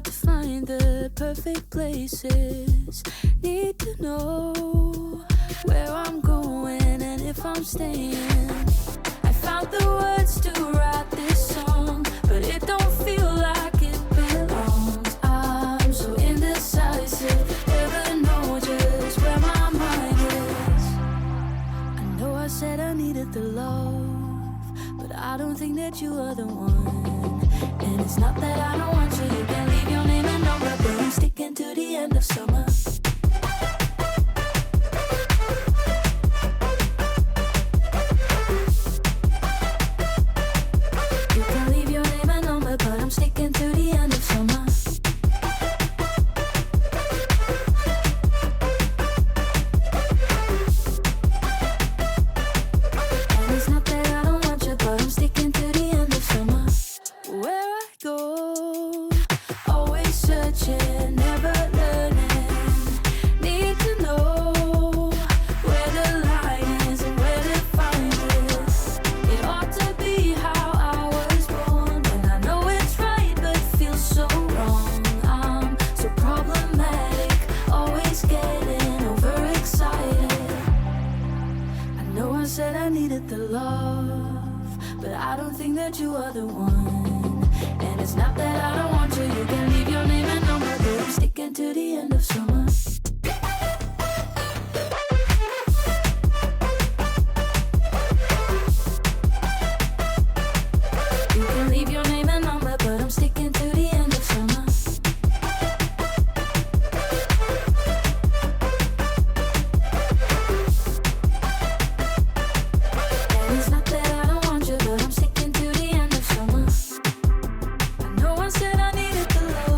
hard to find the perfect places. Need to know where I'm going and if I'm staying. I found the words to write this song, but it don't feel like it belongs. I'm so indecisive, never know just where my mind is. I know I said I needed the love, but I don't think that you are the one. And it's not that I don't want you, you can leave your name and number, but I'm sticking to the end of summer. You can leave your name and number, but I'm sticking to the end of summer. And it's not that I don't want you, but I'm sticking to the end of summer. Where I go, always searching, never learning. Need to know where the line is and where to find it. It ought to be how I was born, and I know it's right but feels so wrong. I'm so problematic, always getting overexcited. I know I said I needed the love, but I don't think that you are the one. And it's not that I don't want you, you can leave your name and number, but I'm sticking to the end of summer. You can leave your name and number, but I'm sticking to the end of summer. And it's not that I don't want you, but I'm sticking to the end of summer. I know I said I needed the love,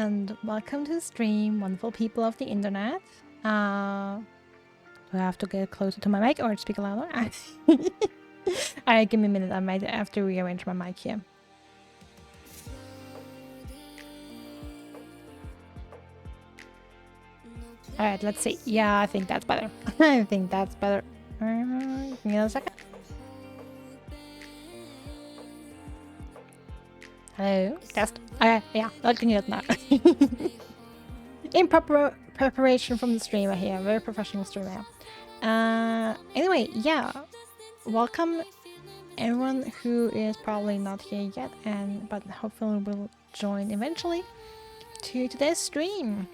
and welcome to the stream, wonderful people of the internet. Do I have to get closer to my mic or speak louder? Alright, give me a minute, I might have to rearrange my mic here. Alright, let's see. Yeah, I think that's better. I think that's better. Give me a second. Hello, test. Okay, yeah, I can hear it now. In preparation from the streamer here, very professional streamer. Anyway, yeah, welcome everyone who is probably not here yet, but hopefully will join eventually to today's stream.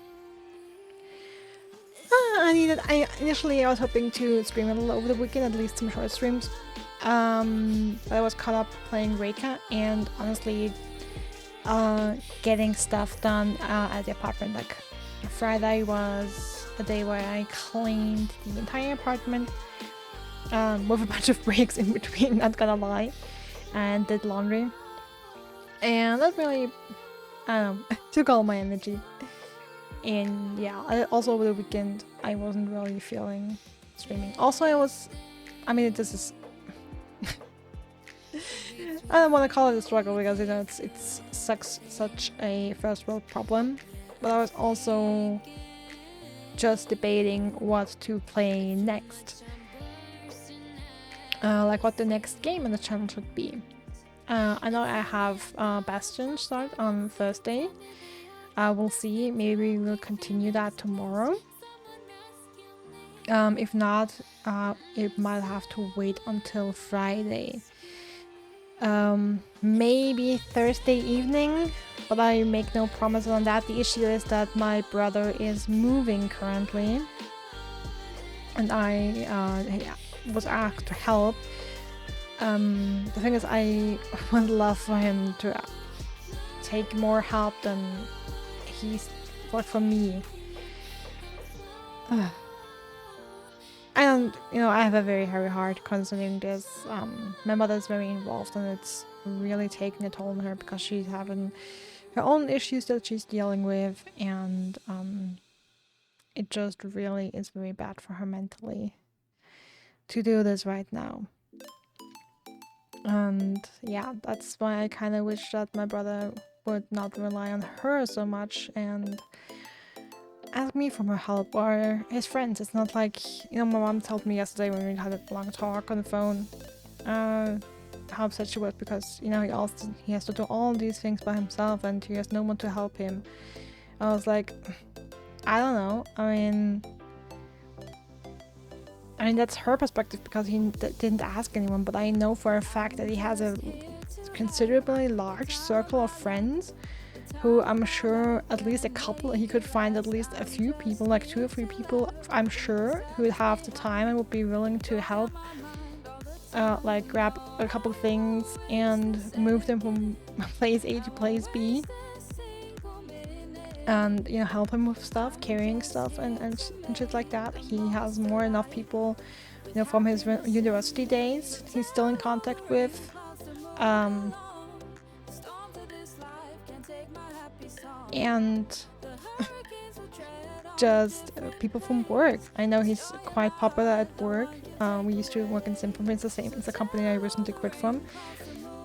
Initially I was hoping to stream a little over the weekend, at least some short streams. But I was caught up playing Reika, and honestly, getting stuff done at the apartment. Like Friday was a day where I cleaned the entire apartment with a bunch of breaks in between, not gonna lie, and did laundry. And that really took all my energy. And yeah, also over the weekend I wasn't really feeling streaming. Also this is I don't want to call it a struggle because it's such a first world problem, but I was also just debating what to play next, like what the next game on the channel should be. I know I have Bastion start on Thursday. We'll see, maybe we'll continue that tomorrow. If not, it might have to wait until Friday. Maybe Thursday evening, but I make no promises on that. The issue is that my brother is moving currently, and I was asked to help. The thing is, I would love for him to take more help than he's for me. And I have a very heavy heart concerning this. My mother's very involved, and it's really taking a toll on her because she's having her own issues that she's dealing with, and it just really is very bad for her mentally to do this right now. And yeah, that's why I kind of wish that my brother would not rely on her so much and ask me for more help, or his friends. It's not like, my mom told me yesterday when we had a long talk on the phone, how upset she was because, he has to do all these things by himself and he has no one to help him. I was like, I don't know. I mean that's her perspective because he didn't ask anyone, but I know for a fact that he has a considerably large circle of friends who I'm sure at least a couple, he could find at least a few people, like 2 or 3 people, I'm sure, who would have the time and would be willing to help, like grab a couple things and move them from place A to place B, and help him with stuff, carrying stuff and shit like that. He has more enough people, from his university days he's still in contact with, and just people from work. I know he's quite popular at work. We used to work in Symphony. It's a company I recently quit from,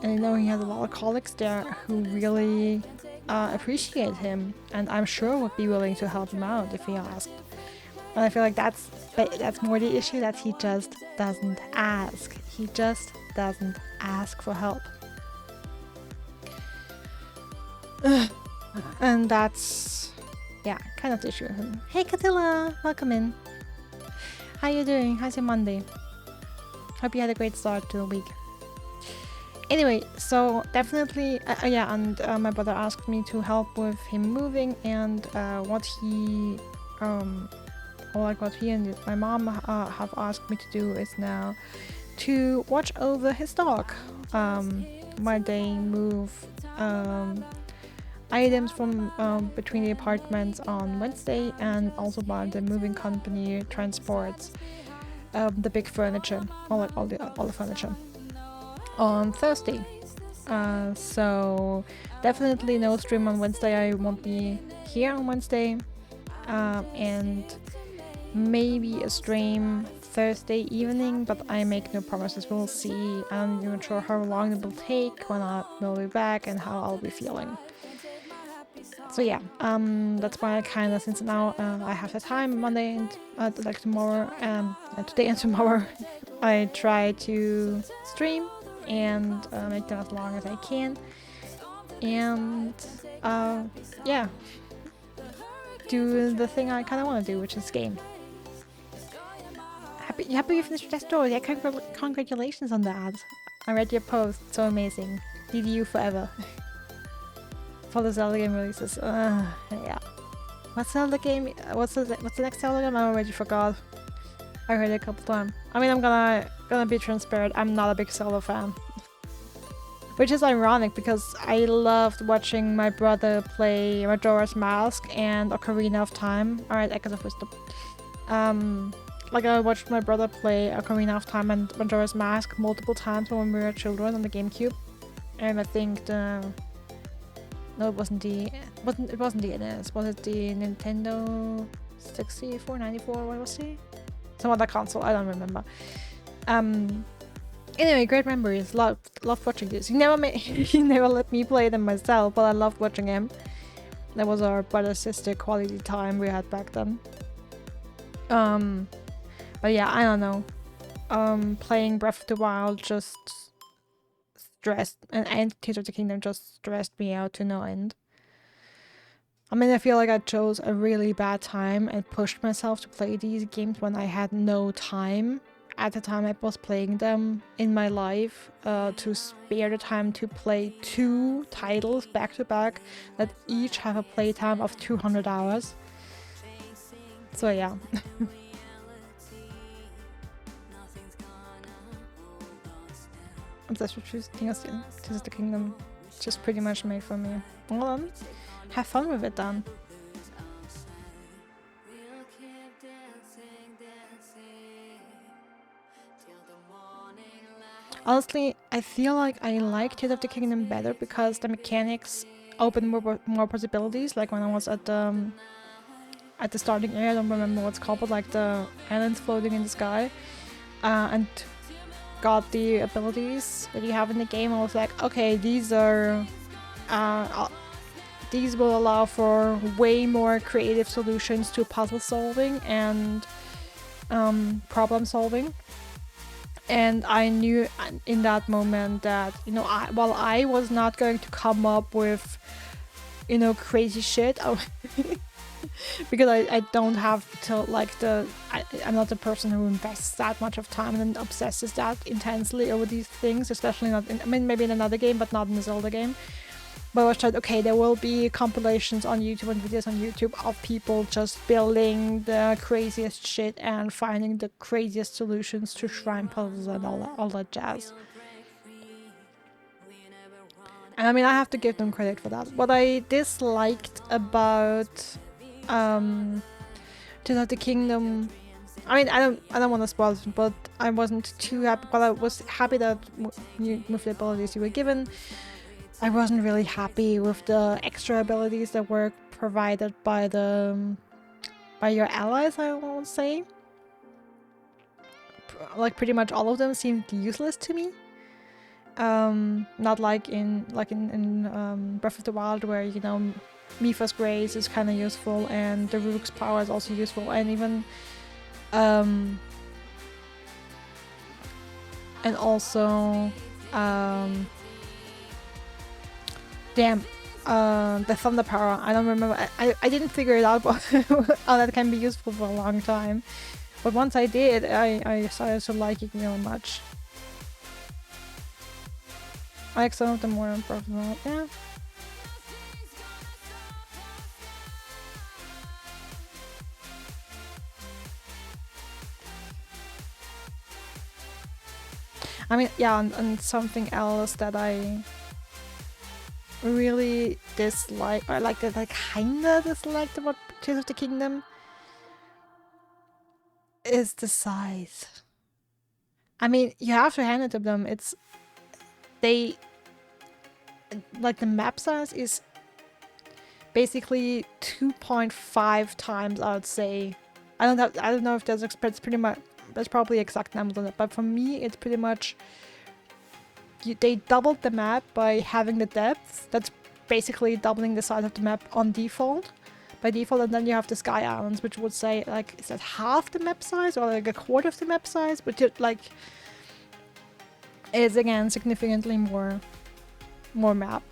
and I know he has a lot of colleagues there who really appreciate him, and I'm sure would be willing to help him out if he asked. And I feel like that's more the issue, that he just doesn't ask. He just doesn't ask for help. And that's, kind of the issue. Hey Catilla, welcome in. How you doing? How's your Monday? Hope you had a great start to the week. Anyway, so definitely, my brother asked me to help with him moving, and what he and my mom have asked me to do is now to watch over his dog, while they move items from between the apartments on Wednesday, and also while the moving company transports the big furniture, all the furniture on Thursday. So definitely no stream on Wednesday. I won't be here on Wednesday. And maybe a stream Thursday evening, but I make no promises. We'll see. I'm not even sure how long it will take, when I will be back, and how I'll be feeling. So yeah, that's why I kind of, since now I have the time Monday and like tomorrow, today and tomorrow, I try to stream and make them as long as I can, and yeah, do the thing I kind of want to do, which is game. Happy you finished that story. Yeah, congratulations on that. I read your post. So amazing. DDU forever. For the Zelda game releases. Yeah. What Zelda game? What's the next Zelda game? I already forgot. I heard it a couple times. I mean, I'm gonna be transparent. I'm not a big Zelda fan. Which is ironic because I loved watching my brother play Majora's Mask and Ocarina of Time. Alright, Echoes of Wisdom. Like, I watched my brother play Ocarina of Time and Majora's Mask multiple times when we were children on the GameCube. And I think no, it wasn't the NES. Was it the Nintendo 64, 94? What was it? Some other console. I don't remember. Anyway, great memories. Loved watching this. He never let me play them myself, but I loved watching him. That was our brother-sister quality time we had back then. But yeah, I don't know. Playing Breath of the Wild just stressed, and Tears of the Kingdom just stressed me out to no end. I mean, I feel like I chose a really bad time and pushed myself to play these games when I had no time at the time I was playing them in my life, to spare the time to play 2 titles back to back that each have a playtime of 200 hours. So yeah. That's what Tears of the Kingdom just pretty much made for me. Well then, have fun with it then. Honestly, I feel like I like Tears of the Kingdom better because the mechanics open more possibilities. Like when I was at the starting area, I don't remember what's called, but like the islands floating in the sky, and got the abilities that you have in the game. I was like, okay, these will allow for way more creative solutions to puzzle solving and problem solving. And I knew in that moment that, while I was not going to come up with, crazy shit, because I don't have to I'm not the person who invests that much of time and obsesses that intensely over these things, especially not maybe in another game, but not in the Zelda game. But I was like, okay, there will be compilations on YouTube and videos on YouTube of people just building the craziest shit and finding the craziest solutions to shrine puzzles and all that jazz. And I mean, I have to give them credit for that. What I disliked about Tears of the Kingdom, I mean, I don't want to spoil it, but I wasn't too happy. But I was happy that with the abilities you were given. I wasn't really happy with the extra abilities that were provided by your allies, I won't say. Like, pretty much all of them seemed useless to me. Not like in Breath of the Wild, where Mipha's Grace is kind of useful and the Rook's power is also useful, and even and also the thunder power. I don't remember. I didn't figure it out, but how that can be useful for a long time. But once I did, I started to like it real much. I like some of them more than personal. Yeah. I mean, yeah, and something else that I really dislike, or like that I kinda disliked about Tears of the Kingdom, is the size. I mean, you have to hand it to them. They like the map size is basically 2.5 times, I would say. I don't know if that's pretty much, that's probably exact numbers on it, but for me it's pretty much they doubled the map by having the depth. That's basically doubling the size of the map on default. By default, and then you have the Sky Islands, which would say, like, is that half the map size or like a quarter of the map size? But it, like, is again significantly more map.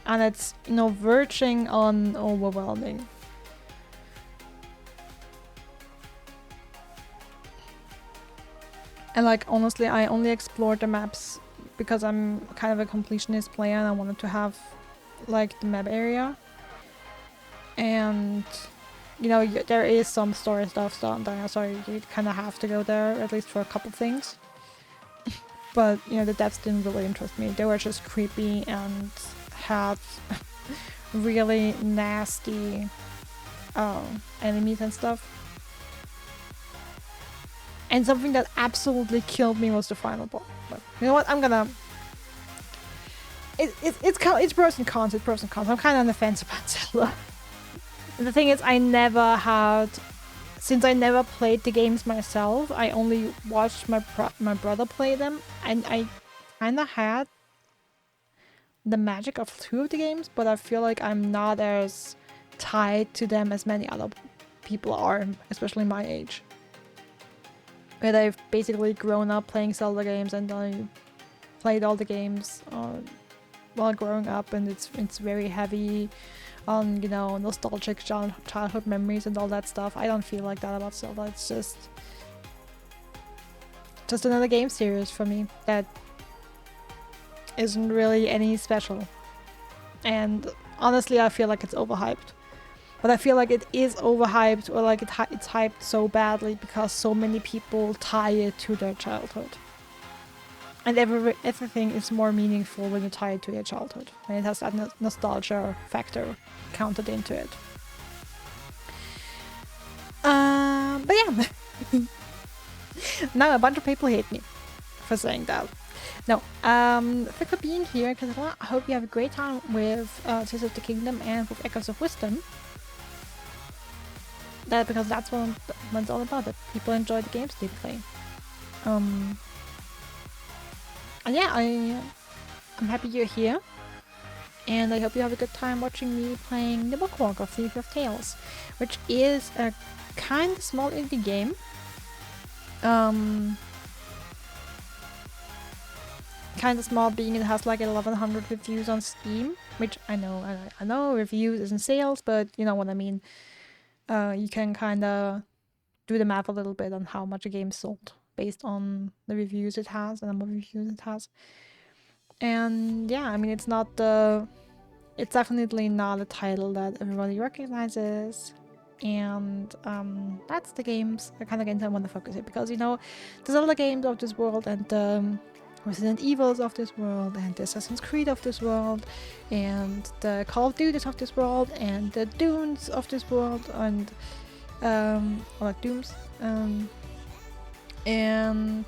And it's, you know, verging on overwhelming. And like, honestly, I only explored the maps because I'm kind of a completionist player and I wanted to have like the map area. And, you know, there is some story stuff down there, so you kind of have to go there, at least for a couple things. But, you know, the depths didn't really interest me. They were just creepy and had really nasty enemies and stuff. And something that absolutely killed me was the final boss. But you know what? I'm gonna... It's pros and cons. It's pros and cons. I'm kind of on the fence about Zelda. The thing is, since I never played the games myself, I only watched my brother play them, and I kind of had the magic of 2 of the games, but I feel like I'm not as tied to them as many other people are, especially my age. But I've basically grown up playing Zelda games, and I played all the games while growing up, and it's very heavy on, you know, nostalgic childhood memories and all that stuff. I don't feel like that about Zelda. It's just another game series for me that isn't really any special. And honestly, I feel like it's overhyped. But I feel like it is overhyped, or like it's hyped so badly because so many people tie it to their childhood. And everything is more meaningful when you tie it to your childhood. And it has that nostalgia factor counted into it. But yeah. Now a bunch of people hate me for saying that. No, thanks for being here, because I hope you have a great time with Tears of the Kingdom and with Echoes of Wisdom. Because that's what it's all about, that people enjoy the games they play. And yeah, I'm happy you're here, and I hope you have a good time watching me playing the Bookwalker Thief of Tales, which is a kind of small indie game. Kind of small, being it has like 1100 reviews on Steam, which I know reviews isn't sales, but you know what I mean. You can kind of do the math a little bit on how much a game sold based on the reviews it has, the number of reviews it has. And yeah, I mean, it's definitely not a title that everybody recognizes. And that's the kind of games I want to focus on, because, you know, there's other games of this world, and Resident Evils of this world, and the Assassin's Creed of this world, and the Call of Duties of this world, and the Dunes of this world, and or like Dooms, and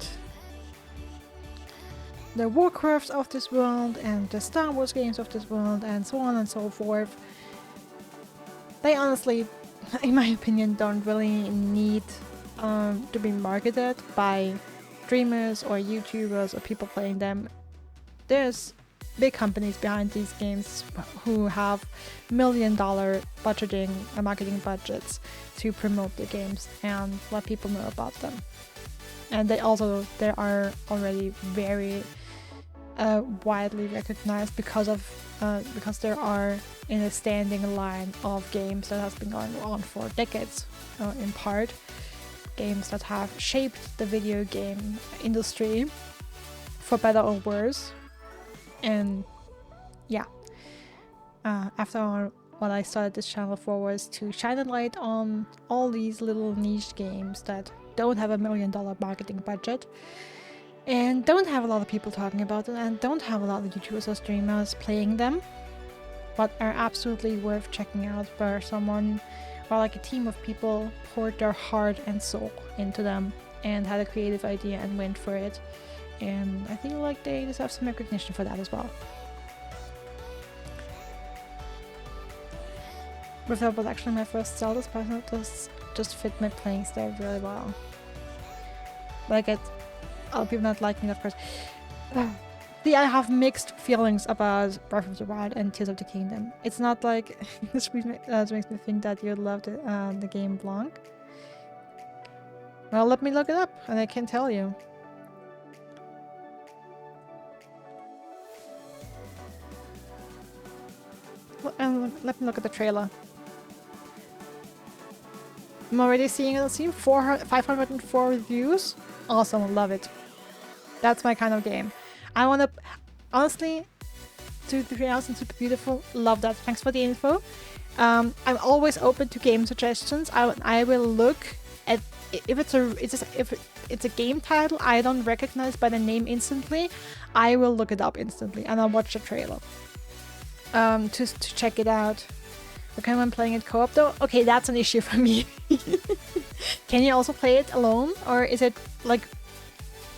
the Warcrafts of this world, and the Star Wars games of this world, and so on and so forth. They honestly, in my opinion, don't really need to be marketed by streamers or YouTubers or people playing them. There's big companies behind these games who have $1 million budgeting and marketing budgets to promote the games and let people know about them. And they are already very widely recognized because there are in a standing line of games that has been going on for decades, in part. Games that have shaped the video game industry for better or worse. And yeah, after what I started this channel for was to shine a light on all these little niche games that don't have $1 million marketing budget and don't have a lot of people talking about it, and don't have a lot of YouTubers or streamers playing them, but are absolutely worth checking out, where someone or like a team of people poured their heart and soul into them and had a creative idea and went for it. And I feel like they deserve some recognition for that as well. Breath was actually my first Zelda, but it just fit my playing style really well. But I get other people not liking it, of course. See, I have mixed feelings about Breath of the Wild and Tears of the Kingdom. It's not like this makes me think that you love the game Blanc. Well, let me look it up, and I can tell you. Let me look at the trailer. I'm already seeing it. Let's see, 504 reviews. Awesome, love it. That's my kind of game. I want to, honestly, 2,000 super beautiful. Love that. Thanks for the info. I'm always open to game suggestions. I will look at if it's a game title I don't recognize by the name instantly. I will look it up instantly and I'll watch the trailer. To check it out. Okay, when playing it co-op though, okay, that's an issue for me. Can you also play it alone, or is it like,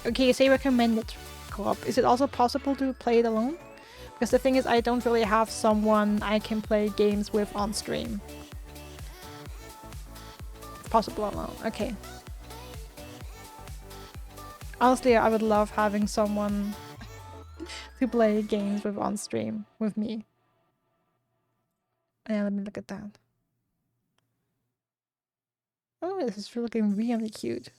okay, you say recommended co-op, is it also possible to play it alone? Because the thing is, I don't really have someone I can play games with on stream. Possible alone, okay. Honestly, I would love having someone to play games with on stream with me. Yeah, let me look at that. Oh, this is looking really cute.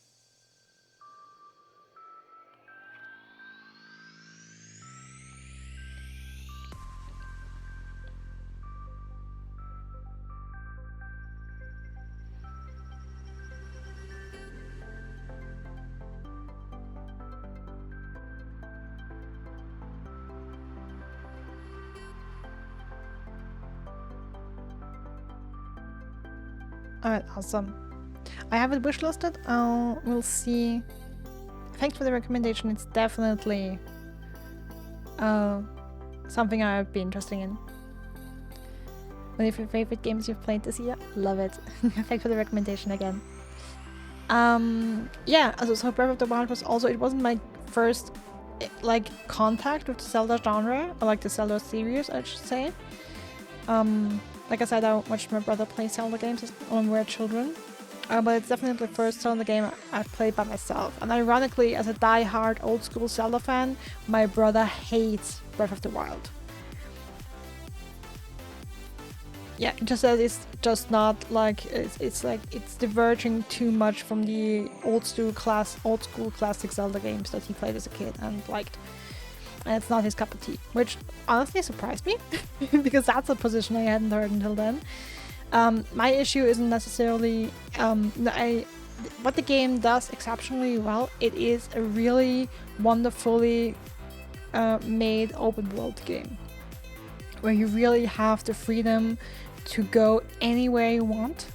Alright, awesome. I have it wishlisted. We'll see. Thanks for the recommendation. It's definitely something I'd be interested in. One of your favorite games you've played this year? Love it. Thanks for the recommendation again. Yeah, so Breath of the Wild was also, it wasn't my first like contact with the Zelda genre, or like the Zelda series, I should say. Like I said, I watched my brother play Zelda games when we were children. But it's definitely the first Zelda game I've played by myself. And ironically, as a die-hard old-school Zelda fan, my brother hates Breath of the Wild. Yeah, just that it's just not like, it's like it's diverging too much from the old school classic Zelda games that he played as a kid and liked. And it's not his cup of tea, which honestly surprised me because that's a position I hadn't heard until then. My issue isn't necessarily what the game does exceptionally well. It is a really wonderfully made open world game where you really have the freedom to go anywhere you want,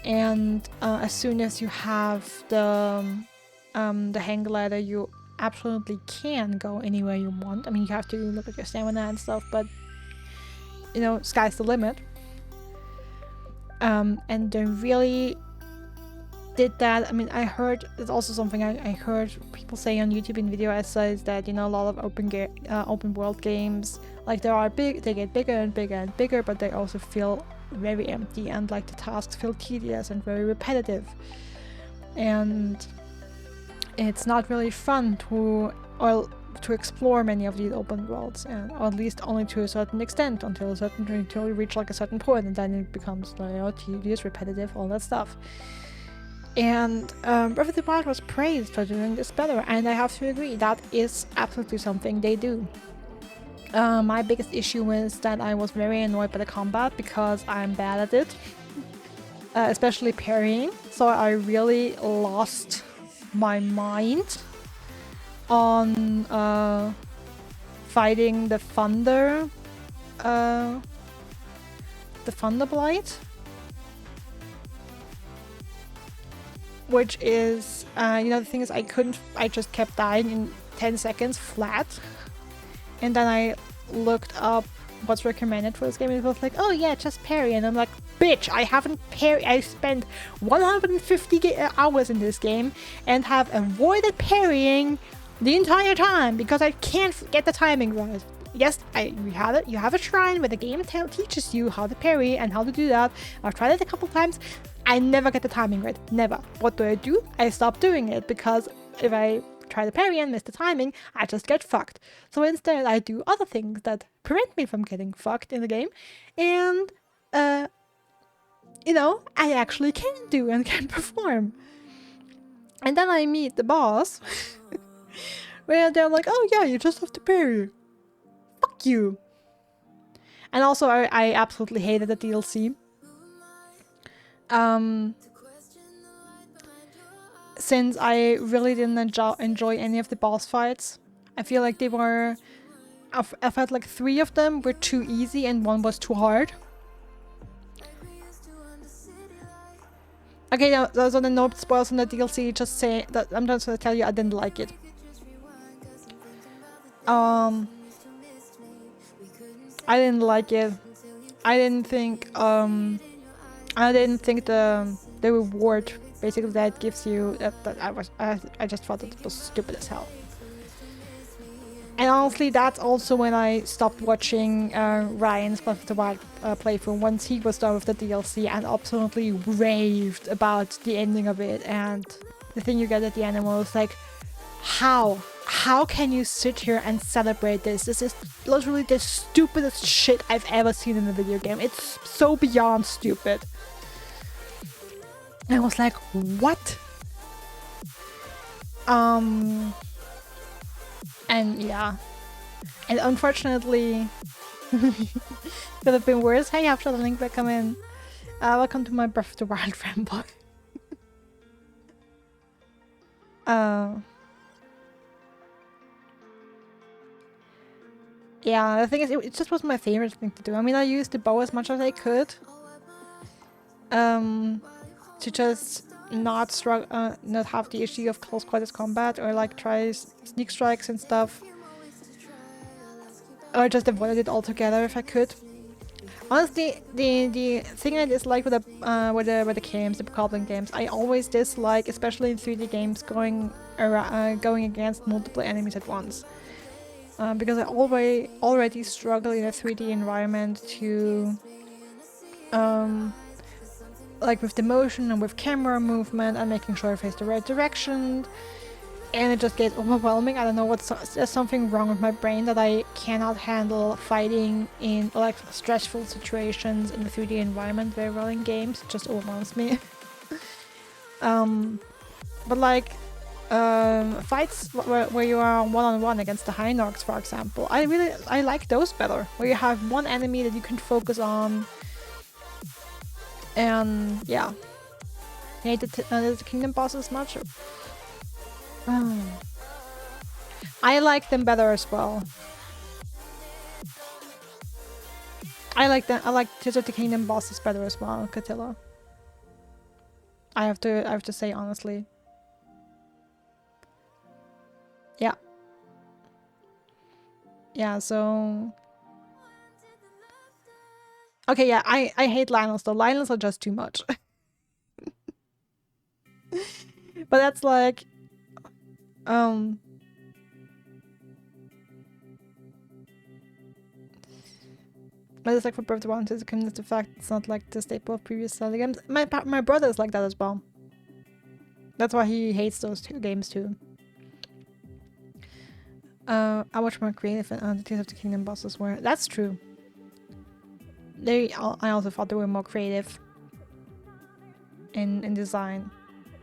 and as soon as you have the hang glider, you absolutely can go anywhere you want. I mean, you have to look at your stamina and stuff, but you know, sky's the limit. And they really did that. I mean, I heard, it's also something I heard people say on YouTube in video essays, that, you know, a lot of open world games, like they get bigger and bigger and bigger, but they also feel very empty, and like the tasks feel tedious and very repetitive, and it's not really fun to explore many of these open worlds, or at least only to a certain extent, until you reach like a certain point, and then it becomes like, you know, tedious, repetitive, all that stuff. And Breath of the Wild was praised for doing this better, and I have to agree, that is absolutely something they do. My biggest issue was that I was very annoyed by the combat because I'm bad at it, especially parrying, so I really lost my mind on fighting the Thunder Blight, which is, you know, the thing is, I just kept dying in 10 seconds flat, and then I looked up what's recommended for this game, and it was like, oh yeah, just parry, and I'm like, bitch, I haven't parried. I spent 150 hours in this game and have avoided parrying the entire time because I can't get the timing right. yes, you have a shrine where the game teaches you how to parry and how to do that. I've tried it a couple times. I never get the timing right. Never. What do? I stop doing it because if I try to parry and miss the timing, I just get fucked. So instead, I do other things that prevent me from getting fucked in the game, and I actually can do and can perform. And then I meet the boss, where they're like, "Oh yeah, you just have to parry." Fuck you. And also, I absolutely hated the DLC. Since I really didn't enjoy any of the boss fights. I feel like they were... I felt like 3 of them were too easy and 1 was too hard. Okay, now, those are the no spoils in the DLC, just say that I'm just gonna tell you I didn't like it. I didn't like it. I didn't think the reward basically that gives you I just thought it was stupid as hell. And honestly, that's also when I stopped watching Ryan's Breath of the Wild playthrough once he was done with the DLC and absolutely raved about the ending of it and the thing you get at the end. And I was like, how can you sit here and celebrate this? This is literally the stupidest shit I've ever seen in a video game. It's so beyond stupid. And I was like, what? And yeah. And unfortunately, could have been worse. Hey, after the link back, come in. Welcome to my Breath of the Wild ramble. Yeah, the thing is, it just was my favorite thing to do. I mean, I used the bow as much as I could. To just not have the issue of close quarters combat, or like try sneak strikes and stuff, or just avoid it altogether if I could. Honestly, the thing I dislike with the games, the goblin games, I always dislike, especially in 3D games, going against multiple enemies at once, because I already struggle in a 3D environment to like with the motion and with camera movement and making sure I face the right direction, and it just gets overwhelming. I don't know there's something wrong with my brain that I cannot handle fighting in like stressful situations in the 3D environment very well in games. It just overwhelms me. But like fights where you are one-on-one against the High Norks, for example, I like those better, where you have one enemy that you can focus on. And yeah, I hate the kingdom bosses much. I like them better as well. I like Tears of the Kingdom bosses better as well, Catilla. I have to say honestly. Yeah. Yeah, so okay, yeah, I hate Lionels though. Lionels are just too much. But that's like but it's like for Breath of the Wild, it's the fact it's not like the staple of previous Zelda games. My brother is like that as well. That's why he hates those 2 games too. I watch more creative and the Tears of the Kingdom bosses were. That's true. I also thought they were more creative in design.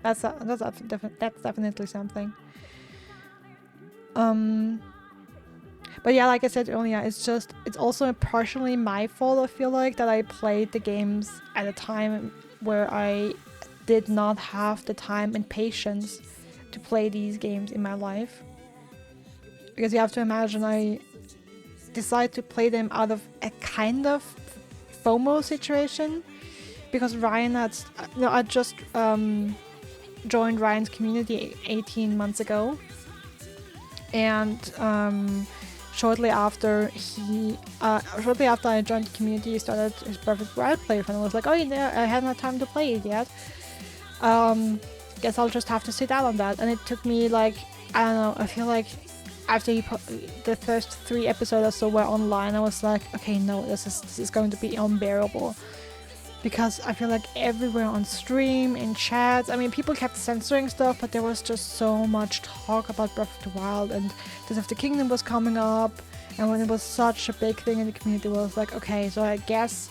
That's definitely something. But yeah, like I said earlier, it's also partially my fault. I feel like that I played the games at a time where I did not have the time and patience to play these games in my life. Because you have to imagine, I decided to play them out of a kind of FOMO situation, because Ryan I just joined Ryan's community 18 months ago, and shortly after I joined the community, he started his Breath of the Wild playthrough, and I was like, oh yeah, I haven't had time to play it yet. Guess I'll just have to sit out on that. And it took me like, I don't know, I feel like after the first 3 episodes or so were online, I was like, okay, no, this is going to be unbearable. Because I feel like everywhere on stream, in chats, I mean, people kept censoring stuff, but there was just so much talk about Breath of the Wild, and Tears of the Kingdom was coming up, and when it was such a big thing in the community, I was like, okay, so I guess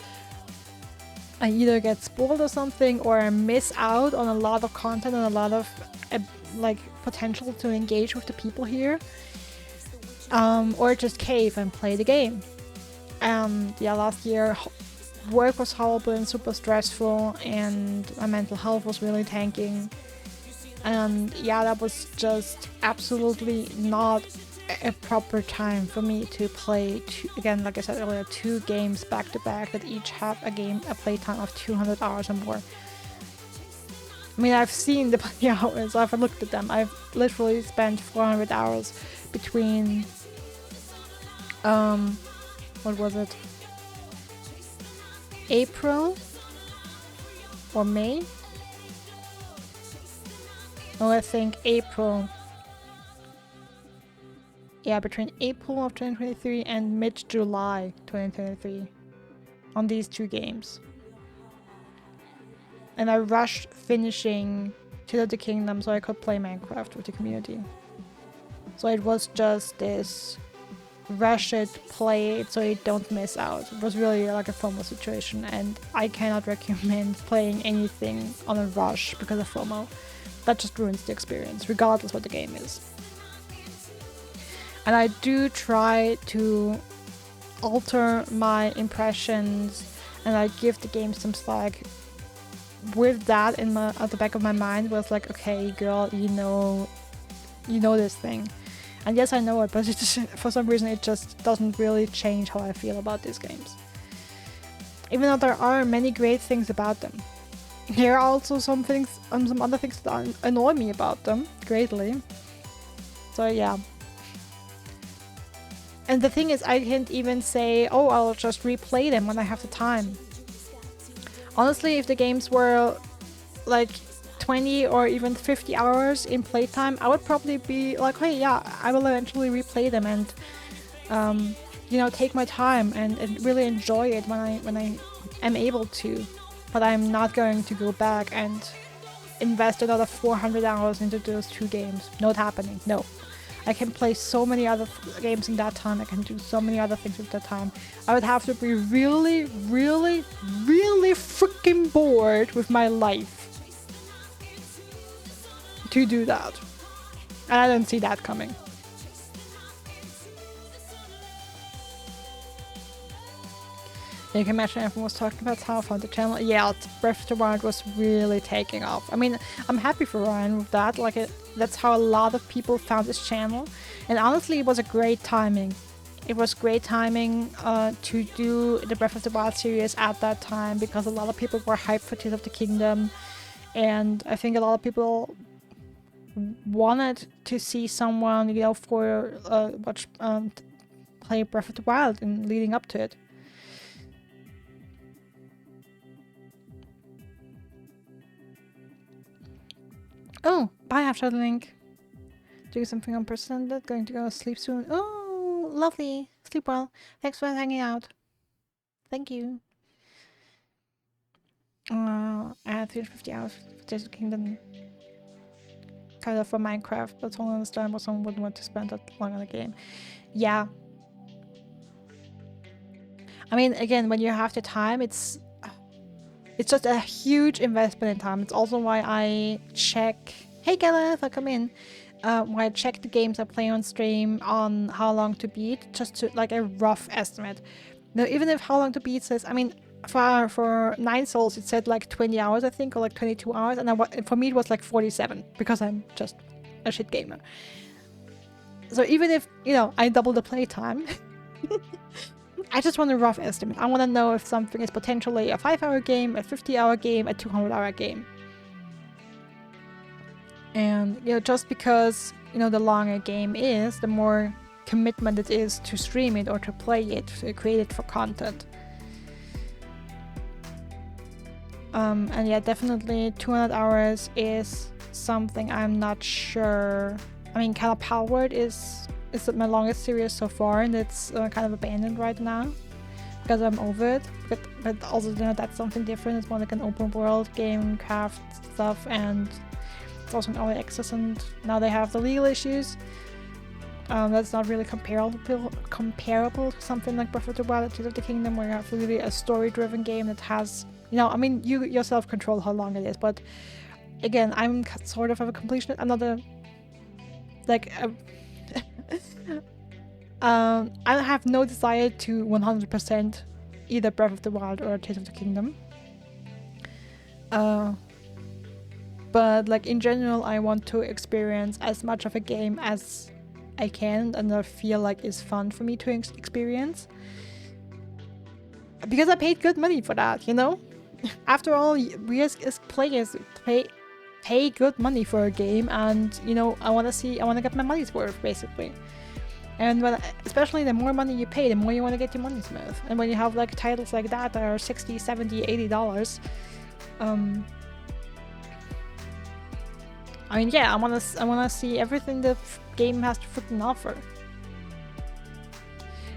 I either get spoiled or something, or I miss out on a lot of content and a lot of like potential to engage with the people here, or just cave and play the game. Yeah, last year work was horrible and super stressful, and my mental health was really tanking, and yeah, that was just absolutely not a proper time for me to play again, like I said earlier, 2 games back to back that each have a playtime of 200 hours or more. I mean, I've seen the play hours, I've looked at them. I've literally spent 400 hours between what was it, April or May? Oh, I think April. Yeah, between April of 2023 and mid-July 2023 on these 2 games. And I rushed finishing Tears of the Kingdom so I could play Minecraft with the community. So it was just this rush it, play it so you don't miss out. It was really like a FOMO situation, and I cannot recommend playing anything on a rush because of FOMO. That just ruins the experience, regardless what the game is. And I do try to alter my impressions, and I give the game some slack. With that at the back of my mind was like, okay, girl, you know this thing. And yes, I know it, but for some reason it just doesn't really change how I feel about these games. Even though there are many great things about them. There are also some other things that annoy me about them greatly. So yeah. And the thing is, I can't even say, oh, I'll just replay them when I have the time. Honestly, if the games were like 20 or even 50 hours in playtime, I would probably be like, hey, yeah, I will eventually replay them and take my time and really enjoy it when I am able to. But I'm not going to go back and invest another 400 hours into those 2 games. Not happening. No. I can play so many other games in that time. I can do so many other things with that time. I would have to be really, really, really freaking bored with my life to do that. And I don't see that coming. You can imagine everyone was talking about how I found the channel. Yeah, Breath of the Wild was really taking off. I mean, I'm happy for Ryan with that. That's how a lot of people found this channel. And honestly, it was a great timing. It was great timing to do the Breath of the Wild series at that time, because a lot of people were hyped for Tears of the Kingdom. And I think a lot of people wanted to see someone, play Breath of the Wild and leading up to it. Oh, bye after the link. Doing something unprecedented, going to go to sleep soon. Oh, lovely. Sleep well. Thanks for hanging out. Thank you. I had 350 hours for Tears of the Kingdom. Kind of for Minecraft, but totally understand why someone wouldn't want to spend that long on a game. Yeah. I mean, again, when you have the time, it's just a huge investment in time. It's also why I check... Hey, Gareth, come in. Why I check the games I play on stream on how long to beat, just to like a rough estimate. Now, even if how long to beat says, I mean, for 9 Souls it said like 20 hours, I think, or like 22 hours, and for me it was like 47 because I'm just a shit gamer. So even if I double the playtime, I just want a rough estimate. I want to know if something is potentially a 5-hour game, a 50-hour game, a 200-hour game. And just because the longer a game is, the more commitment it is to stream it or to play it, to create it for content. And yeah, definitely 200 hours is something I'm not sure. I mean, Calipowered is It's my longest series so far, and it's kind of abandoned right now because I'm over it. But also, you know, that's something different. It's more like an open world game, craft stuff, and it's also an early access. And now they have the legal issues. That's not really comparable to something like Breath of the Wild, Tears of the Kingdom, where you have really a story-driven game that has, you know, I mean, you yourself control how long it is, but again, I'm sort of a completionist. I'm not a, like, I have no desire to 100% either Breath of the Wild or Tears of the Kingdom. But like in general, I want to experience as much of a game as I can and I feel like is fun for me to experience. Because I paid good money for that, you know? After all, we as players pay good money for a game, and you know, I want to get my money's worth, basically. And especially the more money you pay, the more you want to get your money's worth. And when you have like titles like that are $60, $70, $80, I mean, yeah, I wanna see everything the game has to freaking offer.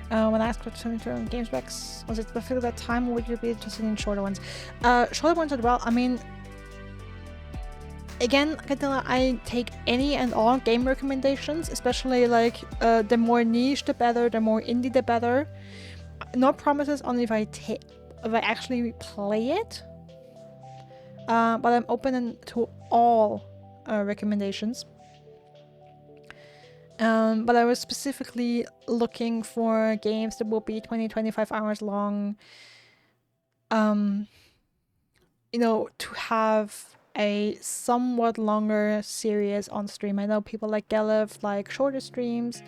When I asked what to game specs, was it specific at that time, or would you be interested in shorter ones? Shorter ones as well. I mean, again, I take any and all game recommendations, especially like the more niche the better, the more indie the better. No promises on if I actually play it, but I'm open to all recommendations. But I was specifically looking for games that will be 20-25 hours long, you know, to have a somewhat longer series on stream. I know people like Gelef like shorter streams,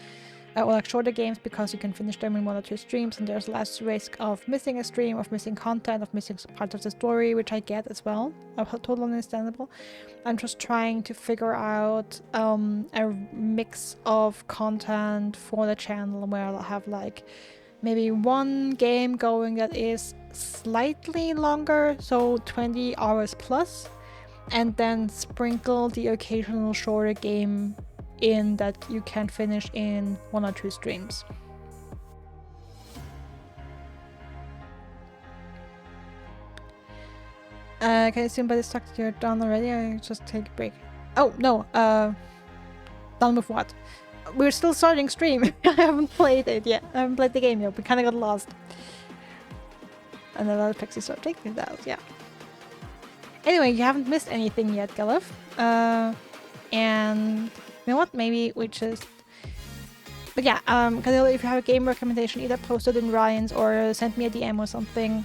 or like shorter games, because you can finish them in 1 or 2 streams, and there's less risk of missing a stream, of missing content, of missing parts of the story, which I get as well. Totally understandable. I'm just trying to figure out a mix of content for the channel where I'll have like maybe one game going that is slightly longer, so 20 hours plus, and then sprinkle the occasional shorter game in that you can finish in 1 or 2 streams. Can I assume by this talk that you're done already? I just take a break. Oh no, done with what? We're still starting stream. I haven't played it yet. I haven't played the game yet. We kind of got lost. And then Pexy started taking it out, yeah. Anyway, you haven't missed anything yet, Galef. And you know what? Maybe we just... But yeah, Cadillo, if you have a game recommendation, either post it in Ryan's or send me a DM or something.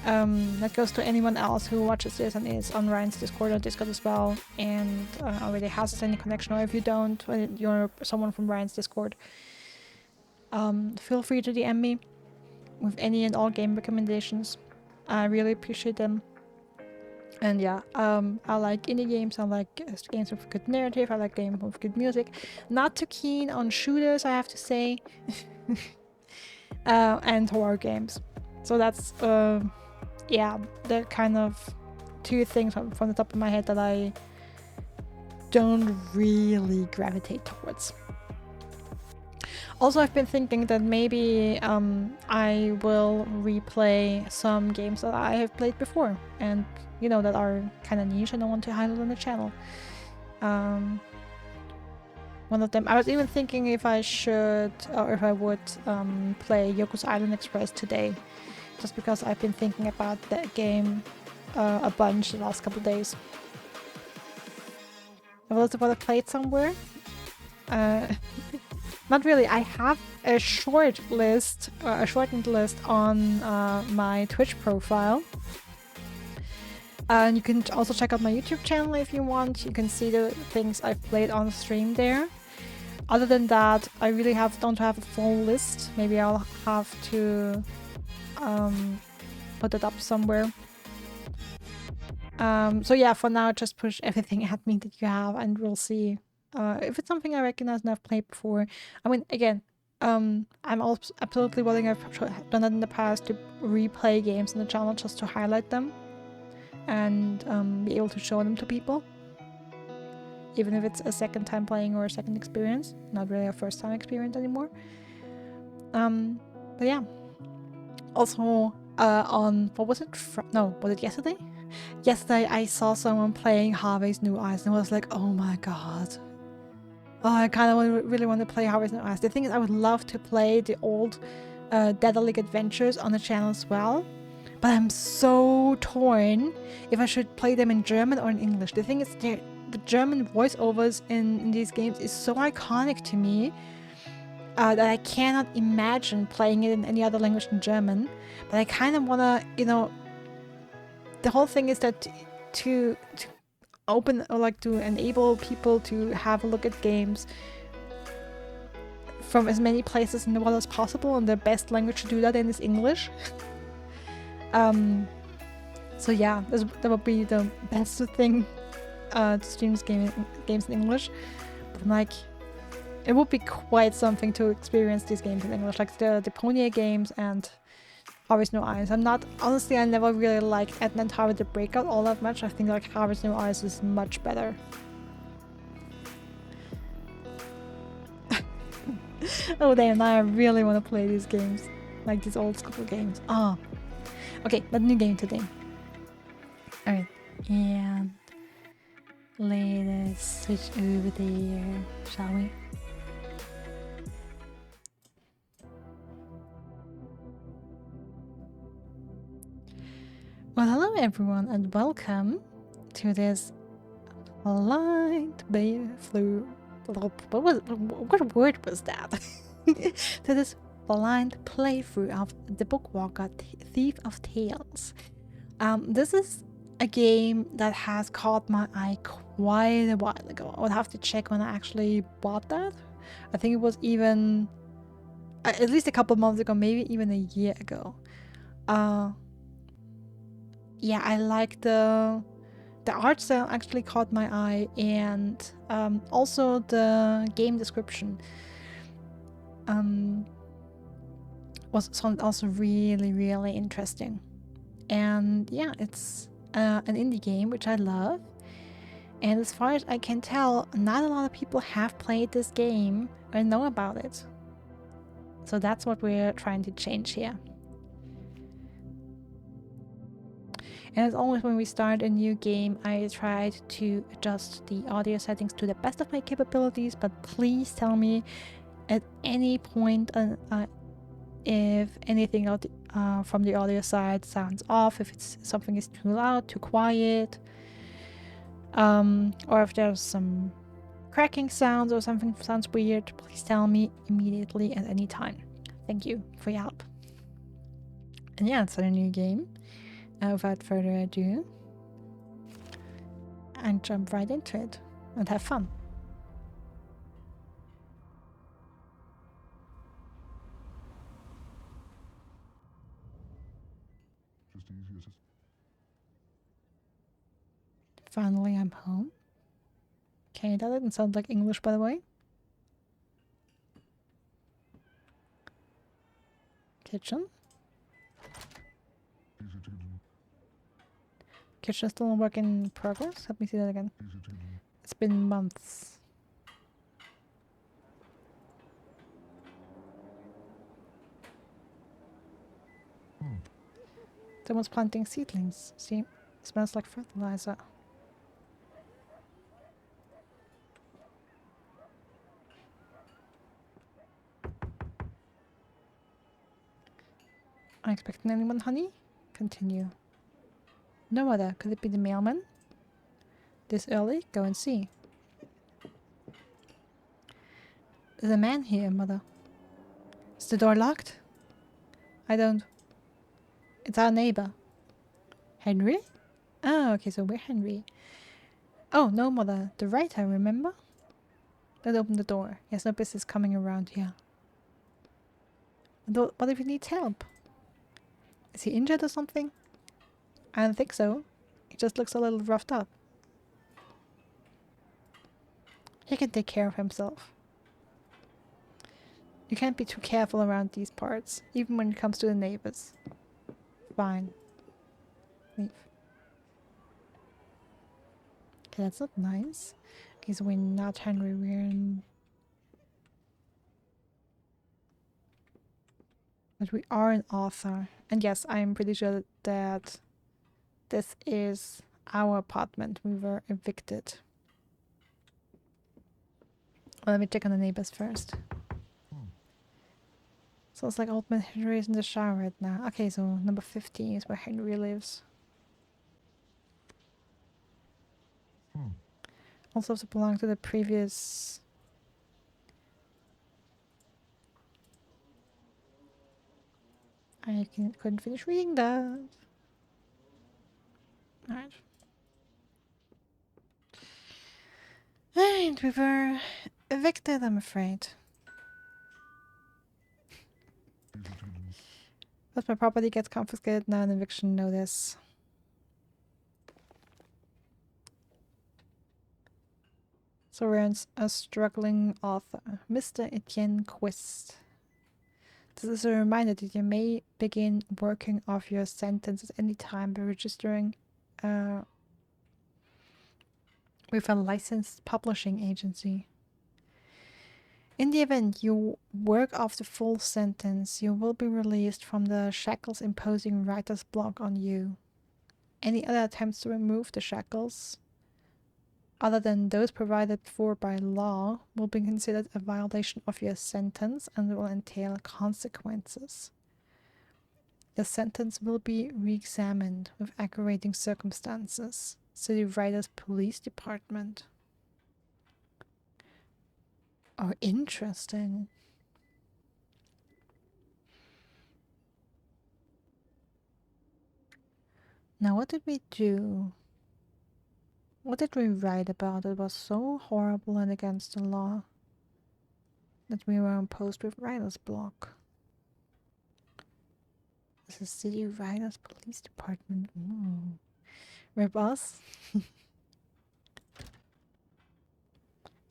That goes to anyone else who watches this and is on Ryan's Discord or Discord as well, and already has any connection, or if you don't, you're someone from Ryan's Discord. Feel free to DM me with any and all game recommendations. I really appreciate them. And yeah, I like indie games, I like games with good narrative, I like games with good music. Not too keen on shooters, I have to say. And horror games. So that's, yeah, they're kind of 2 things from the top of my head that I don't really gravitate towards. Also, I've been thinking that maybe I will replay some games that I have played before, and you know, that are kind of niche and I want to highlight on the channel. One of them, I was even thinking if I should, or if I would play Yoku's Island Express today, just because I've been thinking about that game a bunch the last couple of days. Have I about to play it somewhere? Not really. I have a short list, a shortened list on my Twitch profile. And you can also check out my YouTube channel if you want. You can see the things I've played on stream there. Other than that, I really don't have a full list. Maybe I'll have to put it up somewhere. So yeah, for now, just push everything at me that you have, and we'll see if it's something I recognize and I've played before. I mean, again, I'm also absolutely willing. I've done that in the past, to replay games on the channel just to highlight them and be able to show them to people. even if it's a second time playing or a second experience, not really a first time experience anymore. But yeah. Also, on what was it? Was it yesterday? Yesterday, I saw someone playing Harvey's New Eyes, and I was like, "Oh my god! Oh, I kind of really want to play Harvey's New Eyes." The thing is, I would love to play the old Daedalic Adventures on the channel as well, but I'm so torn if I should play them in German or in English. The thing is, the German voiceovers in these games is so iconic to me. That I cannot imagine playing it in any other language than German. But I kind of want to, the whole thing is that to open, or like to enable people to have a look at games from as many places in the world as possible, and the best language to do that in is English. So yeah, that would be the best thing to stream games in English. But I'm like, it would be quite something to experience these games in English, like the Pony games and Harvest No Eyes. I never really liked Etienne and Harvey the Breakout all that much. I think like Harvest No Eyes is much better. Oh damn, now I really want to play these games. Like these old school games. Oh. Okay, but new game today. Alright, and let's switch over there, shall we? Well, hello everyone, and welcome to this blind flu. What word was that? To this blind playthrough of the Bookwalker Thief of Tales. This is a game that has caught my eye quite a while ago. I would have to check when I actually bought that. I think it was even at least a couple months ago, maybe even a year ago. Yeah, I like the art style actually caught my eye, and also the game description sounded also really, really interesting. And yeah, it's an indie game, which I love. And as far as I can tell, not a lot of people have played this game or know about it. So that's what we're trying to change here. And as always, when we start a new game, I tried to adjust the audio settings to the best of my capabilities, but please tell me at any point if anything from the audio side sounds off, if something is too loud, too quiet, or if there's some cracking sounds or something sounds weird, please tell me immediately at any time. Thank you for your help. And yeah, it's a new game. Without further ado, and jump right into it and have fun. Finally, I'm home. Okay, that didn't sound like English, by the way. Kitchen. Kitchen still a work in progress. Let me see that again. It's been months. Someone's planting seedlings. See, it smells like fertilizer. Are you expecting anyone, honey? Continue. No, mother. Could it be the mailman? This early? Go and see. There's a man here, mother. Is the door locked? I don't... It's our neighbor. Henry? Oh, okay, so we're Henry. Oh, no, mother. The writer, remember? Don't open the door. He has no business coming around here. What if he needs help? Is he injured or something? I don't think so. He just looks a little roughed up. He can take care of himself. You can't be too careful around these parts, even when it comes to the neighbors. Fine. Leave. Okay, that's not nice. Okay, so we're not Henry, we're in... But we are an author. And yes, I'm pretty sure that this is our apartment. We were evicted. Well, let me check on the neighbors first. So it's like old man Henry is in the shower right now. Okay, so number 15 is where Henry lives. Also to belong to the previous... couldn't finish reading that. Alright. And we were evicted, I'm afraid. But my property gets confiscated now, an eviction notice. So we're a struggling author, Mr. Etienne Quist. This is a reminder that you may begin working off your sentence at any time by registering with a licensed publishing agency. In the event you work off the full sentence, you will be released from the shackles imposing writer's block on you. Any other attempts to remove the shackles, other than those provided for by law, will be considered a violation of your sentence and will entail consequences. Your sentence will be re-examined with aggravating circumstances. City Writers Police Department. Oh, interesting. Now, what did we do? What did we write about? It was so horrible and against the law that we were imposed with writer's block. This is City Writers Police Department. Ooh. Rip us.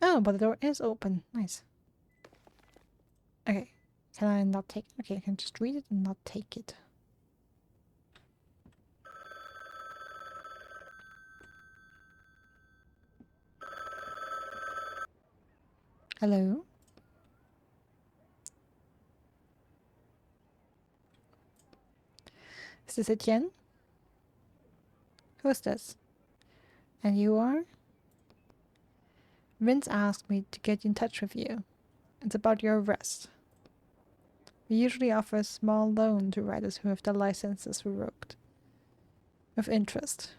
Oh, but the door is open. Nice. Okay. Can I not take it? Okay, I can just read it and not take it. Hello? Is this Etienne? Who's this? And you are? Vince asked me to get in touch with you. It's about your arrest. We usually offer a small loan to writers who have their licenses revoked. With interest.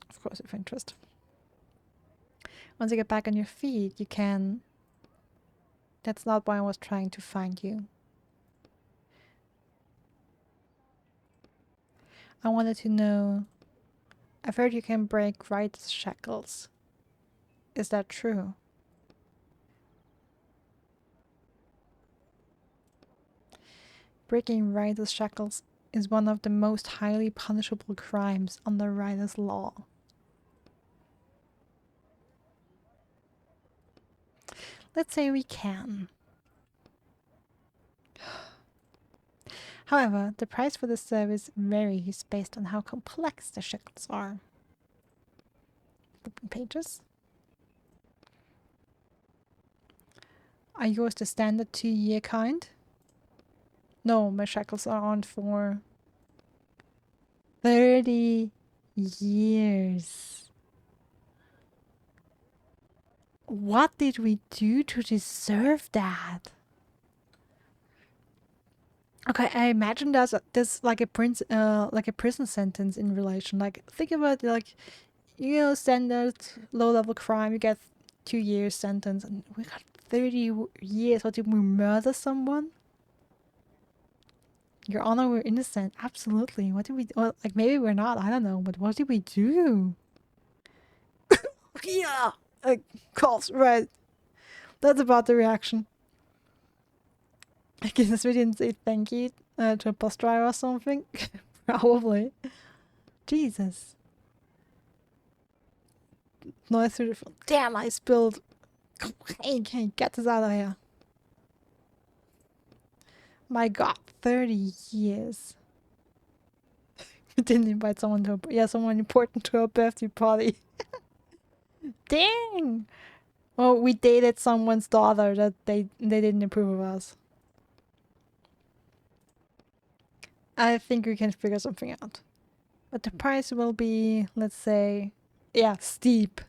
Of course, with interest. Once you get back on your feet, you can... That's not why I was trying to find you. I wanted to know... I've heard you can break writers' shackles. Is that true? Breaking writers' shackles is one of the most highly punishable crimes under writers' law. Let's say we can. However, the price for this service varies based on how complex the shackles are. Flipping pages. Are yours the standard 2-year kind? No, my shackles are on for 30 years. What did we do to deserve that? Okay, I imagine there's like a prison sentence in relation. Like, think about it, like, you know, standard low-level crime, you get 2 years sentence, and we got 30 years. What, did we murder someone? Your Honor, we're innocent. Absolutely. What did we do? Well, like, maybe we're not. I don't know. But what did we do? Yeah. Calls, right. That's about the reaction. I guess we didn't say thank you to a bus driver or something. Probably. Jesus. Noise through the phone. Damn, I spilled. Hey, get this out of here. My god, 30 years. We didn't invite someone to someone important to a birthday party. Dang! Well, we dated someone's daughter that they didn't approve of us. I think we can figure something out. But the price will be, let's say, yeah, steep.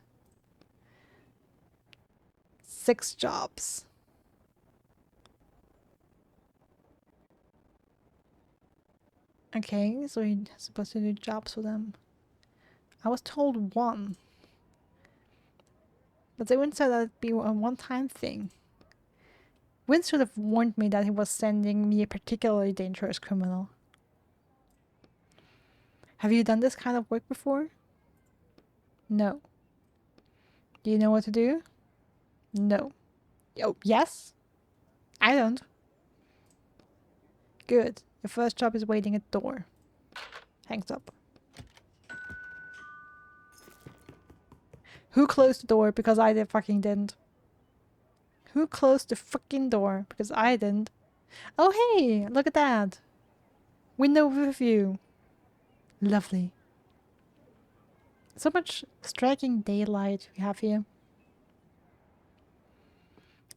6 jobs. Okay, so you're supposed to do jobs for them. I was told 1. But they wouldn't say that it'd be a one-time thing. Vince should have warned me that he was sending me a particularly dangerous criminal. Have you done this kind of work before? No. Do you know what to do? No. Oh, yes? I don't. Good. Your first job is waiting at the door. Hangs up. Who closed the door? Because I fucking didn't. Who closed the fucking door? Because I didn't. Oh hey, look at that. Window with view. Lovely. So much striking daylight we have here.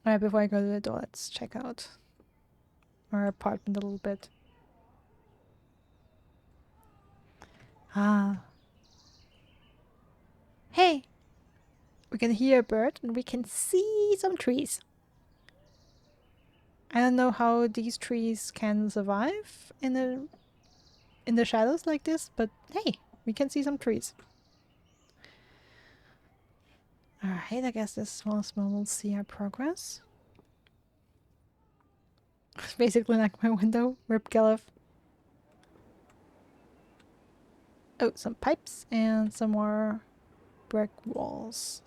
Alright, before I go to the door, let's check out our apartment a little bit. Ah. Hey! We can hear a bird and we can see some trees. I don't know how these trees can survive in the shadows like this, but hey, we can see some trees. Alright, I guess this was where we'll see our progress. It's basically like my window. Rip Gallif. Oh, some pipes and some more brick walls.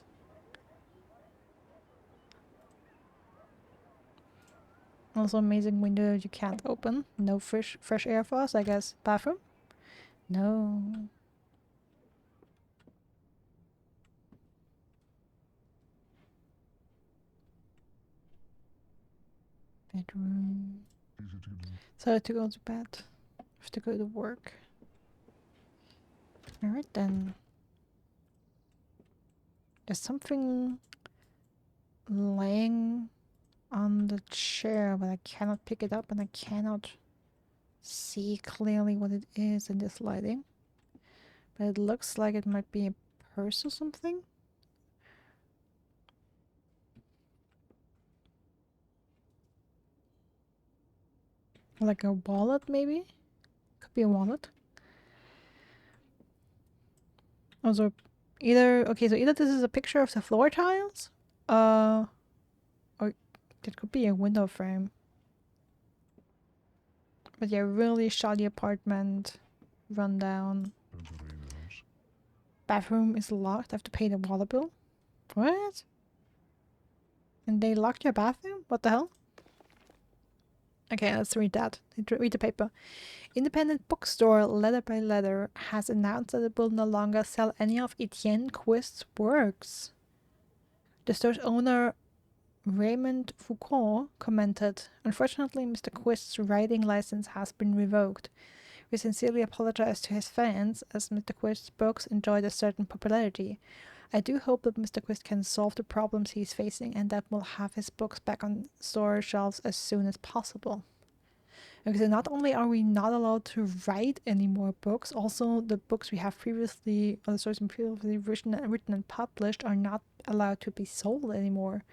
Also amazing window you can't open. No fresh air for us, I guess. Bathroom? No. Bedroom. So to go to bed. Have to go to work. Alright then. There's something laying on the chair, but I cannot pick it up and I cannot see clearly what it is in this lighting. But it looks like it might be a purse or something. Like a wallet, maybe? Could be a wallet. Also, either... Okay, so either this is a picture of the floor tiles, or it could be a window frame. But yeah, really shoddy apartment. Rundown. Bathroom is locked. I have to pay the water bill. What? And they locked your bathroom? What the hell? Okay, let's read that. Read the paper. Independent bookstore Letter by Letter has announced that it will no longer sell any of Etienne Quist's works. The store's owner, Raymond Foucault, commented, "Unfortunately, Mr. Quist's writing license has been revoked. We sincerely apologize to his fans, as Mr. Quist's books enjoyed a certain popularity. I do hope that Mr. Quist can solve the problems he's facing and that we'll have his books back on store shelves as soon as possible." Okay, so not only are we not allowed to write any more books, also the books we have previously, or the stories previously written and published are not allowed to be sold anymore.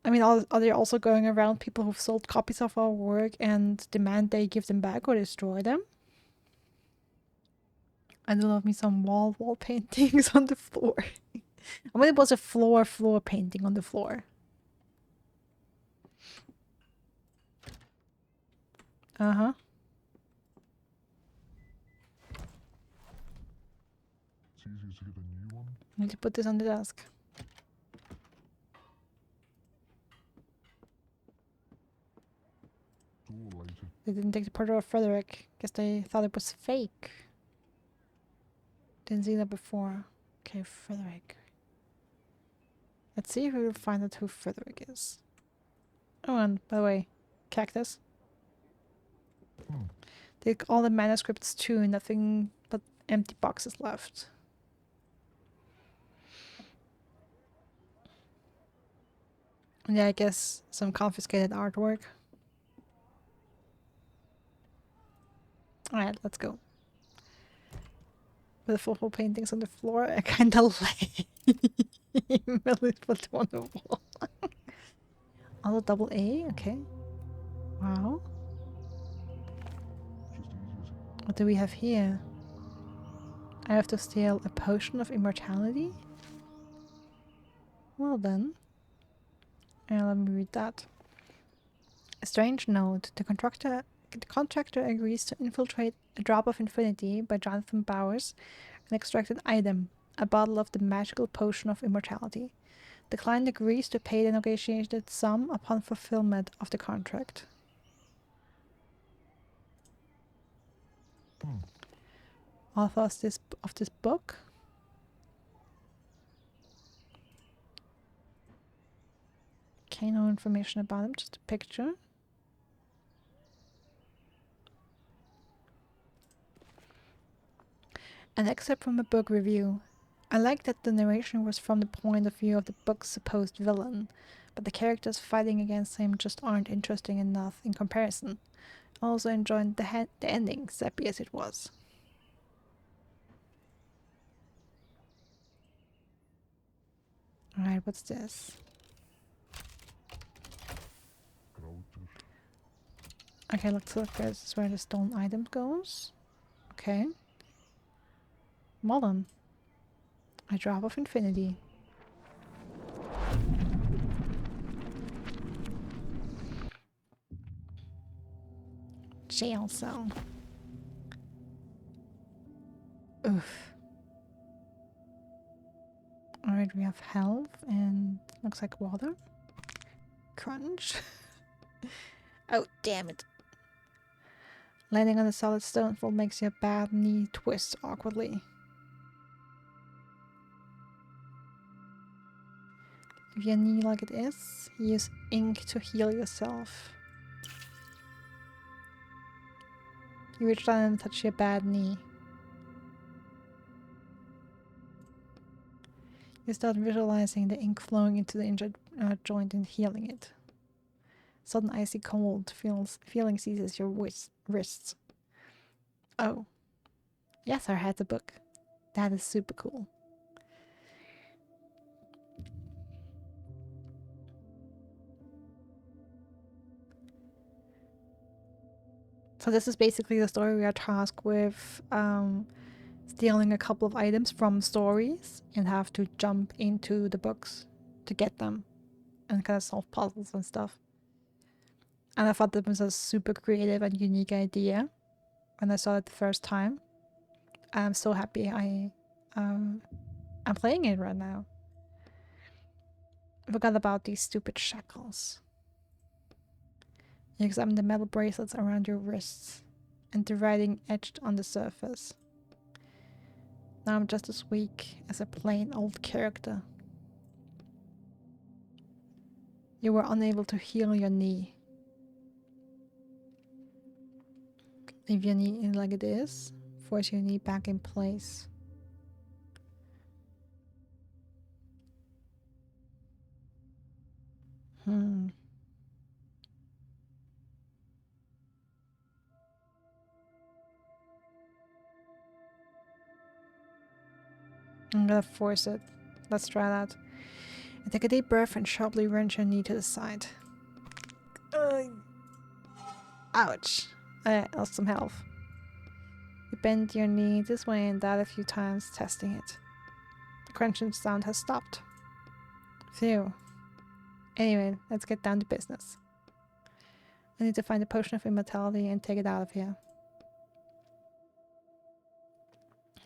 I mean, are they also going around people who've sold copies of our work and demand they give them back or destroy them? I do love me some wall paintings on the floor. I mean, it was a floor painting on the floor. Uh-huh. It's easier to get a new one. I need to put this on the desk. Door later. They didn't take the portrait of Frederick. Guess they thought it was fake. Didn't see that before. Okay, Frederick. Let's see if we will find out who Frederick is. Oh, and by the way, cactus. Take all the manuscripts too, nothing but empty boxes left. Yeah, I guess some confiscated artwork. Alright, let's go. With the full paintings on the floor, I kinda like Millie put on the wall. Also double A, okay. Wow. Just easy as What do we have here? I have to steal a potion of immortality? Well then. Let me read that. A strange note. The contractor agrees to infiltrate a drop of infinity by Jonathan Bowers, an extracted item, a bottle of the magical potion of immortality. The client agrees to pay the negotiated sum upon fulfillment of the contract. Author of this book. Okay, no information about him, just a picture. An excerpt from a book review. I like that the narration was from the point of view of the book's supposed villain, but the characters fighting against him just aren't interesting enough in comparison. I also enjoyed the ending, sappy as it was. Alright, what's this? groter. Okay, let's look. This is where the stone item goes. Okay. Modern. A drop of infinity. Jail cell. Oof. Alright, we have health and looks like water. Crunch. Oh, damn it. Landing on a solid stone floor makes your bad knee twist awkwardly. If your knee like it is, use ink to heal yourself. You reach down and touch your bad knee. You start visualizing the ink flowing into the injured joint and healing it. Sudden icy cold feeling seizes your wrists. Oh. Yes, I had the book. That is super cool. So this is basically the story we are tasked with stealing a couple of items from stories and have to jump into the books to get them and kind of solve puzzles and stuff. And I thought that was a super creative and unique idea when I saw it the first time. I'm so happy I'm playing it right now. I forgot about these stupid shackles. You examine the metal bracelets around your wrists and the writing etched on the surface. Now I'm just as weak as a plain old character. You were unable to heal your knee. Leave your knee in like it is. Force your knee back in place. I'm gonna force it. Let's try that. And take a deep breath and sharply wrench your knee to the side. Ouch. I lost some health. You bend your knee this way and that a few times, testing it. The crunching sound has stopped. Phew. Anyway, let's get down to business. I need to find a potion of immortality and take it out of here.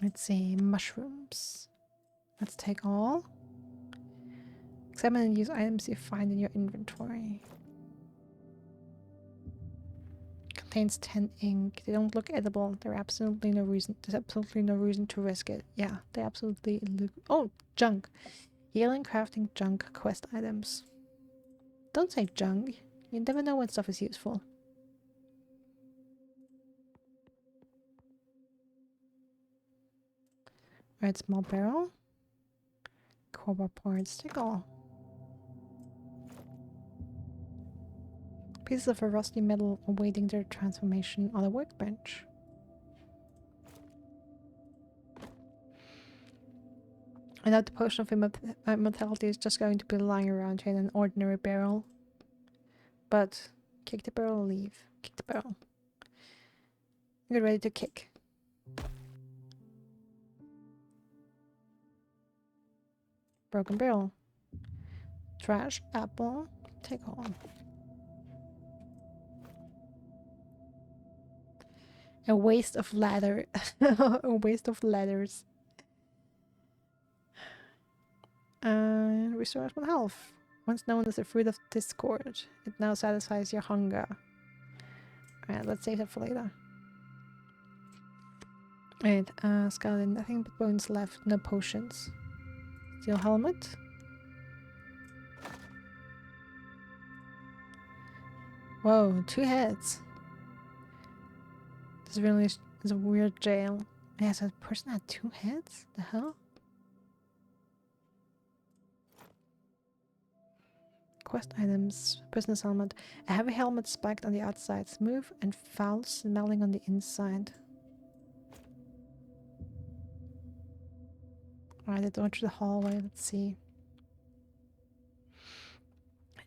Let's see, mushrooms. Let's take all. Examine and use items you find in your inventory. Contains 10 ink. They don't look edible. There's absolutely no reason to risk it. Yeah, they absolutely look. Oh, junk. Healing, crafting, junk, quest items. Don't say junk. You never know when stuff is useful. Alright, small barrel. Crowbar, porridge, take all. Pieces of a rusty metal awaiting their transformation on a workbench. And now the potion of immortality is just going to be lying around here in an ordinary barrel. But kick the barrel, leave. Kick the barrel. Get ready to kick. Broken barrel. Trash, apple, take on. A waste of ladder. A waste of ladders. Restores 1 health. Once known as the fruit of discord, it now satisfies your hunger. Alright, let's save that for later. Alright, skeleton, nothing but bones left, no potions. Steel helmet. Whoa, 2 heads. This really is a weird jail. Yeah, so the person had 2 heads? The hell? Quest items. Prisoner's helmet. A heavy helmet spiked on the outside. Smooth and foul smelling on the inside. Alright, the door to the hallway. Let's see.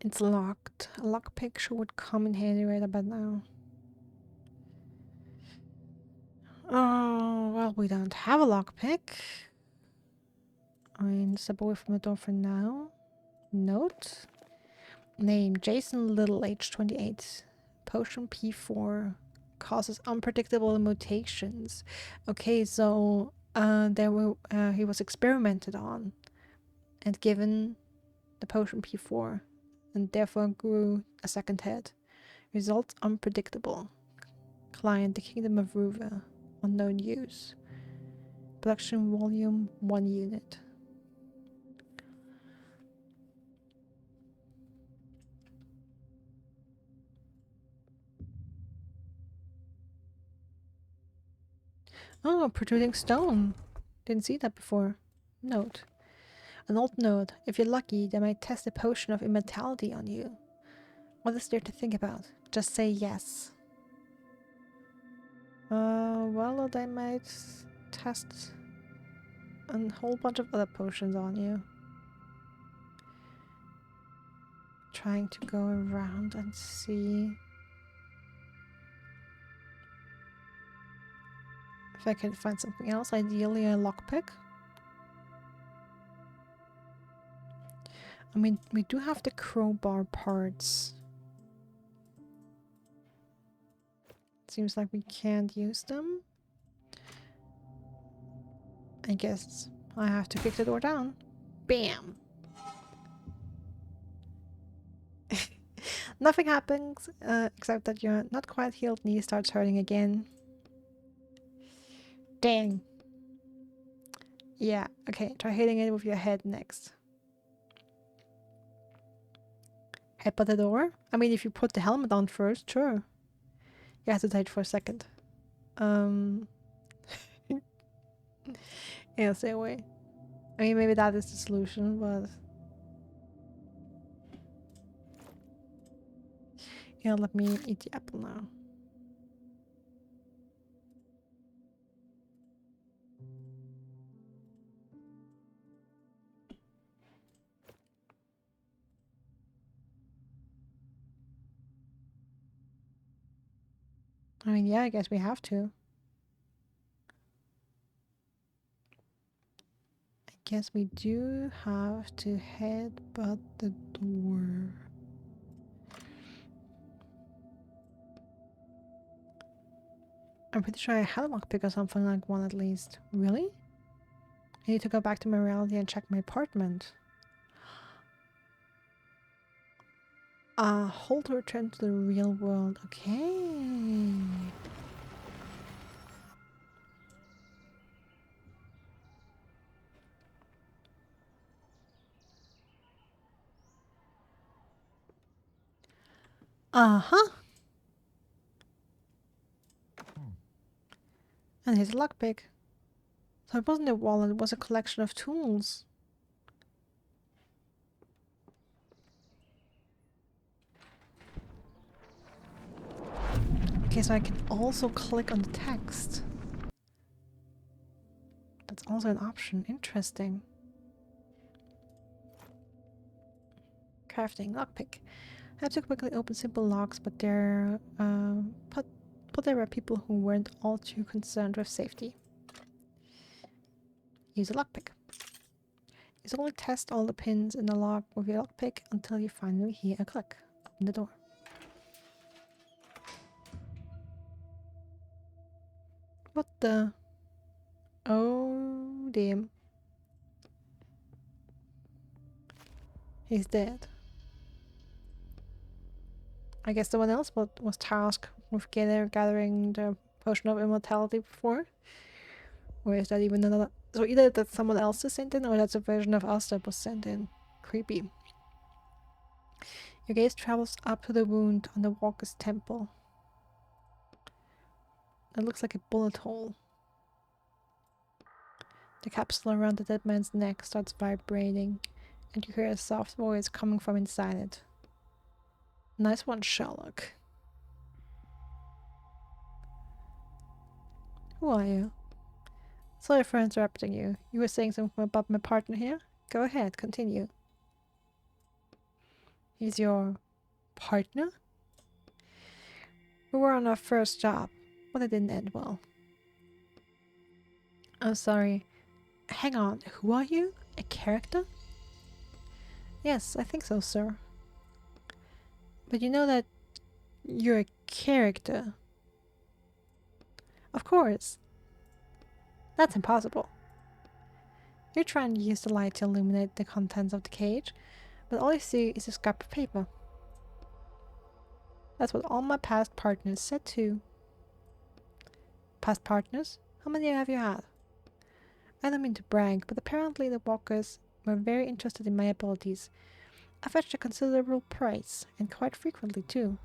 It's locked. A lockpick sure would come in handy right about now. Oh, well, we don't have a lockpick. I mean, step away from the door for now. Note. Name, Jason Little, age 28. Potion P4. Causes unpredictable mutations. Okay, so he was experimented on and given the potion P4 and therefore grew a 2nd head. Results unpredictable. Client, the Kingdom of Ruva. Unknown use. Production volume 1 unit. Oh, protruding stone. Didn't see that before. Note. An old note. If you're lucky, they might test a potion of immortality on you. What is there to think about? Just say yes. Well, they might test a whole bunch of other potions on you. Trying to go around and see if I can find something else. Ideally a lockpick. I mean, we do have the crowbar parts. Seems like we can't use them. I guess I have to kick the door down. Bam! Nothing happens, except that your not quite healed knee starts hurting again. Dang. Yeah, okay, try hitting it with your head next. Headbutt the door? I mean, if you put the helmet on first, sure. You hesitate for a second. Yeah, stay away. I mean, maybe that is the solution, but... Yeah, let me eat the apple now. I mean, yeah, I guess we have to. I guess we do have to headbutt the door. I'm pretty sure I had a lockpick or something like one at least. Really? I need to go back to my reality and check my apartment. Hold to return to the real world. Okay. Uh-huh. And here's a lockpick. So it wasn't a wallet, it was a collection of tools. Okay, so I can also click on the text. That's also an option. Interesting. Crafting lockpick. I have to quickly open simple locks, but there were people who weren't all too concerned with safety. Use a lockpick. You only test all the pins in the lock with your lockpick until you finally hear a click. Open the door. What the? Oh, damn. He's dead. I guess the one else was tasked with gathering the potion of immortality before. Or is that even another? So either that's someone else is sent in, or that's a version of us that was sent in. Creepy. Your gaze travels up to the wound on the walker's temple. It looks like a bullet hole. The capsule around the dead man's neck starts vibrating, and you hear a soft voice coming from inside it. Nice one, Sherlock. Who are you? Sorry for interrupting you. You were saying something about my partner here? Go ahead, continue. He's your partner? We were on our first job, but it didn't end well. I'm sorry. Hang on, who are you? A character? Yes, I think so, sir. But you know that you're a character. Of course. That's impossible. You're trying to use the light to illuminate the contents of the cage, but all you see is a scrap of paper. That's what all my past partners said too. Past partners? How many have you had? I don't mean to brag, but apparently the walkers were very interested in my abilities. I fetched a considerable price, and quite frequently too.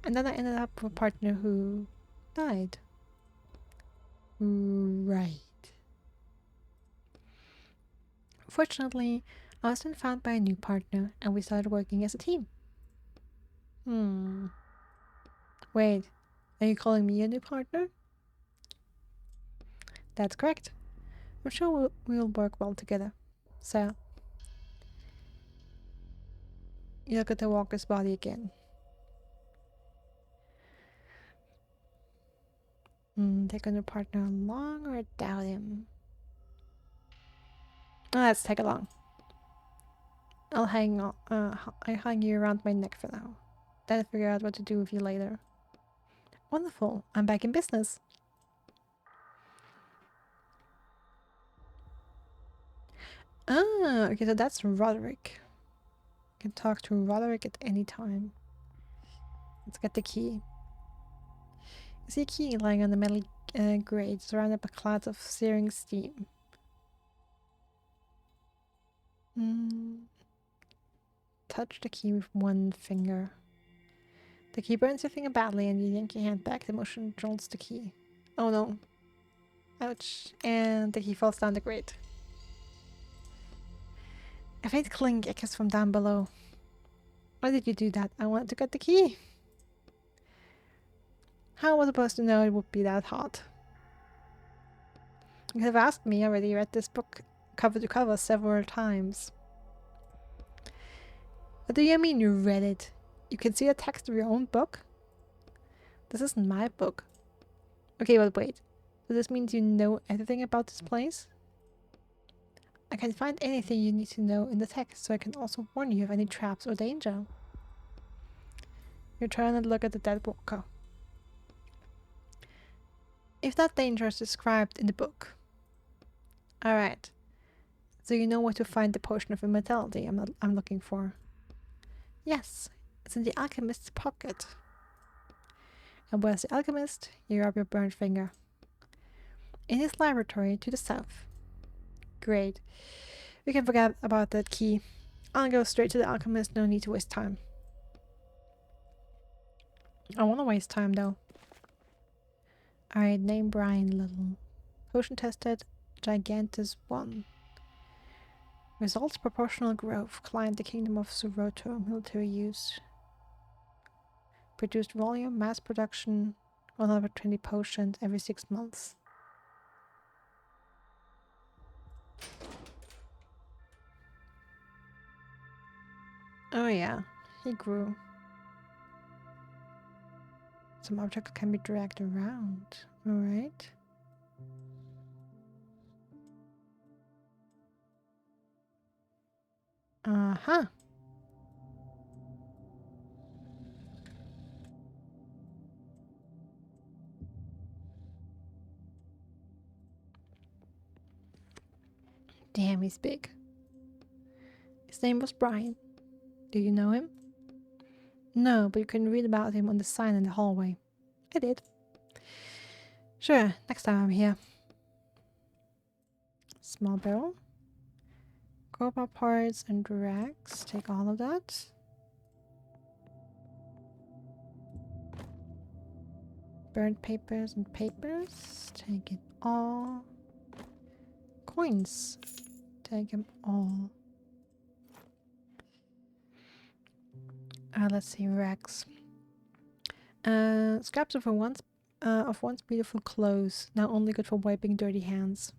And then I ended up with a partner who died. Right. Fortunately, I was then found by a new partner, and we started working as a team. Wait, are you calling me a new partner? That's correct. I'm sure we'll work well together. So, you look at the walker's body again. Take a new partner along or doubt him? Let's take along. I'll hang you around my neck for now. Then I'll figure out what to do with you later. Wonderful. I'm back in business. Ah, okay, so that's Roderick. You can talk to Roderick at any time. Let's get the key. You see a key lying on the metal grate, surrounded by clouds of searing steam. Touch the key with one finger. The key burns your finger badly and you yank your hand back. The motion jolts the key. Oh no. Ouch. And the key falls down the grate. A faint clink echoes from down below. Why did you do that? I wanted to get the key. How was I supposed to know it would be that hot? You could have asked me. I already read this book cover to cover several times. What do you mean you read it? You can see the text of your own book? This isn't my book. Okay, but wait. So this means you know everything about this place? I can find anything you need to know in the text, so I can also warn you of any traps or danger. You're trying to look at the dead walker. If that danger is described in the book. Alright. So you know where to find the potion of immortality I'm looking for. Yes, it's in the alchemist's pocket. And where's the alchemist? You rub your burned finger. In his laboratory to the south. Great. We can forget about that key. I'll go straight to the alchemist, no need to waste time. I want to waste time though. Alright, name Brian Little. Potion tested, Gigantus 1. Results proportional growth. Client the Kingdom of Suroto. Military use. Produced volume, mass production, 120 potions every 6 months. Oh yeah, he grew. Some objects can be dragged around. Alright. Uh-huh. Damn, he's big. His name was Brian. Do you know him? No, but you can read about him on the sign in the hallway. I did. Sure, next time I'm here. Small barrel. Crowbar parts and drags. Take all of that. Burnt papers and papers. Take it all. Coins. Take them all. Let's see, rags. Scraps of once beautiful clothes. Now only good for wiping dirty hands.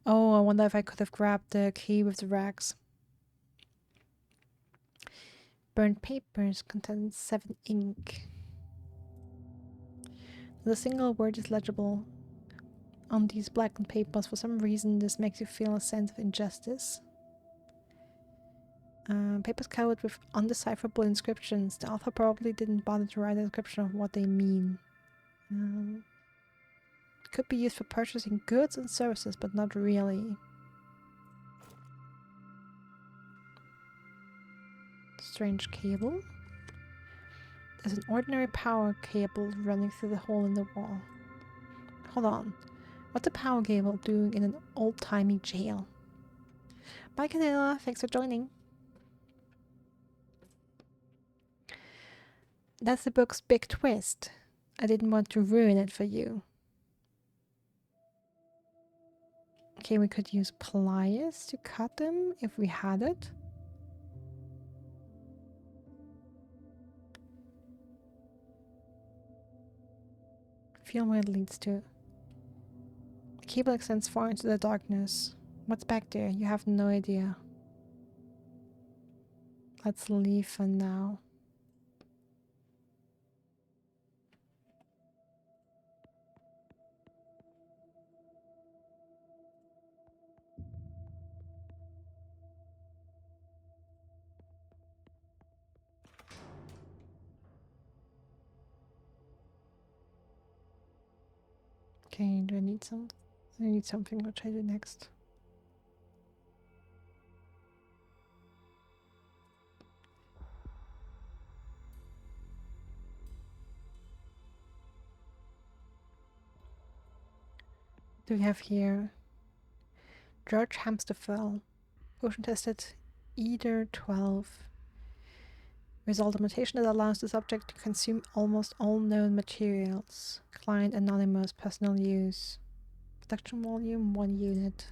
Oh, I wonder if I could have grabbed the key with the rags. Burnt papers contain 7 ink. The single word is legible on these blackened papers. For some reason, this makes you feel a sense of injustice. Papers covered with undecipherable inscriptions. The author probably didn't bother to write a description of what they mean. Could be used for purchasing goods and services, but not really. Strange cable. There's an ordinary power cable running through the hole in the wall. Hold on. What's a power cable doing in an old-timey jail? Bye, Canela. Thanks for joining. That's the book's big twist. I didn't want to ruin it for you. Okay, we could use pliers to cut them if we had it. Feel where it leads to. The cable extends far into the darkness. What's back there? You have no idea. Let's leave for now. Okay, do I need some? I need something. What should I do next? Do we have here? George Hamsterfell. Potion tested either 12. Result: a mutation that allows the subject to consume almost all known materials. Client anonymous, personal use. Production volume 1 unit.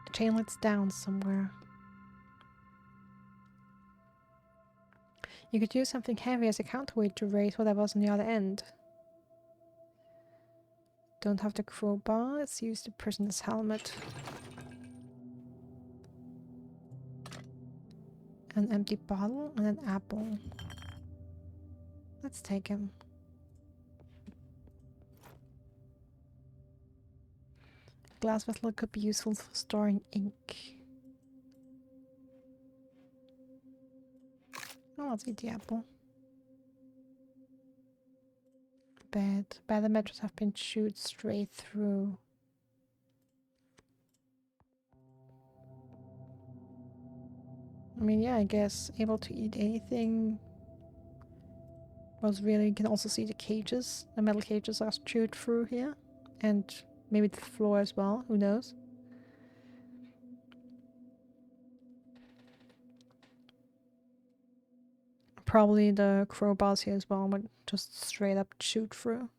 The chainlet's down somewhere. You could use something heavy as a counterweight to raise whatever's on the other end. Don't have the crowbar, let's use the prisoner's helmet. An empty bottle and an apple. Let's take him. A glass vessel could be useful for storing ink. Oh, let's eat the apple. Bed. The mattress have been chewed straight through. I mean, yeah, I guess able to eat anything was really... You can also see the cages. The metal cages are chewed through here. And maybe the floor as well, who knows? probably the crowbars here as well would just straight up shoot through.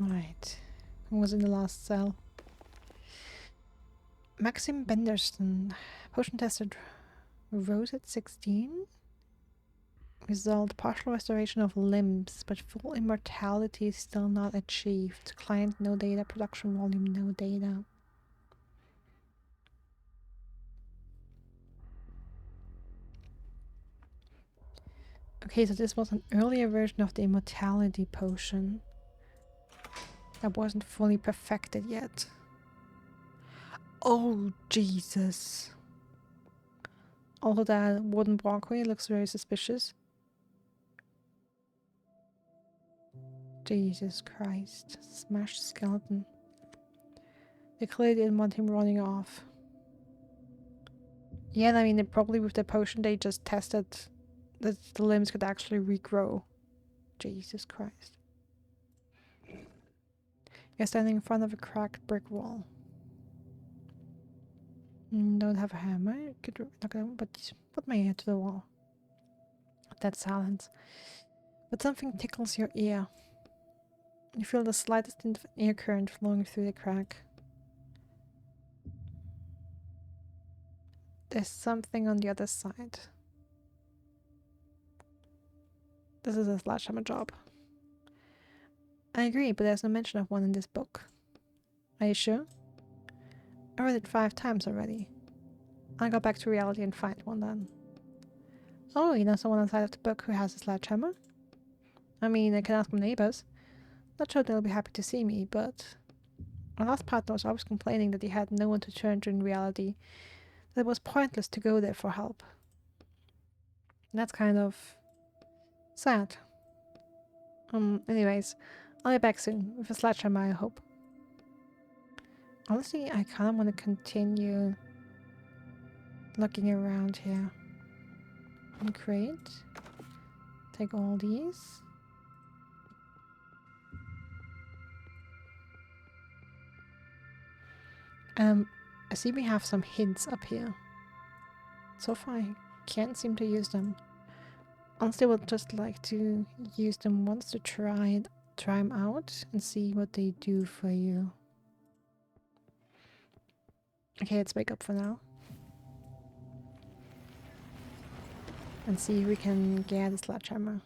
Right. Who was in the last cell? Maxim Benderson. Potion tested rose at 16. Result partial restoration of limbs, but full immortality still not achieved. Client no data, production volume no data. Okay, so this was an earlier version of the immortality potion that wasn't fully perfected yet. Oh, Jesus. Although that wooden walkway looks very suspicious. Jesus Christ. Smashed skeleton. They clearly didn't want him running off. Yeah, I mean, probably with the potion they just tested that the limbs could actually regrow. Jesus Christ. You're standing in front of a cracked brick wall. Don't have a hammer. Could knock it out, but put my ear to the wall. That silence. But something tickles your ear. You feel the slightest hint of air current flowing through the crack. There's something on the other side. This is a sledgehammer job. I agree, but there's no mention of one in this book. Are you sure? I read it 5 times already. I'll go back to reality and find one then. Oh, you know someone outside of the book who has a sledgehammer? I mean, I can ask my neighbors. Not sure they'll be happy to see me, but... Our last partner was always complaining that he had no one to turn to in reality. That it was pointless to go there for help. And that's kind of... sad. Anyways, I'll be back soon, with a sledgehammer, I hope. Honestly, I kind of want to continue looking around here. And crate. Take all these. I see we have some hints up here. So far, I can't seem to use them. Honestly, I would just like to use them once to try them out and see what they do for you. Okay, let's wake up for now. And see if we can get a sledgehammer.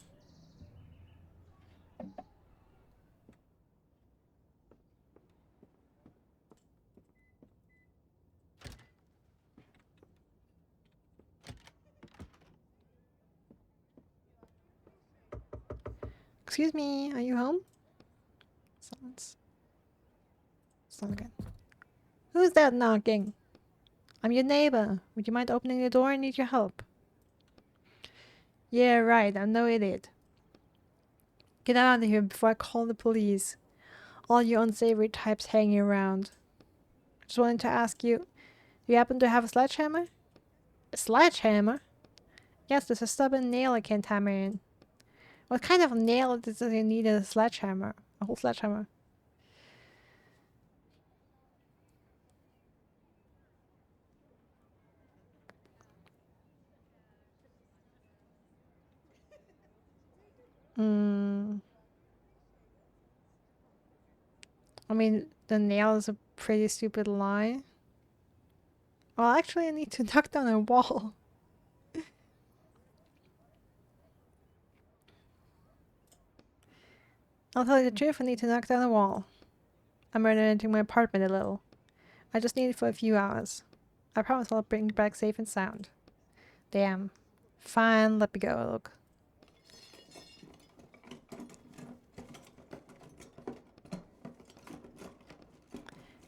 Excuse me, are you home? Silence. It's not good. Who's that knocking? I'm your neighbor. Would you mind opening the door? I need your help. Yeah, right. I'm no idiot. Get out of here before I call the police. All you unsavory types hanging around. Just wanted to ask you, do you happen to have a sledgehammer? A sledgehammer? Yes, there's a stubborn nail I can't hammer in. What kind of nail does it need a sledgehammer? A whole sledgehammer? I mean, the nail is a pretty stupid lie. Well, actually, I need to knock down a wall. I'll tell you the truth, I need to knock down a wall. I'm renovating my apartment a little. I just need it for a few hours. I promise I'll bring it back safe and sound. Damn. Fine, let me go, look.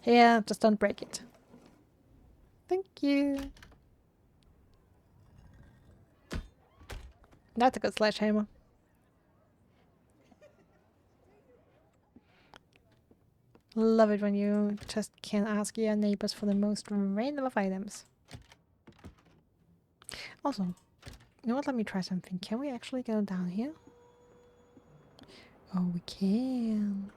Yeah, just don't break it. Thank you. That's a good sledgehammer. Love it when you just can ask your neighbors for the most random of items. Also, you know what? Let me try something. Can we actually go down here? Oh, we can.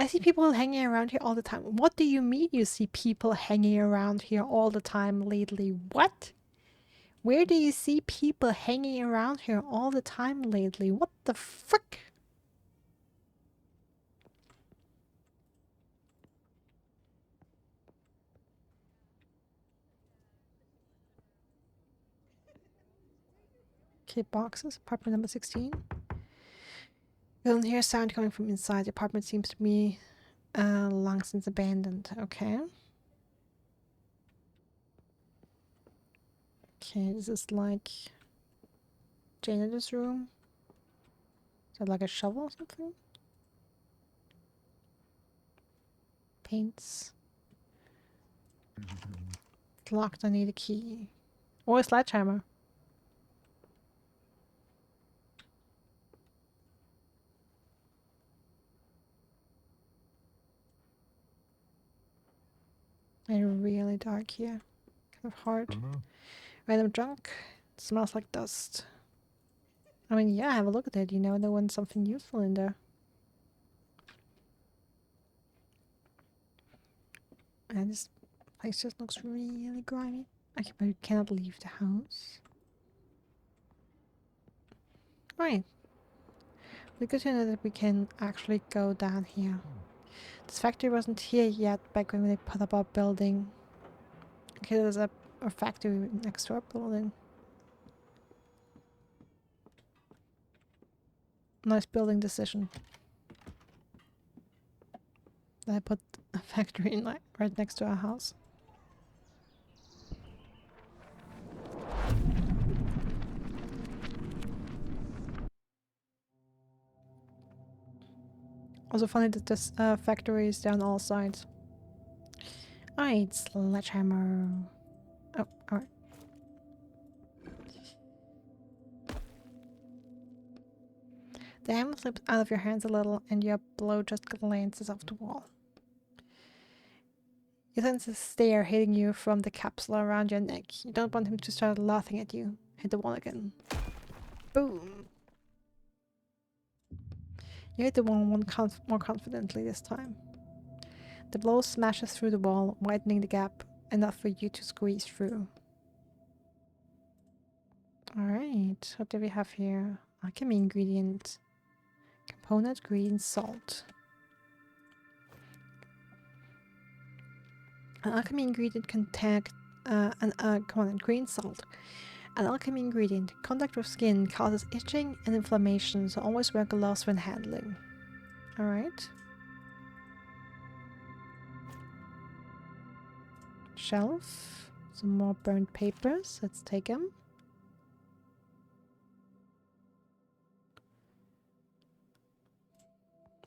I see people hanging around here all the time. What do you mean you see people hanging around here all the time lately? What? Where do you see people hanging around here all the time lately? What the frick? Okay, boxes. Apartment number 16. You don't hear sound coming from inside. The apartment seems to be long since abandoned. Okay. Okay, this is like janitor's room. Is that like a shovel or something? Paints. It's locked. I need a key. Or a sledgehammer. And really dark here. Kind of hard. Random junk. It smells like dust. I mean, yeah, have a look at it. You never know when something useful in there. And this place just looks really grimy. Okay, but we cannot leave the house. Right. We good to know that we can actually go down here. This factory wasn't here yet back when they put up our building. Okay, there's a factory next to our building. Nice building decision. I put a factory in right next to our house. Also funny that this factory is down all sides. Alright, sledgehammer. Oh, alright. The hammer slips out of your hands a little and your blow just glances off the wall. You sense a stare hitting you from the capsule around your neck. You don't want him to start laughing at you. Hit the wall again. Boom. You hit the wall more confidently this time. The blow smashes through the wall, widening the gap enough for you to squeeze through. Alright, what do we have here? Alchemy ingredient. Component green salt. An alchemy ingredient contact component green salt. An alchemy ingredient. Contact with skin causes itching and inflammation, so always wear gloves when handling. Alright. Shelf. Some more burnt papers. Let's take them.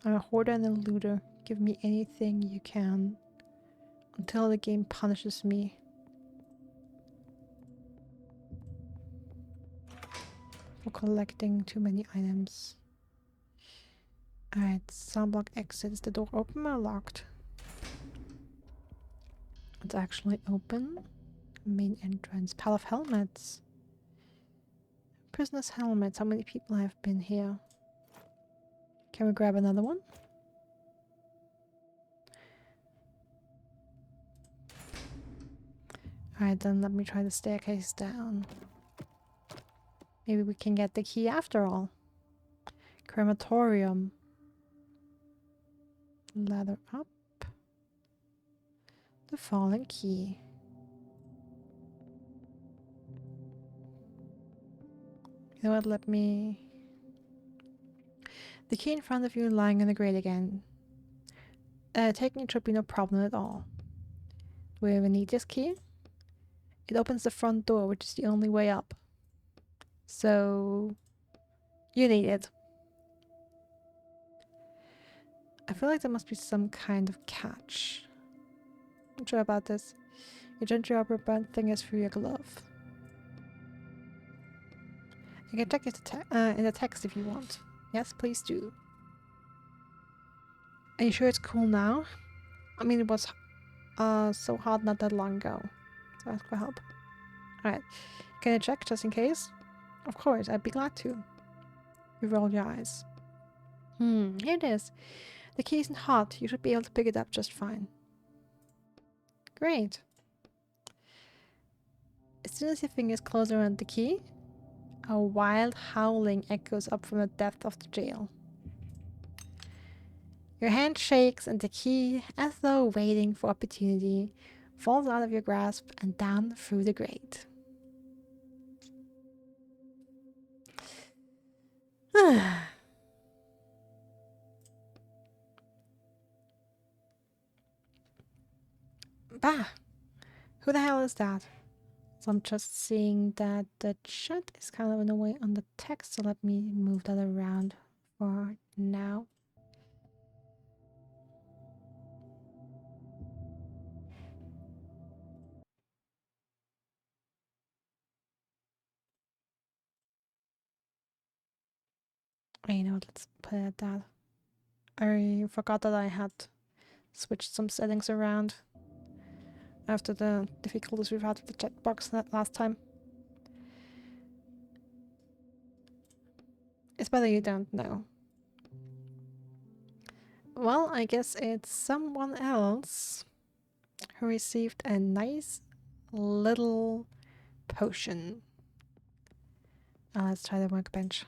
I'm a hoarder and a looter. Give me anything you can. Until the game punishes me. For collecting too many items. Alright, soundblock exit. Is the door open or locked? It's actually open. Main entrance. Pile of helmets. Prisoner's helmets. How many people have been here? Can we grab another one? Alright, then let me try the staircase down. Maybe we can get the key after all. Crematorium. Ladder up. The fallen key. You know what, let me... The key in front of you lying on the grate again. Taking it should be no problem at all. Do we even need this key? It opens the front door, which is the only way up. So... you need it. I feel like there must be some kind of catch. Not sure about this. You turn your rubber band fingers through your glove. You can check it in the text if you want. Yes, please do. Are you sure it's cool now? I mean, it was so hard not that long ago. So ask for help. Alright. Can I check just in case? Of course, I'd be glad to. You roll your eyes. Here it is. The key isn't hot. You should be able to pick it up just fine. Great. As soon as your fingers close around the key, a wild howling echoes up from the depth of the jail. Your hand shakes and the key, as though waiting for opportunity, falls out of your grasp and down through the grate. Bah! Who the hell is that? So I'm just seeing that the chat is kind of in the way on the text, so let me move that around for now. Oh, you know what, let's put it at that. I forgot that I had switched some settings around after the difficulties we've had with the chat box that last time. It's better you don't know. Well, I guess it's someone else who received a nice little potion. Let's try the workbench.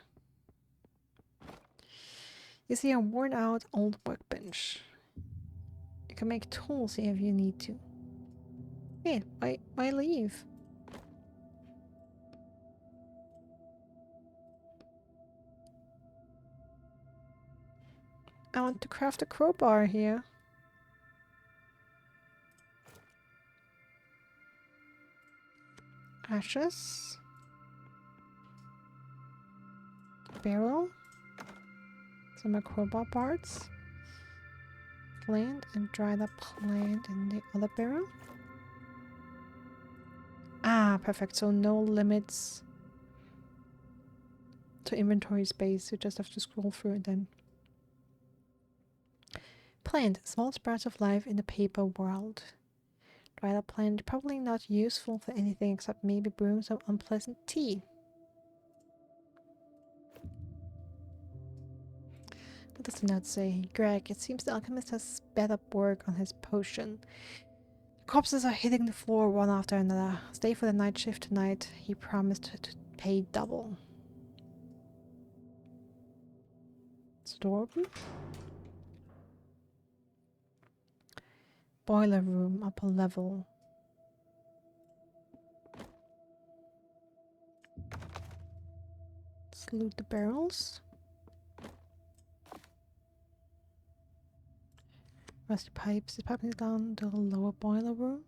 You see a worn out old workbench. You can make tools here if you need to. Hey, why leave? I want to craft a crowbar here. Ashes. Barrel. Some more crowbar parts. Plant and dry the plant in the other barrel. Ah, perfect. So no limits to inventory space. You just have to scroll through it then. Plant. Small sprouts of life in the paper world. Dry the plant. Probably not useful for anything except maybe brewing some unpleasant tea. What does the note say? Greg, it seems the alchemist has sped up work on his potion. Corpses are hitting the floor one after another. Stay for the night shift tonight. He promised to pay double. Is the door open? Boiler room, upper level. Let's loot the barrels. Rusty pipes. This pipe is down to the lower boiler room.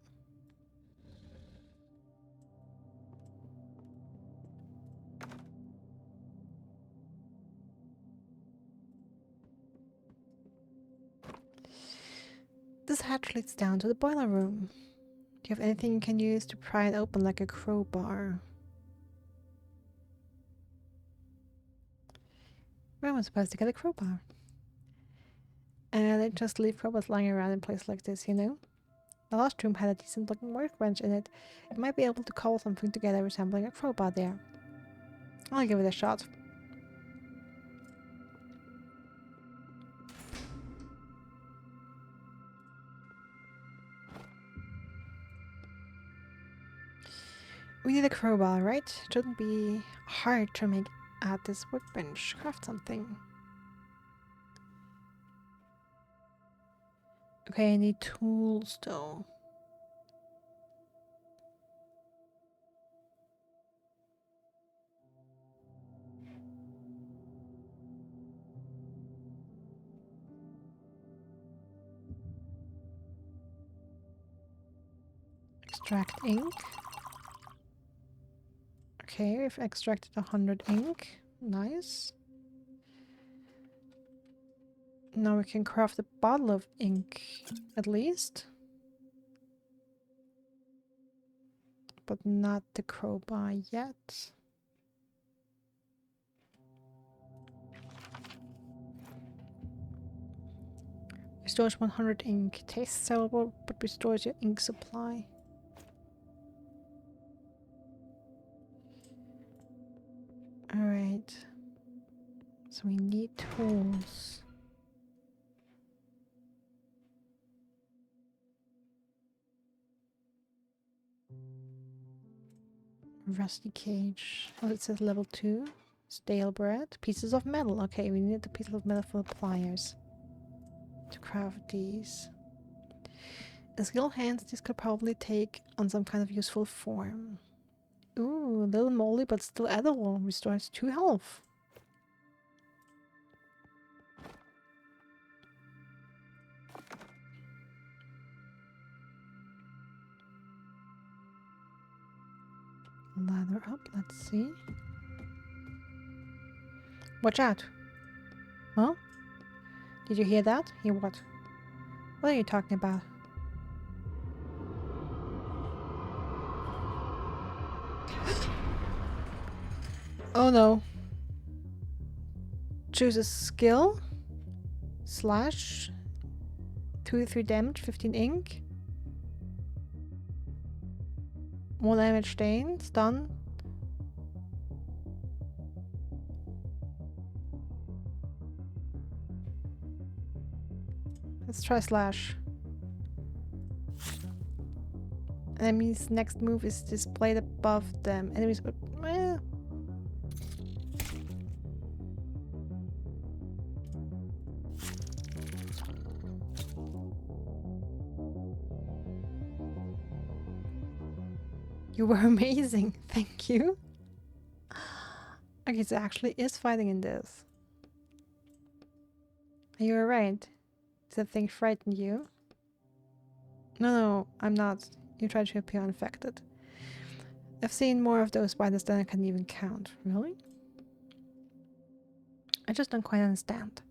This hatch leads down to the boiler room. Do you have anything you can use to pry it open like a crowbar? Where am I supposed to get a crowbar? And they just leave crowbars lying around in places like this, you know? The last room had a decent looking workbench in it. You might be able to cobble something together resembling a crowbar there. I'll give it a shot. We need a crowbar, right? It shouldn't be hard to make at this workbench. Craft something. Okay, I need tools though. Extract ink. Okay, we've extracted 100 ink. Nice. Now we can craft a bottle of ink, at least. But not the crowbar yet. Restores 100 ink. Tastes terrible, but restores your ink supply. Alright. So we need tools. Rusty cage. Oh, it says level 2. Stale bread. Pieces of metal. Okay, we need the pieces of metal for the pliers to craft these. In skilled hands, this could probably take on some kind of useful form. Ooh, a little moldy but still edible. Restores 2 health. Lather up, let's see. Watch out! Huh? Did you hear that? Hear what? What are you talking about? Oh no. Choose a skill. Slash. 2-3 damage, 15 ink. 1 damage stain, stun. Let's try slash. Enemies' next move is displayed above them. Enemies. You were amazing. Thank you. Okay, so actually is fighting in this. You were right. Did that thing frighten you? No, I'm not. You tried to appear unaffected. I've seen more of those spiders than I can even count. Really? I just don't quite understand.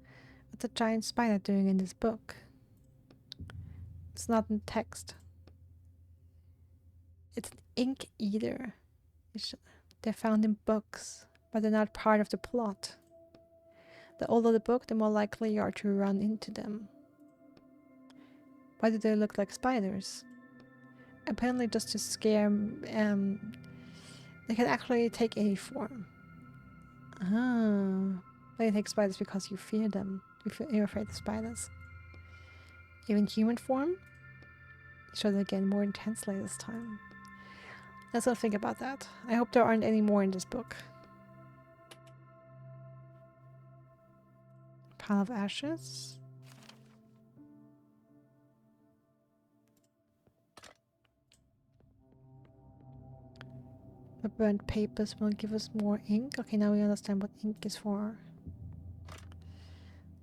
What's a giant spider doing in this book? It's not in text. It's an ink eater. They're found in books, but they're not part of the plot. The older the book, the more likely you are to run into them. Why do they look like spiders? Apparently just to scare... they can actually take any form. Ah. But you take spiders because you fear them. You're afraid of spiders. Even human form? Should again more intensely this time. Let's not think about that. I hope there aren't any more in this book. Pile of ashes. The burnt papers will give us more ink. Okay, now we understand what ink is for.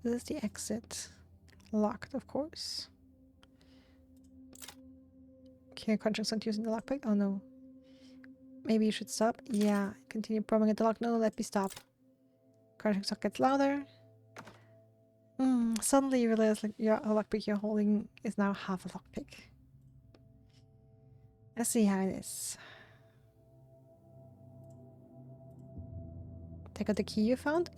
This is the exit. Locked, of course. Okay, conscience not using the lockpick. Oh no. Maybe you should stop. Yeah, continue probing at the lock. No, let me stop. Crunching sock gets louder. Suddenly you realize like a lockpick you're holding is now half a lockpick. Let's see how it is. Take out the key you found.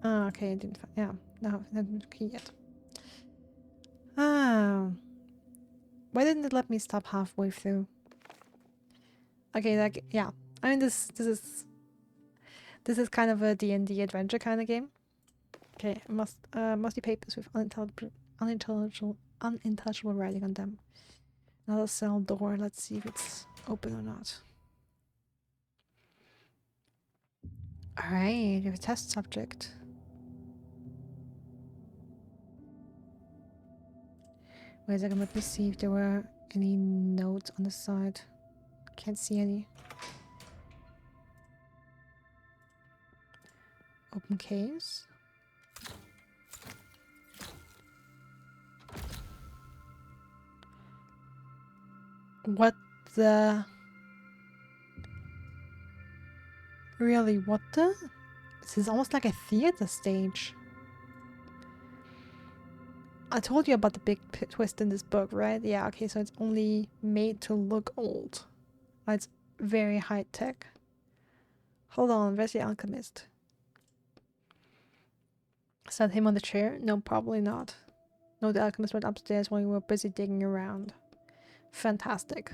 Ah, okay, I didn't find. Yeah, no, not key yet. Ah, why didn't it let me stop halfway through? Okay, like yeah. I mean, this is kind of a D&D adventure kind of game. Okay, musty papers with unintelligible writing on them. Another cell door. Let's see if it's open or not. Alright, you have a test subject. Wait a second, let me see if there were any notes on the side. Can't see any. Open case. What the... Really, what the? This is almost like a theater stage. I told you about the big twist in this book, right? Yeah, okay, so it's only made to look old. It's very high tech. Hold on, where's the alchemist? Is that him on the chair? No, probably not. No, the alchemist went upstairs while we were busy digging around. Fantastic.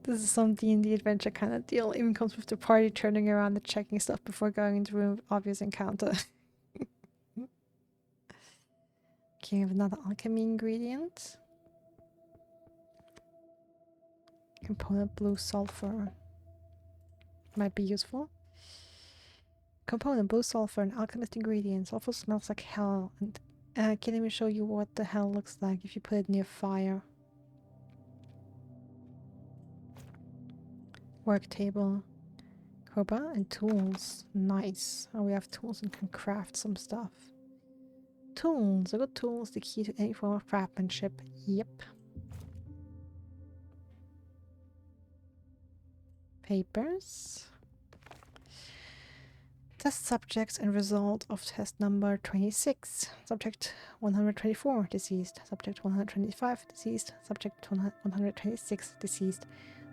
This is some D&D adventure kind of deal. Even comes with the party turning around and checking stuff before going into an obvious encounter. Okay, we have another alchemy ingredient. Component blue sulfur. Might be useful. Component blue sulfur, an alchemist ingredient. Sulfur smells like hell. And can let me show you what the hell looks like if you put it near fire. Work table. Crowbar and tools. Nice. Oh, we have tools and can craft some stuff. Tools. A good tool is the key to any form of craftsmanship. Yep. Papers. Test subjects and result of test number 26. Subject 124, deceased. Subject 125, deceased. Subject 126, deceased.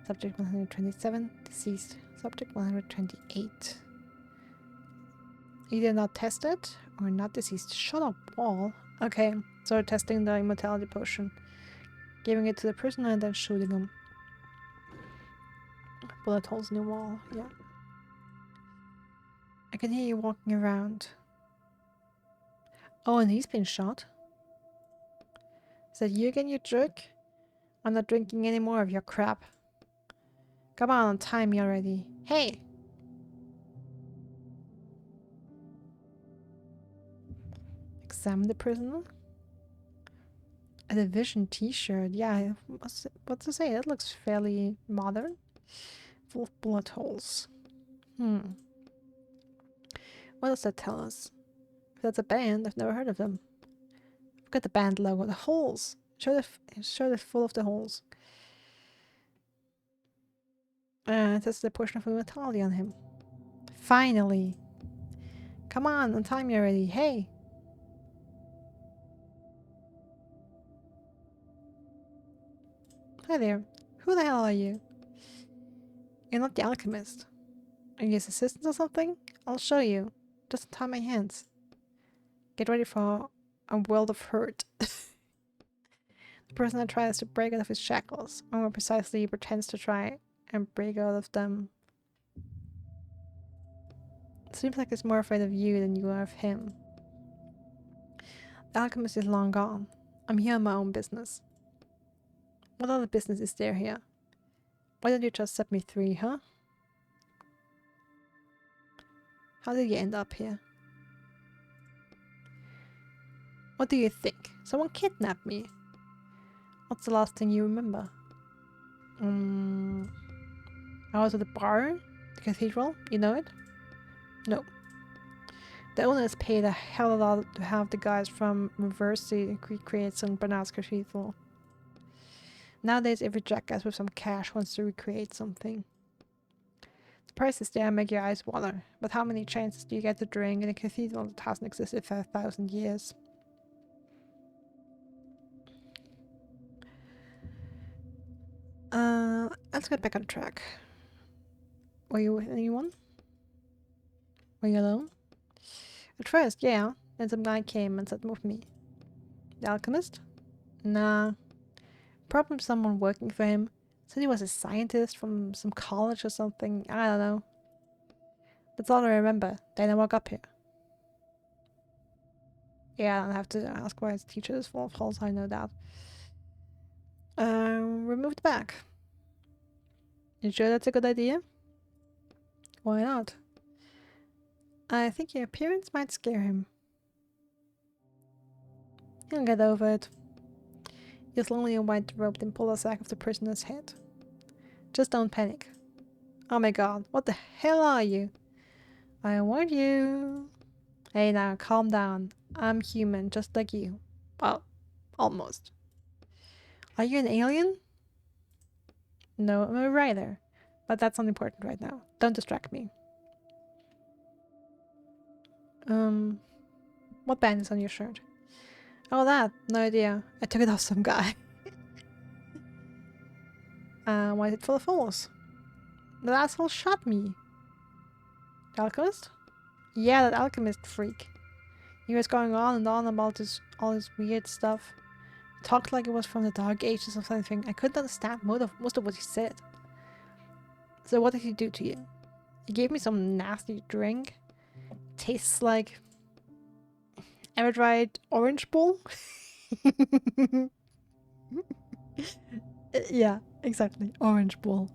Subject 127, deceased. Subject 128. Either not tested or not deceased. Shut up, wall. Okay, so we're testing the immortality potion. Giving it to the prisoner and then shooting him. Bullet holes in the wall, yeah. I can hear you walking around. Oh, and he's been shot. Is that you again, you jerk? I'm not drinking any more of your crap. Come on, time me already. Hey! Examine the prisoner. A Division t-shirt. Yeah, what to say? That looks fairly modern. Full of bullet holes. What does that tell us? If that's a band, I've never heard of them. Look at the band logo. The holes! Shirt is full of the holes. That's the portion of immortality on him. Finally! Come on, untie me already. Hey! Hi there. Who the hell are you? You're not the alchemist. Are you his assistant or something? I'll show you. Just untie my hands. Get ready for a world of hurt. The prisoner tries to break out of his shackles, or more precisely, he pretends to try and break out of them. It seems like he's more afraid of you than you are of him. The alchemist is long gone. I'm here on my own business. What other business is there here? Why don't you just set me free, huh? How did you end up here? What do you think? Someone kidnapped me. What's the last thing you remember? I was at the bar? The cathedral? You know it? No. The owners paid a hell of a lot to have the guys from Reversi recreate some Bernard's cathedral. Nowadays every jackass with some cash wants to recreate something. The prices there make your eyes water, but how many chances do you get to drink in a cathedral that hasn't existed for 1,000 years? Let's get back on track. Were you with anyone? Were you alone? At first, yeah. Then some guy came and sat with me. The alchemist? Nah. Probably someone working for him. Said he was a scientist from some college or something. I don't know. That's all I remember. Then I woke up here. Yeah, I don't have to ask why his teacher is full of holes. I know that. We moved back. You sure that's a good idea? Why not? I think your appearance might scare him. He'll get over it. He'll slowly unwind the rope, then pull the sack of the prisoner's head. Just don't panic. Oh my god, what the hell are you? I warned you. Hey now, calm down. I'm human, just like you. Well, almost. Are you an alien? No, I'm a writer. But that's not important right now. Don't distract me. What band is on your shirt? Oh, that. No idea. I took it off some guy. Why is it full of holes? That asshole shot me. The alchemist? Yeah, that alchemist freak. He was going on and on about all this weird stuff. Talked like it was from the Dark Ages or something. I couldn't understand most of what he said. So what did he do to you? He gave me some nasty drink. Tastes like... Ever tried orange bowl? Yeah, exactly. Orange bowl.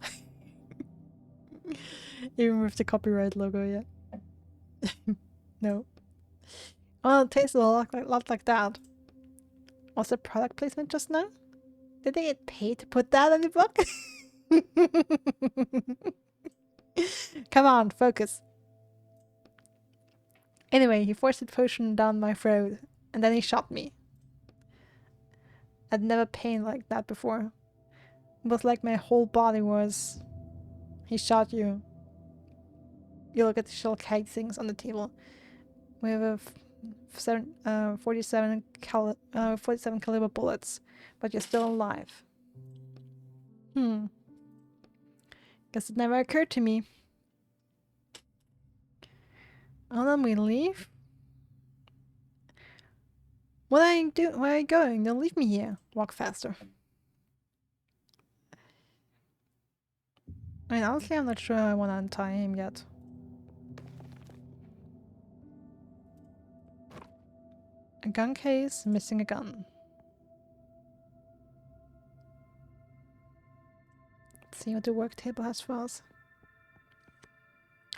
Even with the copyright logo, yeah. No. Well, it tastes a lot like that. Was it product placement just now? Did they get paid to put that in the book? Come on, focus. Anyway, he forced the potion down my throat, and then he shot me. I'd never pained like that before. It was like my whole body was... He shot you. You look at the shell casings on the table. We have a 47 caliber bullets, but you're still alive. Guess it never occurred to me. Oh, then we leave? What are you doing? Where are you going? Don't leave me here. Walk faster. I mean, honestly, I'm not sure I want to untie him yet. A gun case, missing a gun. Let's see what the work table has for us.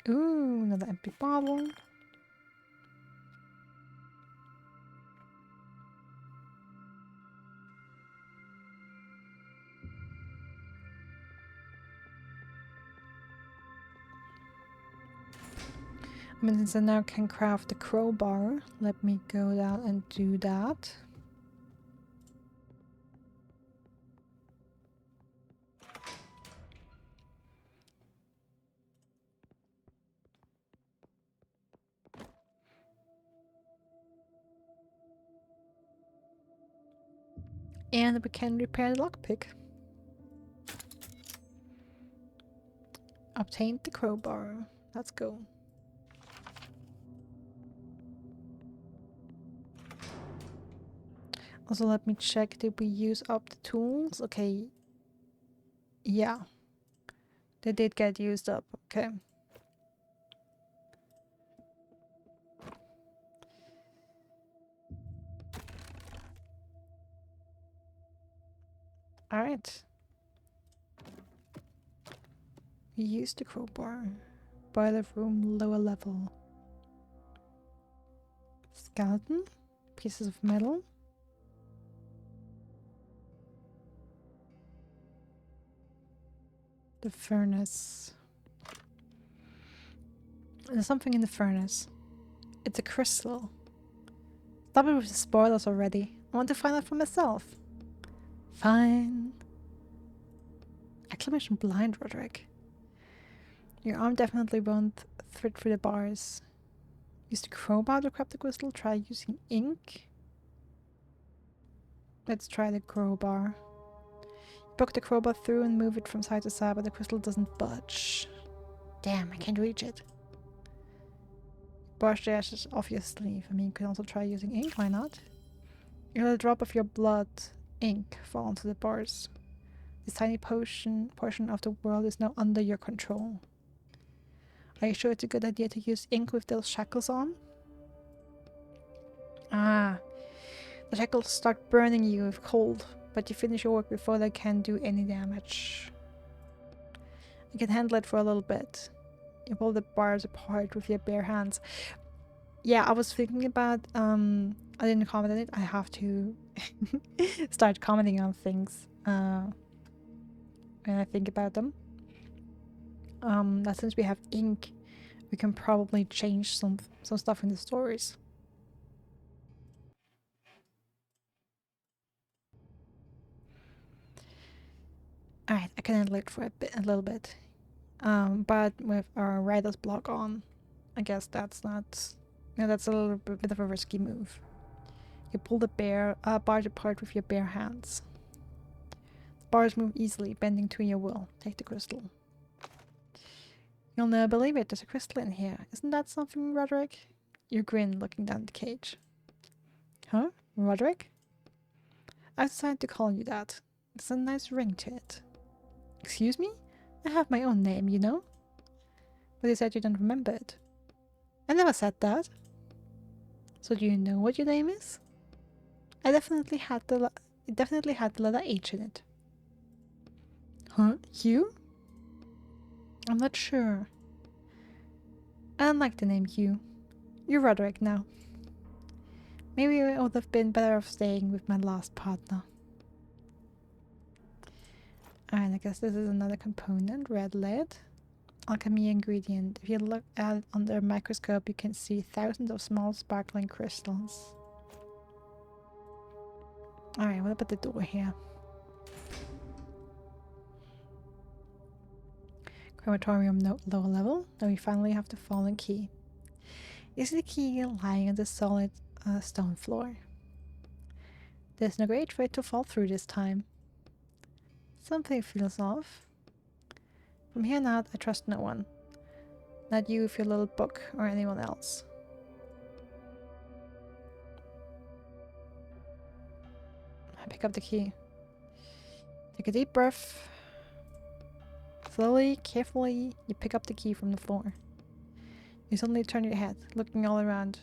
Ooh, another empty bottle. I mean, since I now can craft the crowbar, let me go down and do that. And we can repair the lockpick. Obtained the crowbar. Let's go. Also, let me check. Did we use up the tools? Okay. Yeah. They did get used up. Okay. Alright. We used the crowbar. Boiler room, lower level. Skeleton. Pieces of metal. The furnace. There's something in the furnace. It's a crystal. Stop it with the spoilers already. I want to find out for myself. Fine. Exclamation blind, Roderick. Your arm definitely won't thread through the bars. Use the crowbar to grab the crystal. Try using ink. Let's try the crowbar. Poke the crowbar through and move it from side to side, but the crystal doesn't budge. Damn, I can't reach it. Brush the ashes off your sleeve. I mean, you can also try using ink, why not? You let a drop of your blood ink fall onto the bars. This tiny portion of the world is now under your control. Are you sure it's a good idea to use ink with those shackles on? Ah, the shackles start burning you with cold, but you finish your work before they can do any damage. You can handle it for a little bit. You pull the bars apart with your bare hands. Yeah, I was thinking about, I didn't comment on it. I have to start commenting on things when I think about them. That since we have ink, we can probably change some stuff in the stories. Alright, I can handle it for a little bit. But with our writer's block on, I guess that's not... that's a little bit of a risky move. You pull the bars apart with your bare hands. The bars move easily, bending to your will. Take the crystal. You'll never believe it, there's a crystal in here. Isn't that something, Roderick? You grin, looking down the cage. Huh? Roderick? I decided to call you that. There's a nice ring to it. Excuse me? I have my own name, you know? But you said you don't remember it. I never said that. So do you know what your name is? It definitely had the letter H in it. Huh? Hugh? I'm not sure. I don't like the name Hugh. You're Roderick now. Maybe I would have been better off staying with my last partner. Alright, I guess this is another component. Red lead. Alchemy ingredient. If you look at it under a microscope, you can see thousands of small sparkling crystals. Alright, what about the door here? Crematorium lower level. Now we finally have the fallen key. Is the key lying on the solid stone floor? There's no great way to fall through this time. Something feels off. From here on out, I trust no one. Not you with your little book or anyone else. I pick up the key. Take a deep breath. Slowly, carefully, you pick up the key from the floor. You suddenly turn your head, looking all around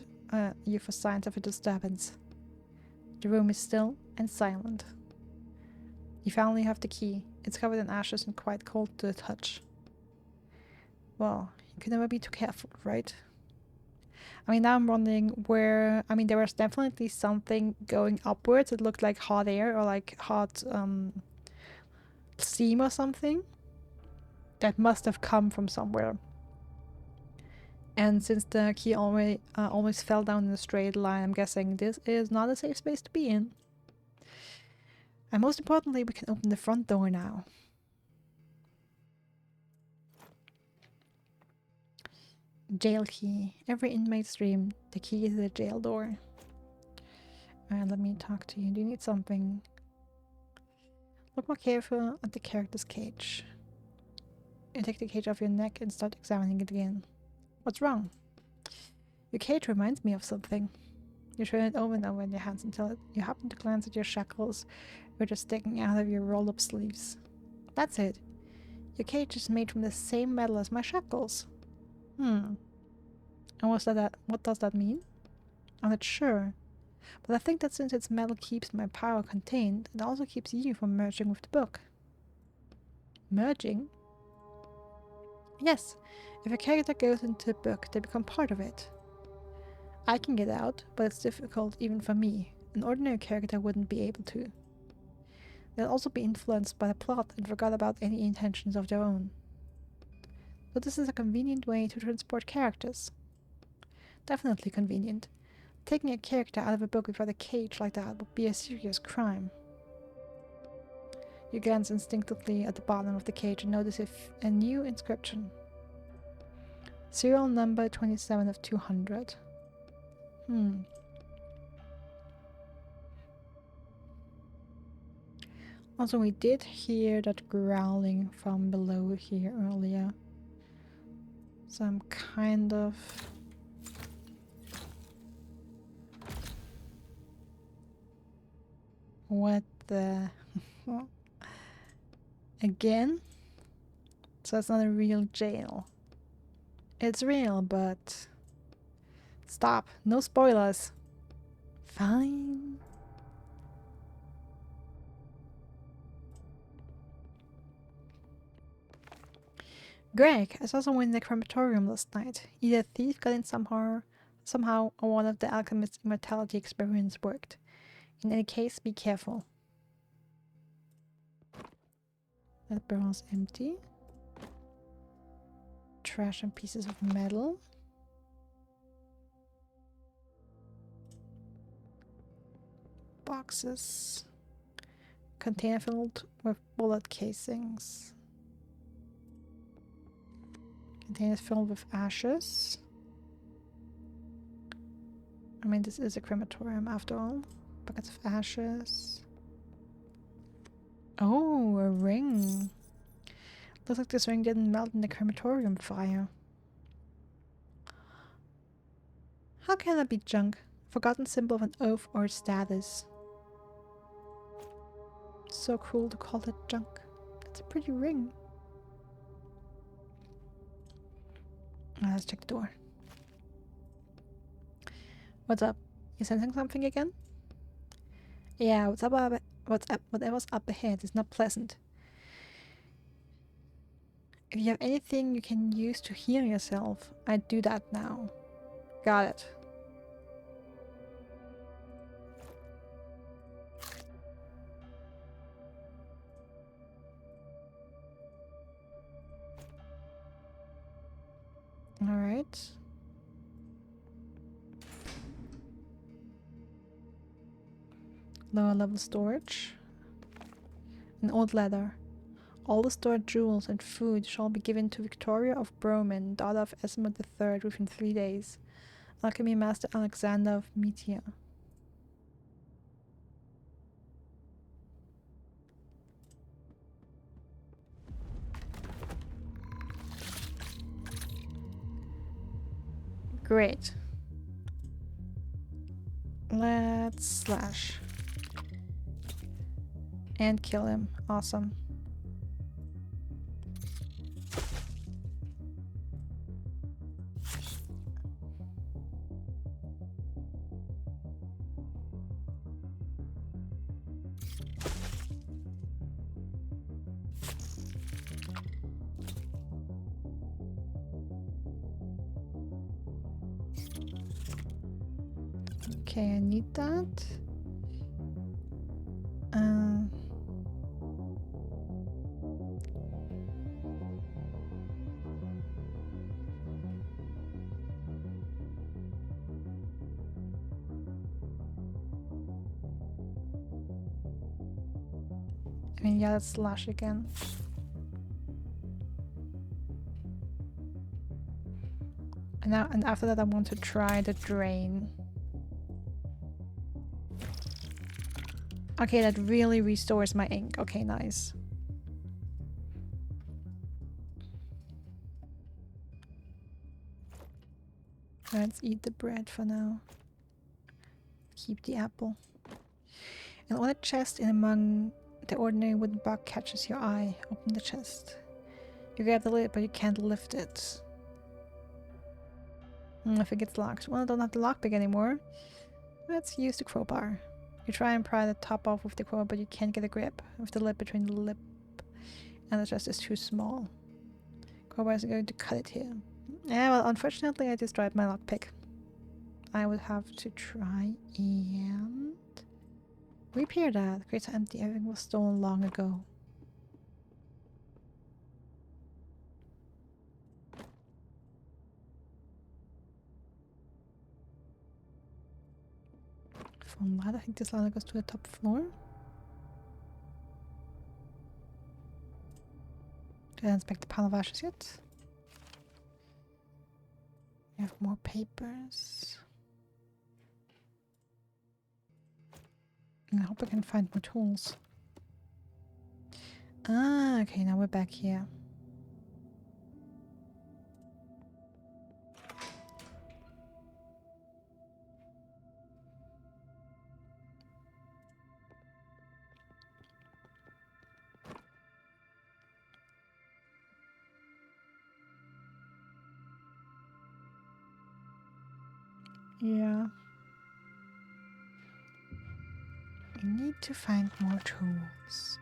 you for signs of a disturbance. The room is still and silent. You finally have the key. It's covered in ashes and quite cold to the touch. Well, you can never be too careful, right? I mean, now I'm wondering where... I mean, there was definitely something going upwards. It looked like hot air or like hot steam or something. That must have come from somewhere. And since the key always fell down in a straight line, I'm guessing this is not a safe space to be in. And most importantly, we can open the front door now. Jail key. Every inmate's dream. The key to the jail door. Alright, let me talk to you. Do you need something? Look more careful at the character's cage. You take the cage off your neck and start examining it again. What's wrong? Your cage reminds me of something. You turn it over and over in your hands until you happen to glance at your shackles, which are sticking out of your rolled-up sleeves. That's it. Your cage is made from the same metal as my shackles. And what does that mean? I'm not sure. But I think that since its metal keeps my power contained, it also keeps you from merging with the book. Merging? Yes. If a character goes into a book, they become part of it. I can get out, but it's difficult even for me. An ordinary character wouldn't be able to. They'll also be influenced by the plot and forgot about any intentions of their own. So this is a convenient way to transport characters. Definitely convenient. Taking a character out of a book without a cage like that would be a serious crime. You glance instinctively at the bottom of the cage and notice a new inscription. Serial number 27 of 200. Also, we did hear that growling from below here earlier. So I'm kind of... What the... Again? So it's not a real jail. It's real, but... Stop. No spoilers. Fine. Greg, I saw someone in the crematorium last night. Either a thief got in somehow, or one of the alchemist's immortality experiments worked. In any case, be careful. That barrel's empty. Trash and pieces of metal. Boxes. Container filled with bullet casings. Containers filled with ashes. I mean, this is a crematorium after all. Buckets of ashes. Oh, a ring. Looks like this ring didn't melt in the crematorium fire. How can that be junk? Forgotten symbol of an oath or status. So cruel to call it junk. It's a pretty ring. let's check the door. What's up? You sensing something again? Yeah, whatever's up ahead is not pleasant. If you have anything you can use to heal yourself, I'd do that now. Got it. Alright. Lower level storage. An old letter. All the stored jewels and food shall be given to Victoria of Broman, daughter of Esmond III, within 3 days. Alchemy Master Alexander of Meteor. Great. Let's slash. And kill him. Awesome. Okay, I need that. I mean, yeah, let's slash again. And after that I want to try the drain. Okay, that really restores my ink. Okay, nice. Let's eat the bread for now. Keep the apple. An ornate chest in among the ordinary wooden bug catches your eye. Open the chest. You grab the lid, but you can't lift it. I think it's locked. Well, I don't have the lockpick anymore. Let's use the crowbar. You try and pry the top off with the crowbar, but you can't get a grip with the lid between the lip and the chest is too small. Crowbar is going to cut it here. Yeah, well, unfortunately I destroyed my lockpick. I would have to try and repair that. Crates are empty. Everything was stolen long ago. From what? I think this ladder goes to the top floor. Did I inspect the pile of ashes yet? We have more papers. And I hope I can find more tools. Ah, okay, now we're back here. Yeah. We need to find more tools.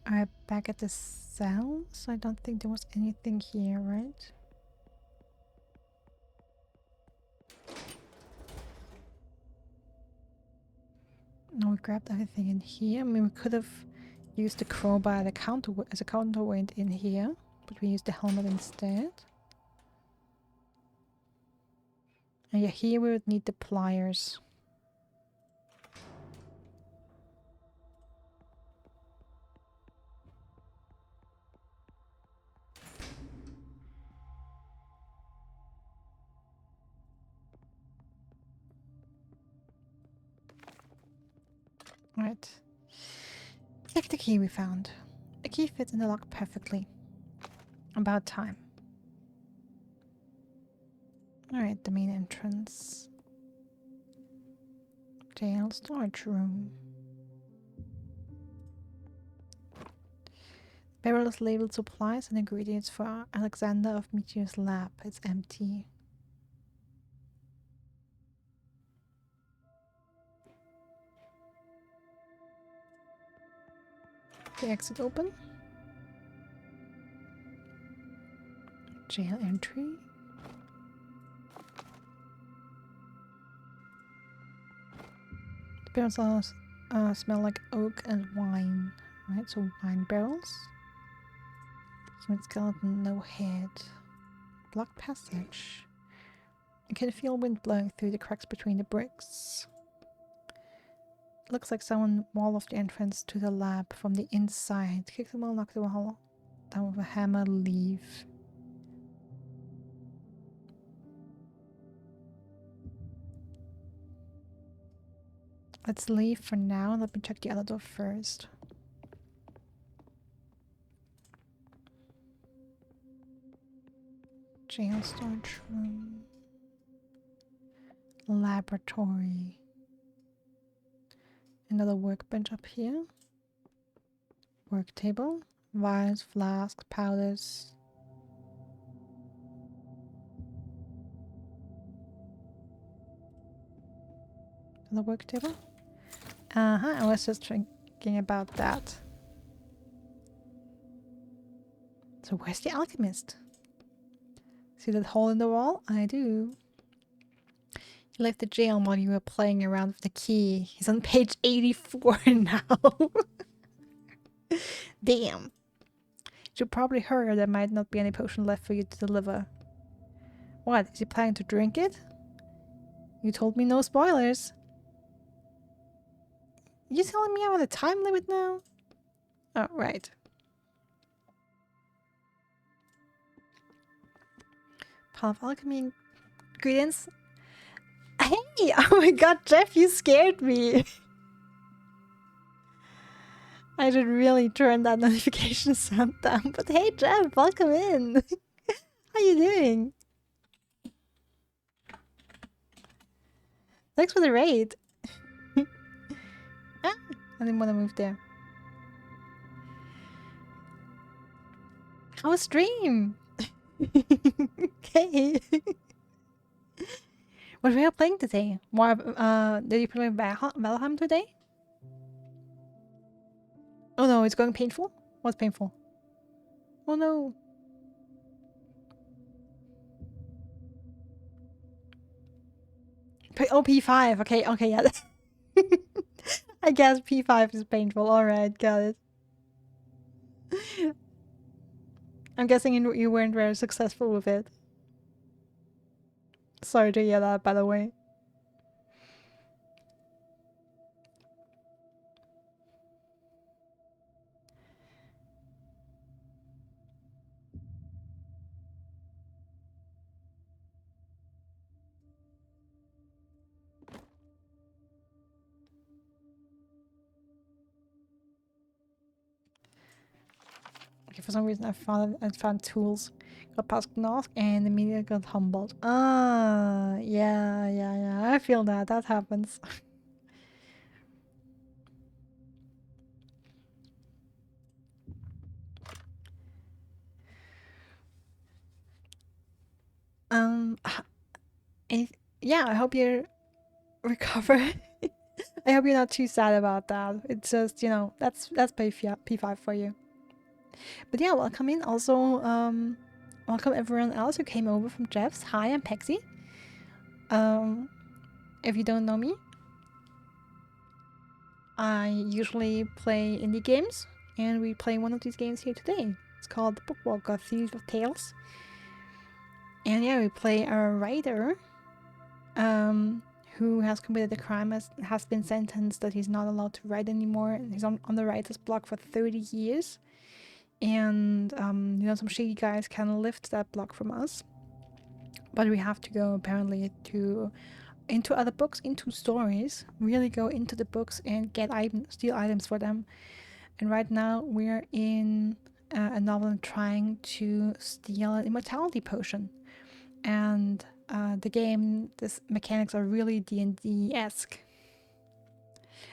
Alright, back at the cell, so I don't think there was anything here, right? No, we grabbed everything in here. I mean, we could have used the crowbar as a counterweight in here, but we used the helmet instead. And yeah, here we would need the pliers. Right. Click the key we found. The key fits in the lock perfectly. About time. Alright, the main entrance. Jail storage room. Barrels labeled supplies and ingredients for Alexander of Meteor's lab. It's empty. The exit open. Jail entry. The barrels all smell like oak and wine. Right, so wine barrels. Human skeleton, no head. Blocked passage. I can feel wind blowing through the cracks between the bricks. Looks like someone walled off the entrance to the lab from the inside. Kick the wall, knock the wall down with a hammer, leave. Let's leave for now. Let me check the other door first. Jail storage room. Laboratory. Another workbench up here. Work table. Vials, flasks, powders. Another work table. I was just thinking about that. So where's the alchemist? See that hole in the wall? I do. You left the jail while you were playing around with the key. He's on page 84 now. Damn. You probably heard there might not be any potion left for you to deliver. What? Is he planning to drink it? You told me no spoilers. You telling me I'm on a time limit now? Oh, right. Pile of alchemy ingredients. Hey! Oh my god, Jeff, you scared me. I should really turn that notification sound down. But hey, Jeff, welcome in. How you doing? Thanks for the raid. Ah, I didn't want to move there. How was stream? Okay. What were you playing today? More, did you play Valheim today? Oh no, it's going painful? What's painful? Oh no. Oh, P5. Okay, okay, yeah. I guess P5 is painful. Alright, got it. I'm guessing you weren't very successful with it. Sorry to hear that, by the way. Okay, for some reason I found tools. Got past Gnosk and immediately got humbled. Ah, yeah. I feel that. That happens. Yeah, I hope you recover. I hope you're not too sad about that. It's just, you know, that's P5 for you. But yeah, welcome in. Also, welcome everyone else who came over from Jeff's. Hi, I'm Pexy. If you don't know me, I usually play indie games, and we play one of these games here today. It's called Bookwalker, Thieves of Tales. And yeah, we play a writer who has committed a crime, has been sentenced that he's not allowed to write anymore. He's on the writer's block for 30 years. And, you know, some shady guys can lift that block from us. But we have to go, apparently, into other books, into stories. Really go into the books and get items, steal items for them. And right now we're in a novel trying to steal an immortality potion. And the game, this mechanics are really D&D-esque.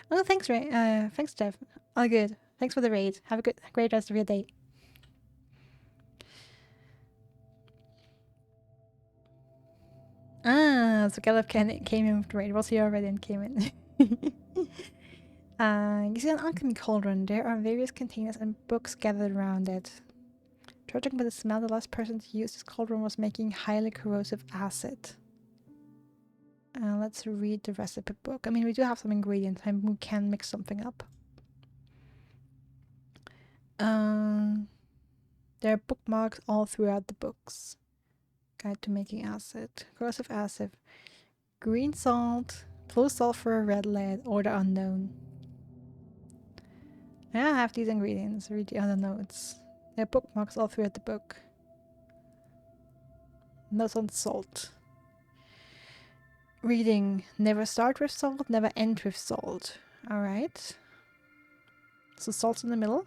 Oh, thanks, Ray. Thanks, Jeff. All good. Thanks for the raid. Have a great rest of your day. Ah, so Caleb came in with the raid. Was he already and came in? You see an alchemy cauldron. There are various containers and books gathered around it. Judging by the smell, the last person to use this cauldron was making highly corrosive acid. Let's read the recipe book. I mean, we do have some ingredients and we can mix something up. There are bookmarks all throughout the books. Guide to making acid. Corrosive acid. Green salt. Blue sulfur, red lead, order unknown. I have these ingredients. Read the other notes. There are bookmarks all throughout the book. Notes on salt. Reading. Never start with salt, never end with salt. Alright. So salt's in the middle.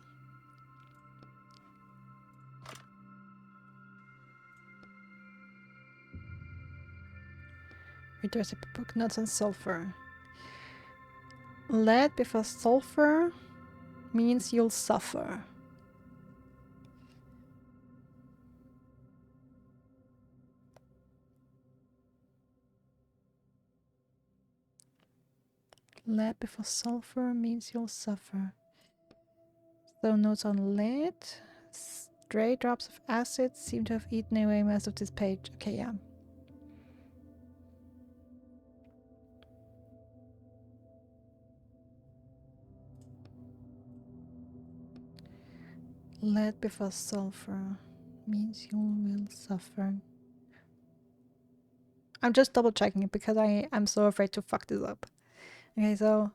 Read the recipe book. Notes on sulfur. Lead before sulfur means you'll suffer. Lead before sulfur means you'll suffer. So notes on lead. Stray drops of acid seem to have eaten away most of this page. Okay, yeah. Lead before sulfur means you will suffer. I'm just double checking it because I'm so afraid to fuck this up. Okay, so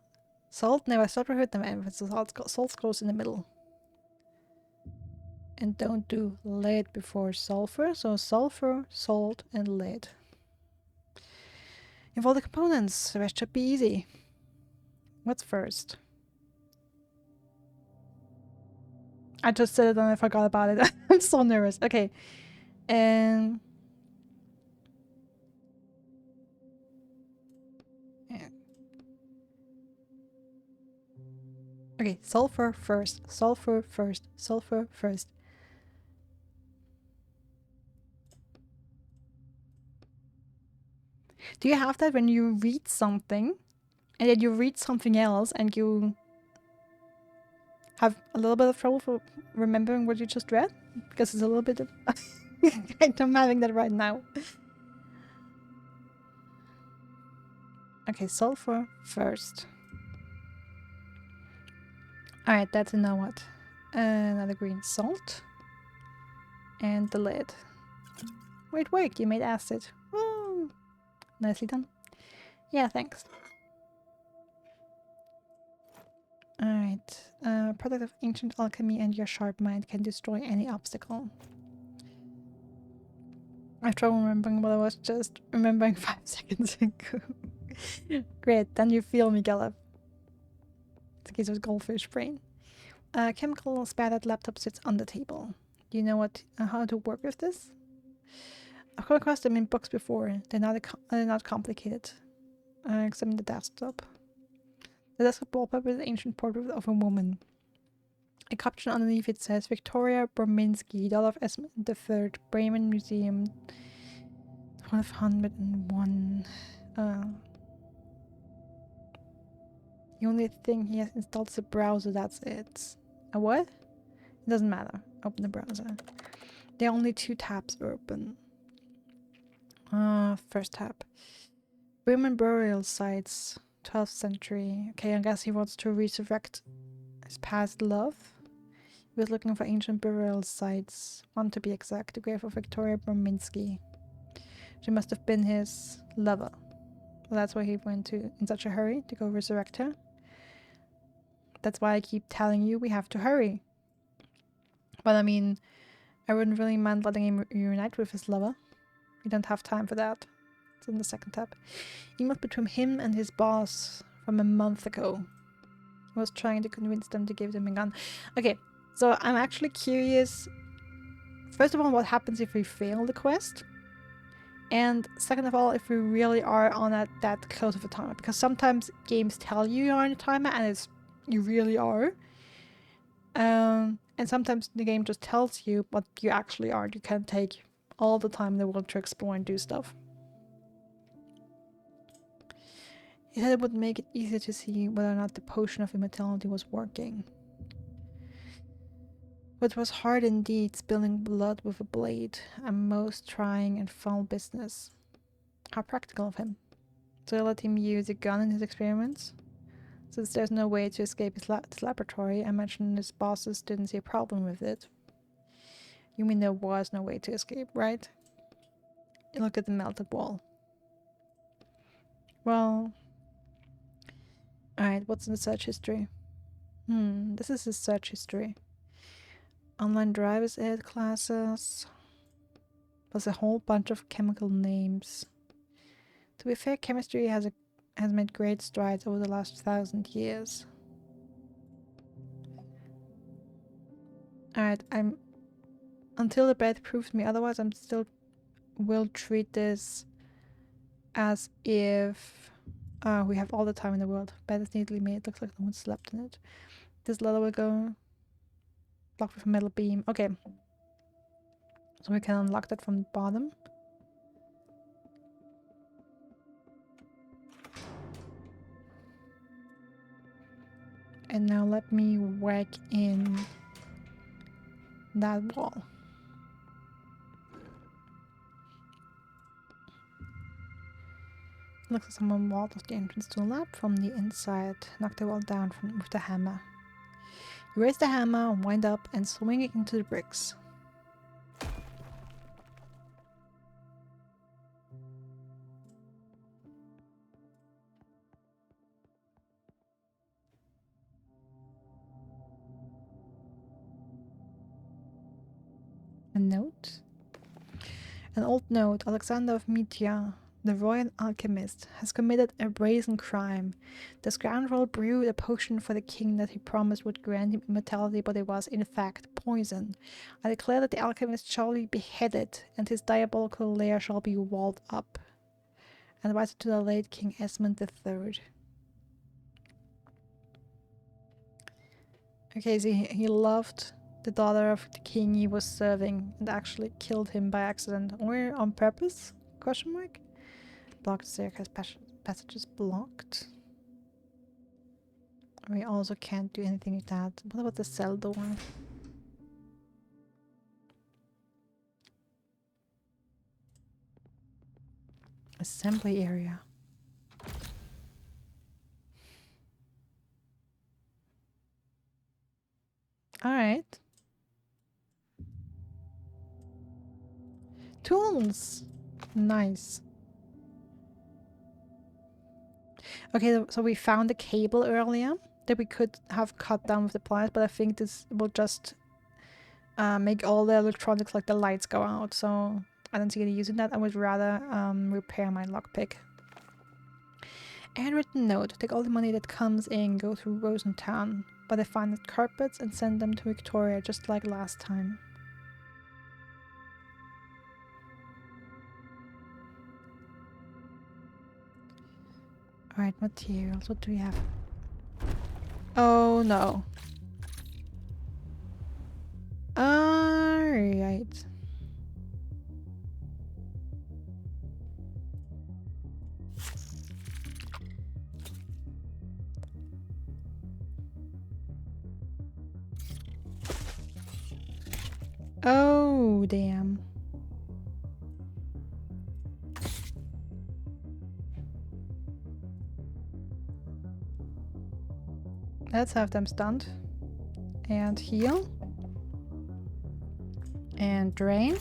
salt, never start with it, never end with it. Salt goes in the middle. And don't do lead before sulfur. So sulfur, salt, and lead. Involve the components. The rest should be easy. What's first? I just said it and I forgot about it. I'm so nervous. Okay. Yeah. Okay, sulfur first. Sulfur first. Sulfur first. Do you have that when you read something and then you read something else and you have a little bit of trouble for remembering what you just read? Because it's a little bit of... I'm having that right now. Okay, sulfur first. Alright, that's now what? Another green salt. And the lead. Great work, you made acid. Woo! Nicely done. Yeah, thanks. Alright. Product of ancient alchemy and your sharp mind can destroy any obstacle. I have trouble remembering what I was just remembering 5 seconds ago. Great, then you feel me, Gallup. It's a case of goldfish brain. Chemical spattered laptop sits on the table. Do you know what how to work with this? I've come across them in books before. They're not complicated. Examine the desktop. The desktop wallpaper is an ancient portrait of a woman. A caption underneath it says Victoria Borminski, daughter of Esmond III, Bremen Museum, 1201. The only thing he has installed is a browser, that's it. A what? It doesn't matter. Open the browser. There are only 2 tabs open. First tab. Bremen burial sites, 12th century. Okay, I guess he wants to resurrect his past love. He was looking for ancient burial sites. 1 to be exact, the grave of Victoria Borminski. She must have been his lover. So that's why he went to in such a hurry to go resurrect her. That's why I keep telling you we have to hurry. But I mean, I wouldn't really mind letting him reunite with his lover. We don't have time for that. It's in the second tab. Email between him and his boss from a month ago. was trying to convince them to give them a gun. Okay, so I'm actually curious. First of all, what happens if we fail the quest? And second of all, if we really are on that close of a timer. Because sometimes games tell you you're on a timer and you really are. And sometimes the game just tells you, but you actually aren't. You can't take all the time in the world to explore and do stuff. He said it would make it easier to see whether or not the potion of immortality was working. But it was hard indeed, spilling blood with a blade, a most trying and foul business. How practical of him. So I let him use a gun in his experiments? Since there's no way to escape his laboratory, I imagine his bosses didn't see a problem with it. You mean there was no way to escape, right? You look at the melted wall. Well... Alright, what's in the search history? This is his search history. Online driver's ed classes. There's a whole bunch of chemical names. To be fair, chemistry has made great strides over the last 1,000 years. Alright, until the bed proves me otherwise, I'm still will treat this as if we have all the time in the world. Bed is neatly made, looks like no one slept in it. This ladder will go blocked with a metal beam. Okay. So we can unlock that from the bottom. And now let me whack in that wall. Looks like someone walled off the entrance to the lab from the inside. Knock the wall down with the hammer. You raise the hammer, wind up, and swing it into the bricks. A note? An old note. Alexander of Mytia, the royal alchemist, has committed a brazen crime. The scoundrel brewed a potion for the king that he promised would grant him immortality, but it was, in fact, poison. I declare that the alchemist shall be beheaded, and his diabolical lair shall be walled up. And advisor to the late King Esmond III. Okay, so he loved the daughter of the king he was serving and actually killed him by accident or on purpose? Question mark? Blocked staircase passages blocked. We also can't do anything with that. What about the cell door? Assembly area. Alright. Tools! Nice. Okay, so we found the cable earlier that we could have cut down with the pliers, but I think this will just make all the electronics, like the lights, go out. So I don't see any use in that. I would rather repair my lockpick. Handwritten note. Take all the money that comes in, go through Rosentown, buy the finest carpets and send them to Victoria, just like last time. Alright, materials. What do we have? Oh no. Alright. Oh, damn. Let's have them stunned. And heal. And drain.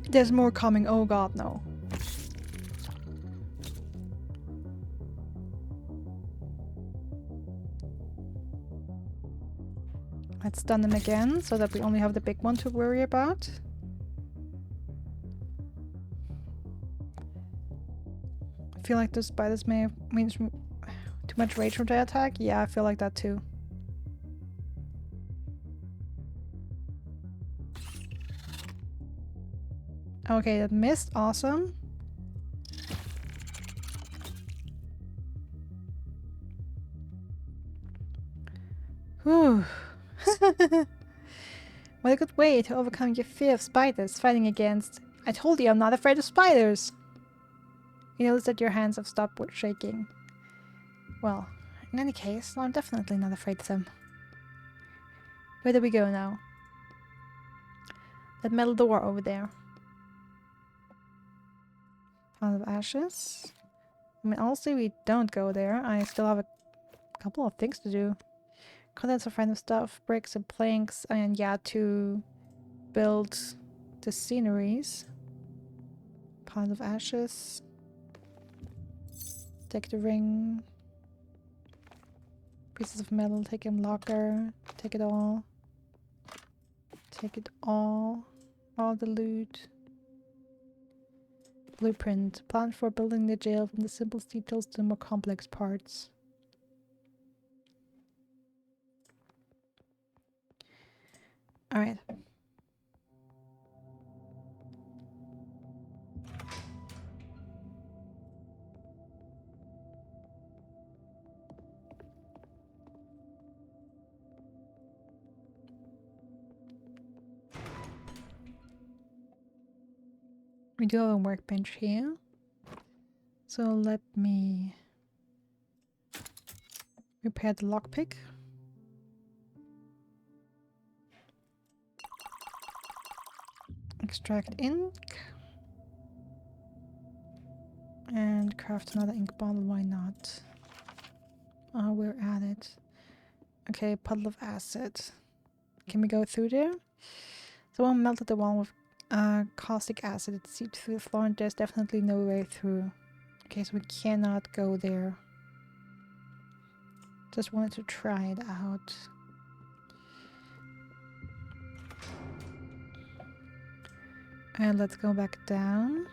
There's more coming. Oh god, no. Let's stun them again so that we only have the big one to worry about. feel like the spiders may have means too much rage from the attack. Yeah, I feel like that too. Okay, that missed. Awesome. Whew. What a good way to overcome your fear of spiders fighting against. I told you I'm not afraid of spiders. You notice that your hands have stopped shaking. Well, in any case, I'm definitely not afraid of them. Where do we go now? That metal door over there. Pound of ashes. I mean, honestly, we don't go there. I still have a couple of things to do. Contents of random stuff, bricks and planks, and yeah, to build the sceneries. Pound of ashes. Take the ring. Pieces of metal, take a locker. Take it all. Take it all. All the loot. Blueprint. Plan for building the jail from the simplest details to the more complex parts. Alright. We do have a workbench here. So let me repair the lockpick. Extract ink. And craft another ink bottle, why not? Oh, we're at it. Okay, puddle of acid. Can we go through there? Someone melted the wall with caustic acid. It seeped through the floor and there's definitely no way through. Okay, so we cannot go there. Just wanted to try it out. And let's go back down.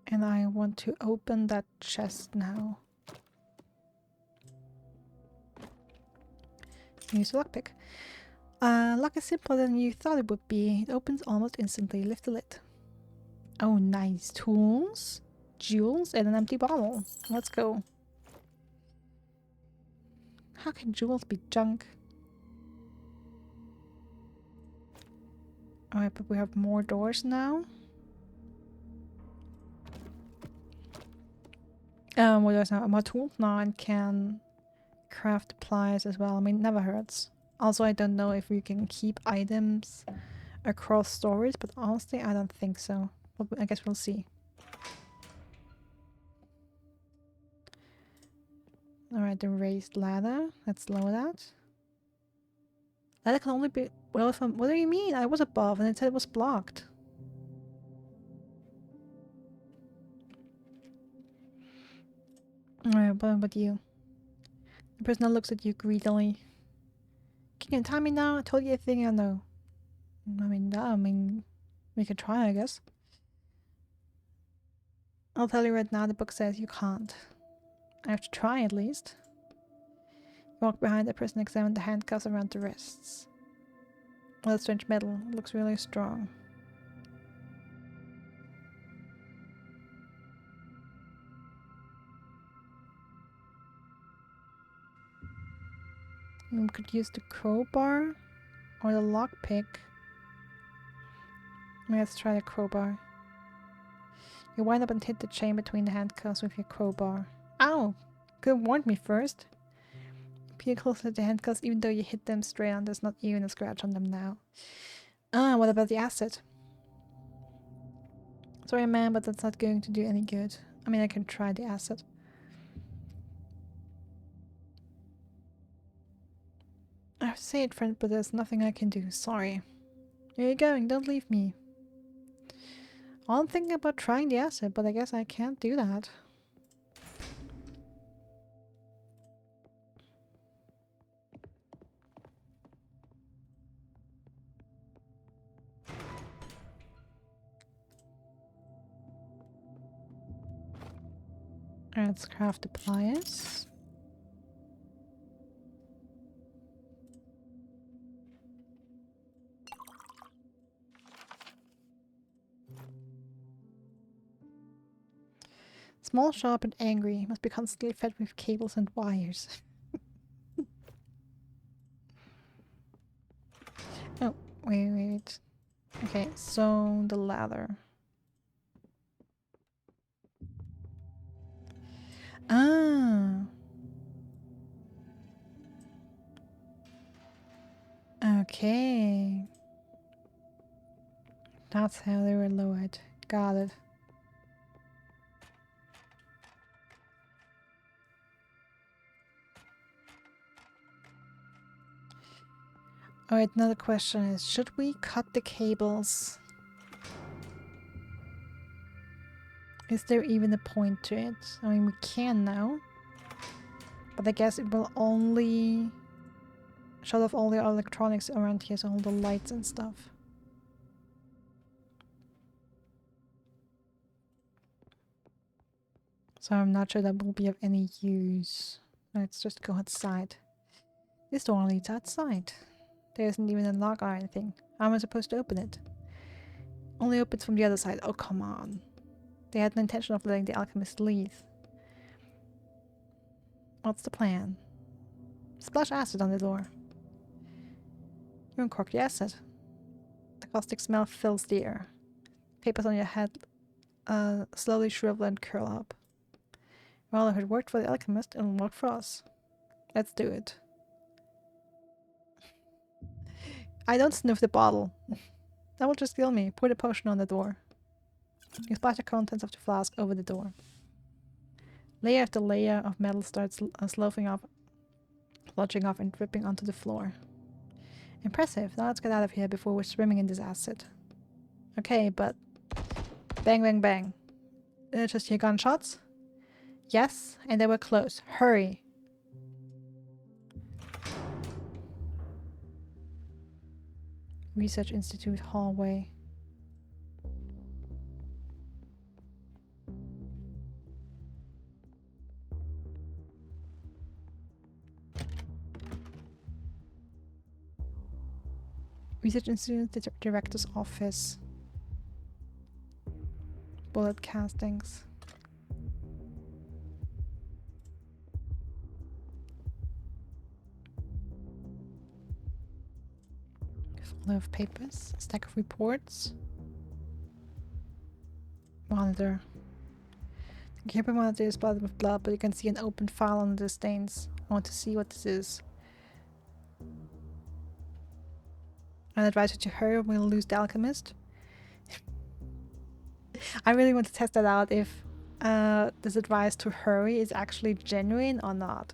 And I want to open that chest now. Use a lockpick. Lock is simpler than you thought it would be. It opens almost instantly. Lift the lid. Oh, nice. Tools, jewels, and an empty bottle. Let's go. How can jewels be junk? Alright, but we have more doors now. What do I say? More tools now and can craft supplies as well. I mean, never hurts. Also, I don't know if you can keep items across stories, but honestly, I don't think so. But I guess we'll see. Alright, the raised ladder. Let's lower that. Ladder can only be... Well, if I'm... What do you mean? I was above and it said it was blocked. Alright, what about you? The prisoner looks at you greedily. Can you tell me now? I told you everything I know. I mean, we could try, I guess. I'll tell you right now, the book says you can't. I have to try at least. You walk behind the prisoner, examine the handcuffs around the wrists. Well, that's strange metal. It looks really strong. We could use the crowbar or the lockpick. Let's try the crowbar. You wind up and hit the chain between the handcuffs with your crowbar. Ow! Could have warned me first. Peer closer to the handcuffs even though you hit them straight on. There's not even a scratch on them now. What about the acid? Sorry man, but that's not going to do any good. I mean, I can try the acid. I have to say it, friend, but there's nothing I can do. Sorry. Where are you going? Don't leave me. I'm thinking about trying the acid, but I guess I can't do that. Let's craft the pliers. Small, sharp, and angry. Must be constantly fed with cables and wires. Oh, wait. Okay, so the ladder. Ah. Okay. That's how they were lowered. Got it. Alright, another question is, should we cut the cables? Is there even a point to it? I mean, we can now. But I guess it will only shut off all the electronics around here, so all the lights and stuff. So I'm not sure that will be of any use. Let's just go outside. This door leads outside. There isn't even a lock or anything. How am I supposed to open it? Only opens from the other side. Oh, come on. They had no intention of letting the alchemist leave. What's the plan? Splash acid on the door. You uncork the acid. The caustic smell fills the air. Papers on your head slowly shrivel and curl up. Well, if it worked for the alchemist, it'll work for us. Let's do it. I don't sniff the bottle. That will just kill me. Pour the potion on the door. You splash the contents of the flask over the door. Layer after layer of metal starts sloughing off, lodging off and dripping onto the floor. Impressive. Now let's get out of here before we're swimming in this acid. Okay, but... Bang, bang, bang. Just hear gunshots? Yes, and they were close. Hurry. Research Institute hallway. Research Institute, the director's office. Bullet castings. Folder of papers, a stack of reports. Monitor. The computer monitor is splattered with blood, but you can see an open file under the stains. I want to see what this is. I'd advise you to hurry or we'll lose the alchemist. I really want to test that out if this advice to hurry is actually genuine or not.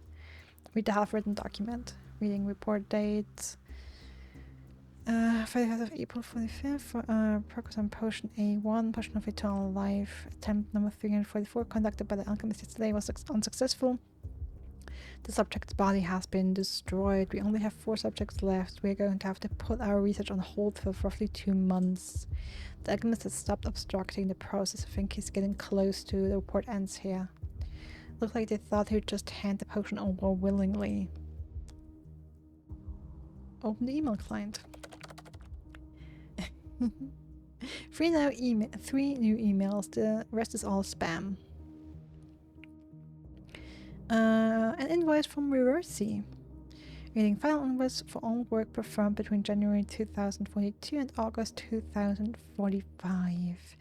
Read the half-written document. Reading report date. 31st of April 45th. Progress on potion A1, potion of eternal life. Attempt number 344, conducted by the alchemist yesterday, was unsuccessful. The subject's body has been destroyed. We only have 4 subjects left. We're going to have to put our research on hold for roughly 2 months. The alchemist has stopped obstructing the process. I think he's getting close to. The report ends here. Looks like they thought he would just hand the potion over willingly. Open the email client. 3 new emails. The rest is all spam. An invoice from Reversi. Reading final invoice for all work performed between January 2042 and August 2045.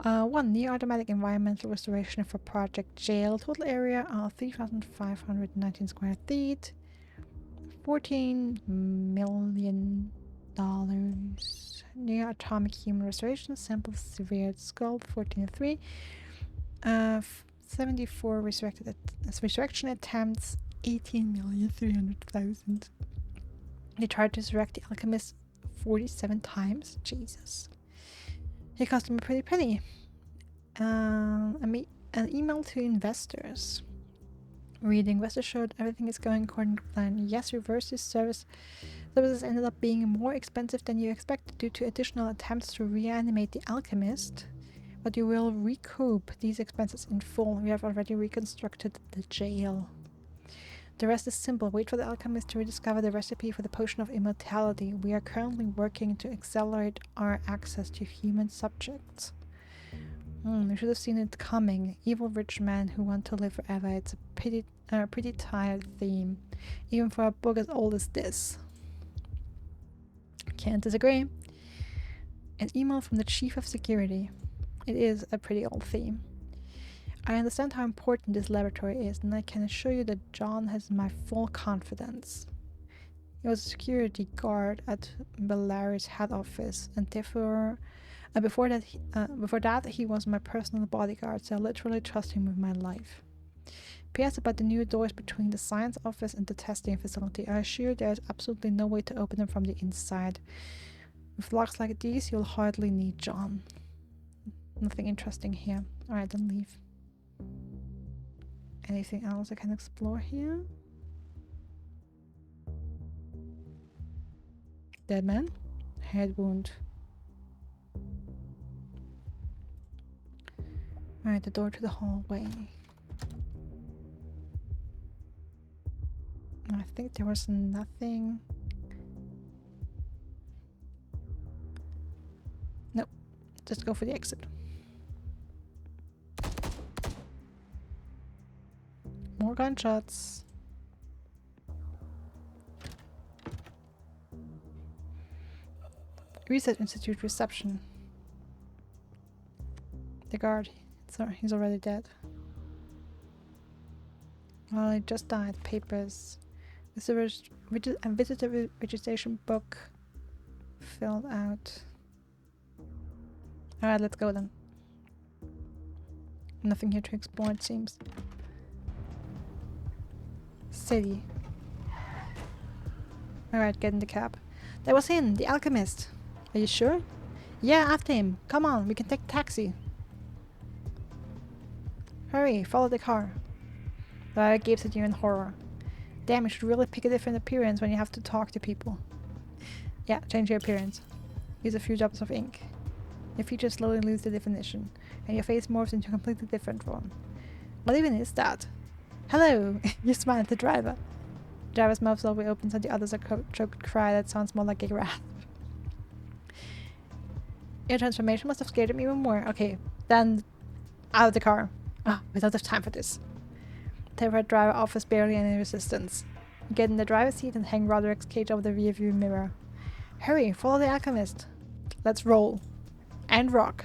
1. Near automatic environmental restoration for Project Jail. Total area of 3,519 square feet. $14 million. Near atomic human restoration. Sample severed skull 14.3. 74 resurrection attempts, 18,300,000. They tried to resurrect the alchemist 47 times. Jesus. It cost him a pretty penny. An email to investors. Reading, rest assured everything is going according to plan. Yes, Reverse's services ended up being more expensive than you expected due to additional attempts to reanimate the alchemist. but you will recoup these expenses in full. We have already reconstructed the jail. The rest is simple. Wait for the alchemist to rediscover the recipe for the potion of immortality. We are currently working to accelerate our access to human subjects. We should have seen it coming. Evil rich men who want to live forever. It's a pretty tired theme, even for a book as old as this. Can't disagree. An email from the chief of security. It is a pretty old theme. I understand how important this laboratory is, and I can assure you that John has my full confidence. He was a security guard at Bellaris head office, and therefore, before that, he was my personal bodyguard, so I literally trust him with my life. P.S. about the new doors between the science office and the testing facility. I assure you there is absolutely no way to open them from the inside. With locks like these, you'll hardly need John. Nothing interesting here. Alright, then leave. Anything else I can explore here? Dead man? Head wound. Alright, the door to the hallway. I think there was nothing. Nope. Just go for the exit. More gunshots. Research Institute reception. The guard. Sorry, he's already dead. Well, he just died. Papers. A visitor registration book filled out. Alright, let's go then. Nothing here to explore, it seems. City. Alright, get in the cab. That was him, the alchemist. Are you sure? Yeah, after him. Come on, we can take a taxi. Hurry, follow the car. The driver gapes at you in horror. Damn, you should really pick a different appearance when you have to talk to people. Yeah, change your appearance. Use a few drops of ink. Your features slowly lose their definition, and your face morphs into a completely different one. What even is that? Hello! You smile at the driver. The driver's mouth slowly opens and the others a choked cry that sounds more like a rasp. Your transformation must have scared him even more. Okay, then out of the car. We don't have time for this. The terrified driver offers barely any resistance. You get in the driver's seat and hang Roderick's cage over the rearview mirror. Hurry, follow the alchemist. Let's roll. And rock.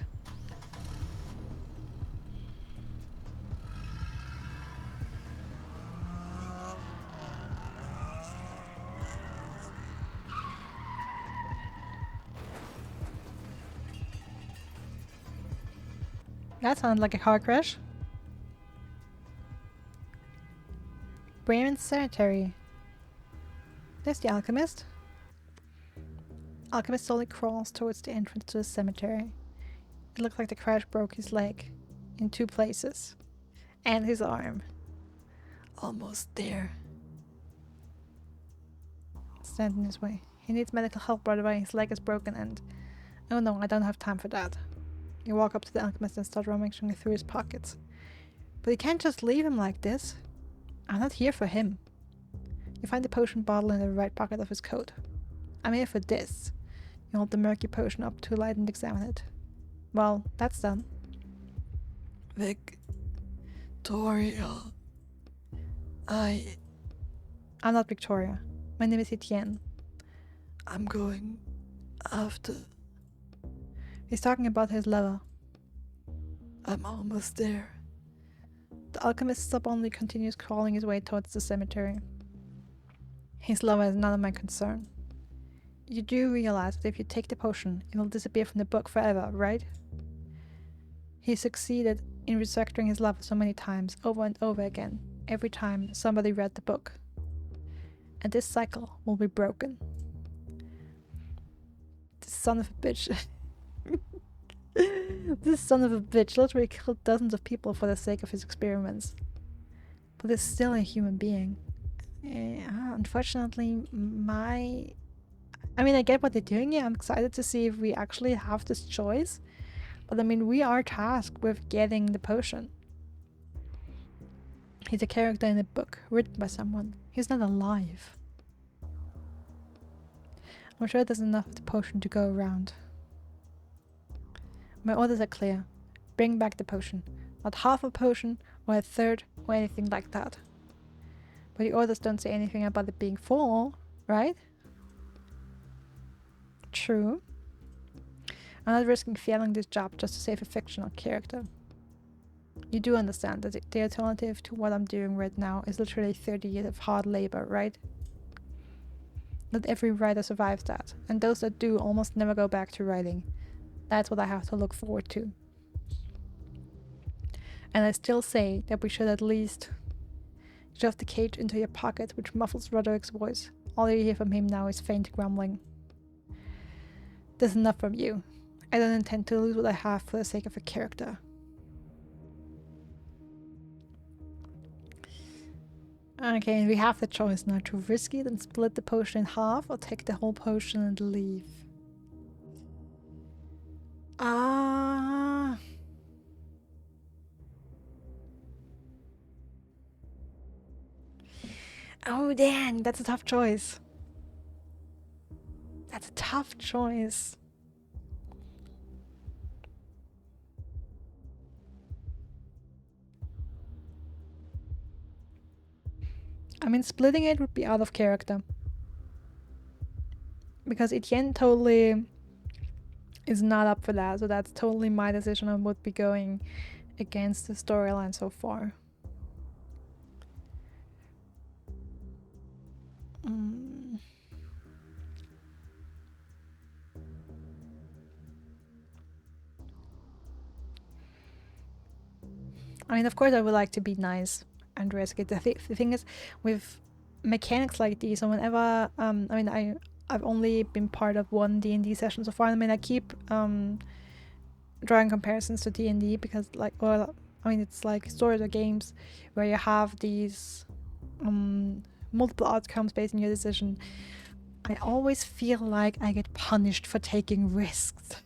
That sounds like a car crash. Bremen Cemetery. There's the alchemist. Alchemist slowly crawls towards the entrance to the cemetery. It looks like the crash broke his leg in 2 places. And his arm. Almost there. Stand in his way. He needs medical help right away. His leg is broken and... Oh no, I don't have time for that. You walk up to the alchemist and start rummaging through his pockets. But you can't just leave him like this. I'm not here for him. You find the potion bottle in the right pocket of his coat. I'm here for this. You hold the murky potion up to light and examine it. Well, that's done. Victoria. I'm not Victoria. My name is Etienne. I'm going after. He's talking about his lover. I'm almost there. The alchemist stubbornly continues crawling his way towards the cemetery. His lover is none of my concern. You do realize that if you take the potion, it will disappear from the book forever, right? He succeeded in resurrecting his lover so many times, over and over again, every time somebody read the book. And this cycle will be broken. This son of a bitch. This son of a bitch literally killed dozens of people for the sake of his experiments. But is still a human being. Unfortunately, I get what they're doing here. I'm excited to see if we actually have this choice. But I mean, we are tasked with getting the potion. He's a character in a book written by someone. He's not alive. I'm sure there's enough of the potion to go around. My orders are clear. Bring back the potion. Not half a potion, or a third, or anything like that. But the orders don't say anything about it being full, right? True. I'm not risking failing this job just to save a fictional character. You do understand that the alternative to what I'm doing right now is literally 30 years of hard labor, right? Not every writer survives that, and those that do almost never go back to writing. That's what I have to look forward to. And I still say that we should at least shove the cage into your pocket, which muffles Roderick's voice. All you hear from him now is faint grumbling. There's enough from you. I don't intend to lose what I have for the sake of a character. Okay, and we have the choice now to risk it and split the potion in half, or take the whole potion and leave. Oh dang, that's a tough choice. That's a tough choice. I mean, splitting it would be out of character. Because Etienne totally is not up for that, so that's totally my decision on would be going against the storyline so far. I mean, of course I would like to be nice and risk it. The thing is, with mechanics like these, and whenever I mean, I've only been part of one D&D session so far. I mean, I keep drawing comparisons to D&D because, like, well, I mean, it's like stories or games where you have these multiple outcomes based on your decision. I always feel like I get punished for taking risks.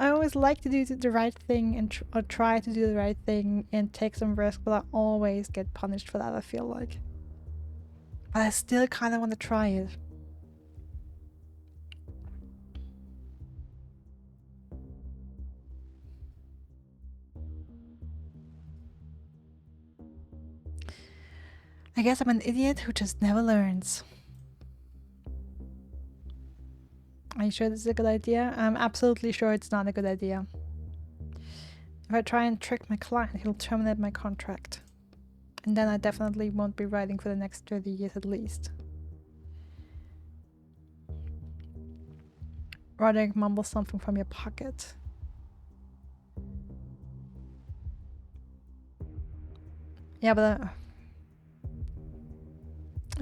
I always like to do the right thing and or try to do the right thing and take some risk, but I always get punished for that, I feel like. But I still kind of want to try it. I guess I'm an idiot who just never learns. Are you sure this is a good idea? I'm absolutely sure it's not a good idea. If I try and trick my client, he'll terminate my contract. And then I definitely won't be writing for the next 30 years at least. Roderick mumbles something from your pocket. Yeah, but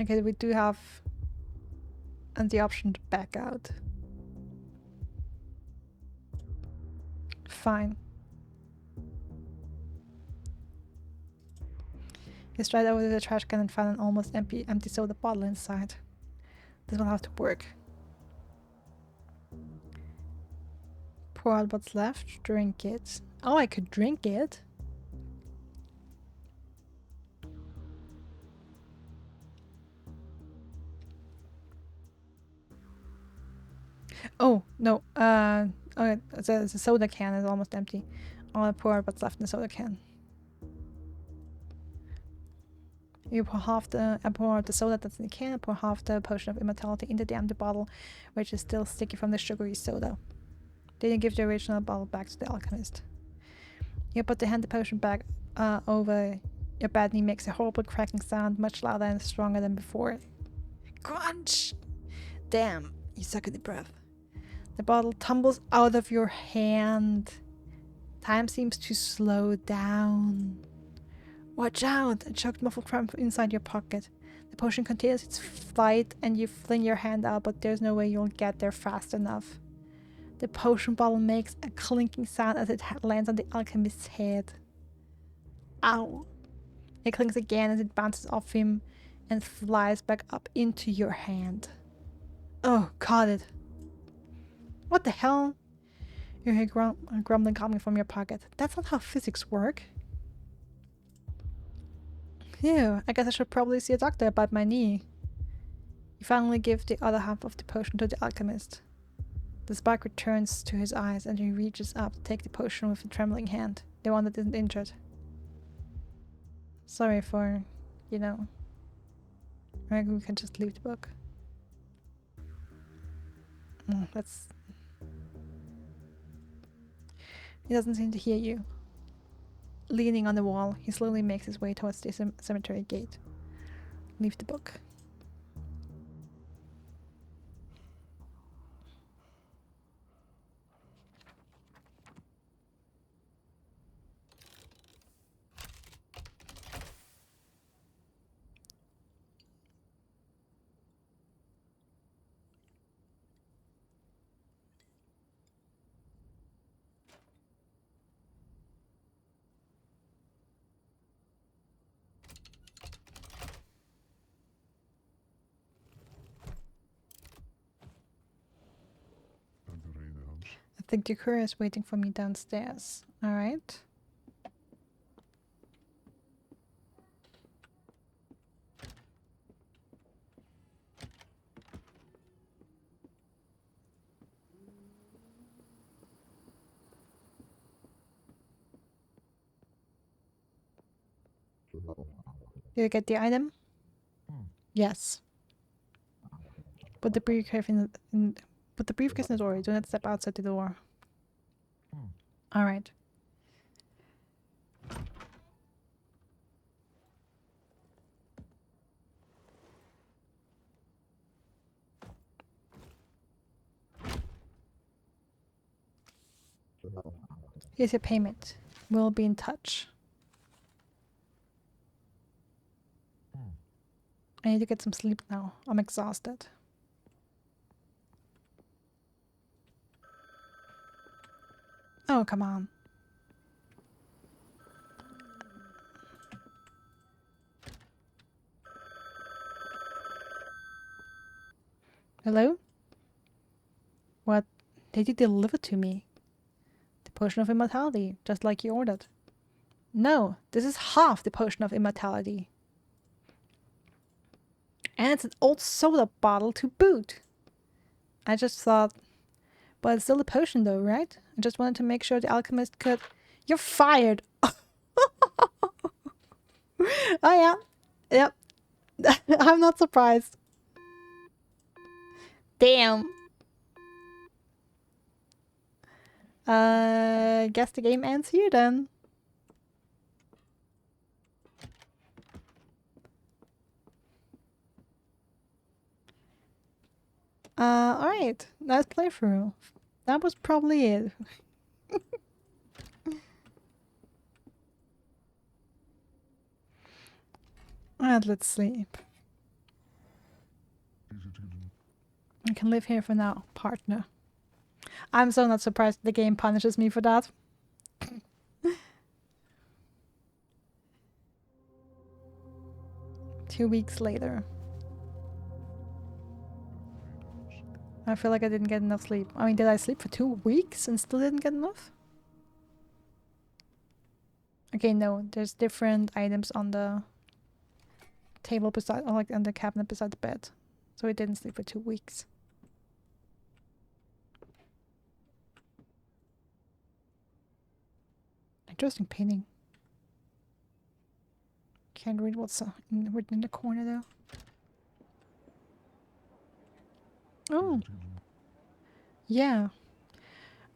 okay, we do have the option to back out. Fine. He straight over to the trash can and found an almost empty soda bottle inside. This will have to work. Pour out what's left, drink it. Oh, I could drink it. Oh, no. Okay, the soda can is almost empty. I'll pour out what's left in the soda can. You pour pour out the soda that's in the can, and pour half the potion of immortality into the empty bottle, which is still sticky from the sugary soda. Then you give the original bottle back to the alchemist. You put the hand the potion back over your bed, and he makes a horrible cracking sound, much louder and stronger than before. Crunch! Damn, you suck at the breath. The bottle tumbles out of your hand. Time seems to slow down. Watch out! A choked muffled cramp inside your pocket. The potion continues its flight and you fling your hand out, but there's no way you'll get there fast enough. The potion bottle makes a clinking sound as it lands on the alchemist's head. Ow! It clinks again as it bounces off him and flies back up into your hand. Oh, caught it. What the hell? You hear grumbling coming from your pocket. That's not how physics work. Phew, I guess I should probably see a doctor about my knee. You finally give the other half of the potion to the alchemist. The spark returns to his eyes and he reaches up to take the potion with a trembling hand. The one that isn't injured. Sorry for, you know. Maybe we can just leave the book. Let's... He doesn't seem to hear you. Leaning on the wall, he slowly makes his way towards the cemetery gate. Leave the book. I think the courier is waiting for me downstairs. Alright. Did you get the item? Yes. Put the briefcase put the briefcase in the door. Do not step outside the door. Alright. Here's your payment. We'll be in touch. I need to get some sleep now. I'm exhausted. Oh, come on. Hello? What did you deliver to me? The potion of immortality, just like you ordered. No, this is half the potion of immortality. And it's an old soda bottle to boot. I just thought... But it's still a potion though, right? I just wanted to make sure the alchemist could... You're fired! Oh yeah. Yep. I'm not surprised. Damn. Guess the game ends here then. Alright. Nice playthrough. That was probably it. And let's sleep. I can live here for now, partner. I'm so not surprised the game punishes me for that. 2 weeks later. I feel like I didn't get enough sleep. I mean, did I sleep for 2 weeks and still didn't get enough? Okay, no. There's different items on the table beside, or like on the cabinet beside the bed. So I didn't sleep for 2 weeks. Interesting painting. Can't read what's written in the corner though. Oh. Yeah.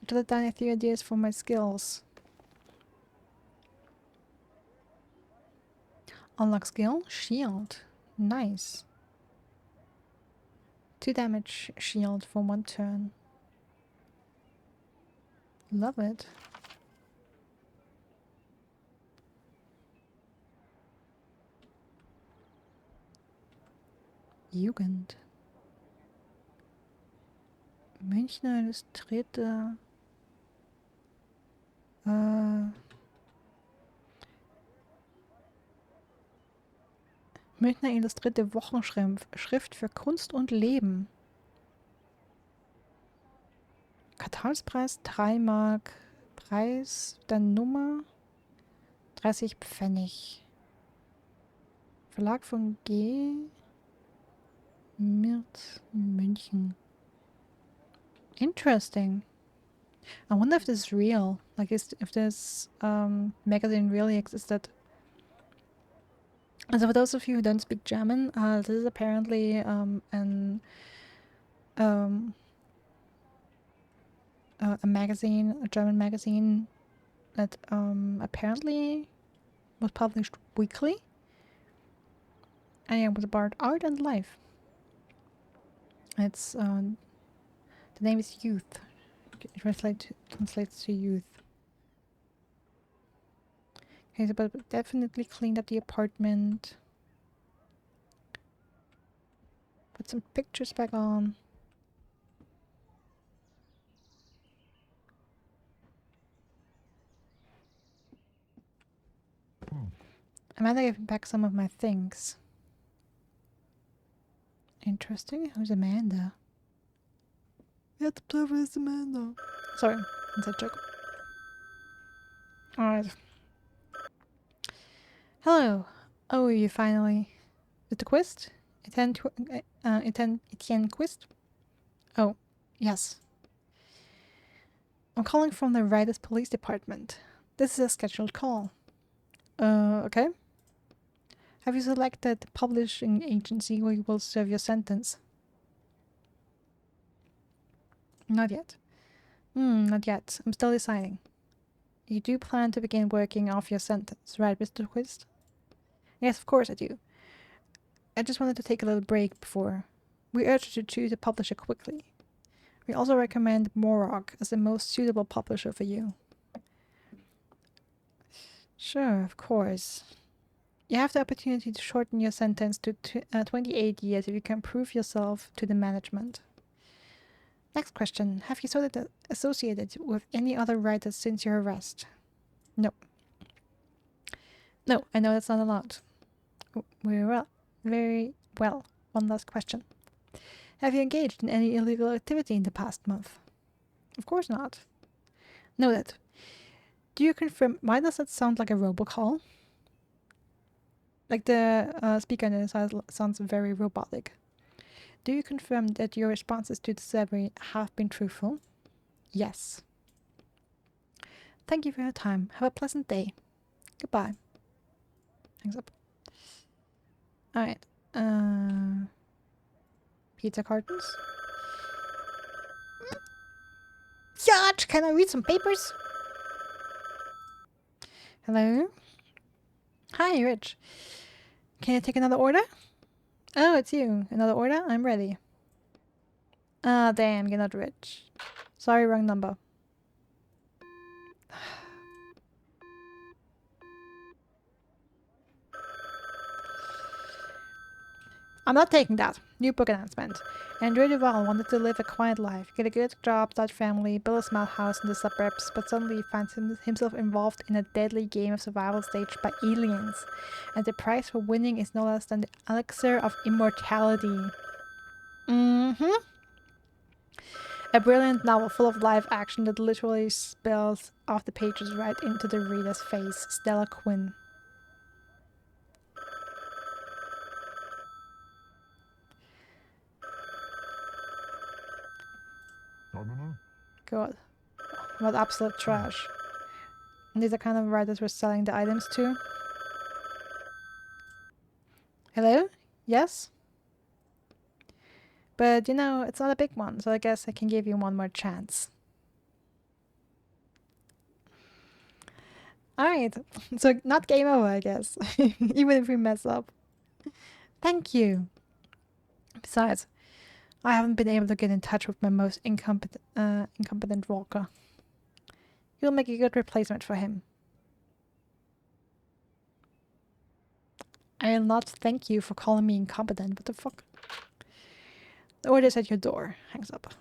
I jotted down a few ideas for my skills. Unlock skill, shield. Nice. 2 damage shield for 1 turn. Love it. Jugend. Münchner Illustrierte. Münchner Illustrierte Wochenschrift für Kunst und Leben. Quartalspreis 3 Mark. Preis der Nummer 30 Pfennig. Verlag von G. Mirt München. Interesting. I wonder if this is real. Like, if this magazine really existed. And so, for those of you who don't speak German, this is apparently a magazine, a German magazine that apparently was published weekly, and it was about art and life. It's the name is Youth. It translates to youth. Okay, so but definitely cleaned up the apartment. Put some pictures back on. Amanda gave me back some of my things. Interesting. Who's Amanda? Yeah, the server is Amanda. Sorry, that's a joke. Alright. Hello. Oh, you finally did the quest? Etienne Quist? Oh, yes. I'm calling from the Riders Police Department. This is a scheduled call. Okay. Have you selected the publishing agency where you will serve your sentence? Not yet. Not yet. I'm still deciding. You do plan to begin working off your sentence, right, Mr. Quist? Yes, of course I do. I just wanted to take a little break before. We urge you to choose a publisher quickly. We also recommend Morog as the most suitable publisher for you. Sure, of course. You have the opportunity to shorten your sentence to 28 years if you can prove yourself to the management. Next question. Have you associated with any other writers since your arrest? No. No, I know that's not allowed. Very well. One last question. Have you engaged in any illegal activity in the past month? Of course not. Noted. Do you confirm... Why does that sound like a robocall? Like the speaker on the side sounds very robotic. Do you confirm that your responses to the survey have been truthful? Yes. Thank you for your time. Have a pleasant day. Goodbye. Hangs up. Alright. Pizza cartons. Judge, can I read some papers? Hello? Hi, Rich. Can you take another order? Oh, it's you. Another order? I'm ready. Ah, damn, you're not rich. Sorry, wrong number. I'm not taking that. New book announcement. Andrew Duval wanted to live a quiet life, get a good job, start family, build a small house in the suburbs, but suddenly he finds himself involved in a deadly game of survival staged by aliens. And the price for winning is no less than the elixir of immortality. A brilliant novel full of live action that literally spills off the pages right into the reader's face. Stella Quinn. God. What absolute trash. And these are kind of writers we're selling the items to. Hello? Yes? But, you know, it's not a big one, so I guess I can give you one more chance. Alright, so not game over, I guess. Even if we mess up. Thank you. Besides, I haven't been able to get in touch with my most incompetent walker. You'll make a good replacement for him. I'll not thank you for calling me incompetent. What the fuck? The order's at your door. Hangs up.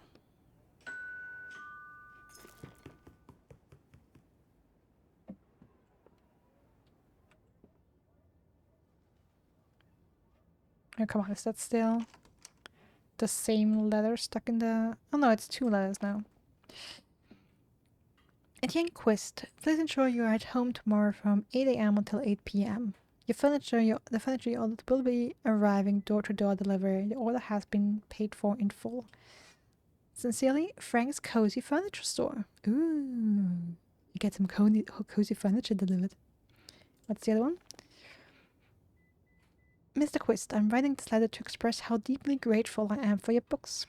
Oh, come on. Is that still the same letter stuck in the... Oh no, it's 2 letters now. Etienne Quist, please ensure you are at home tomorrow from 8 a.m. until 8 p.m. The furniture you ordered will be arriving door-to-door delivery. The order has been paid for in full. Sincerely, Frank's Cozy Furniture Store. Ooh, you get some cozy furniture delivered. What's the other one? Mr. Quist, I'm writing this letter to express how deeply grateful I am for your books.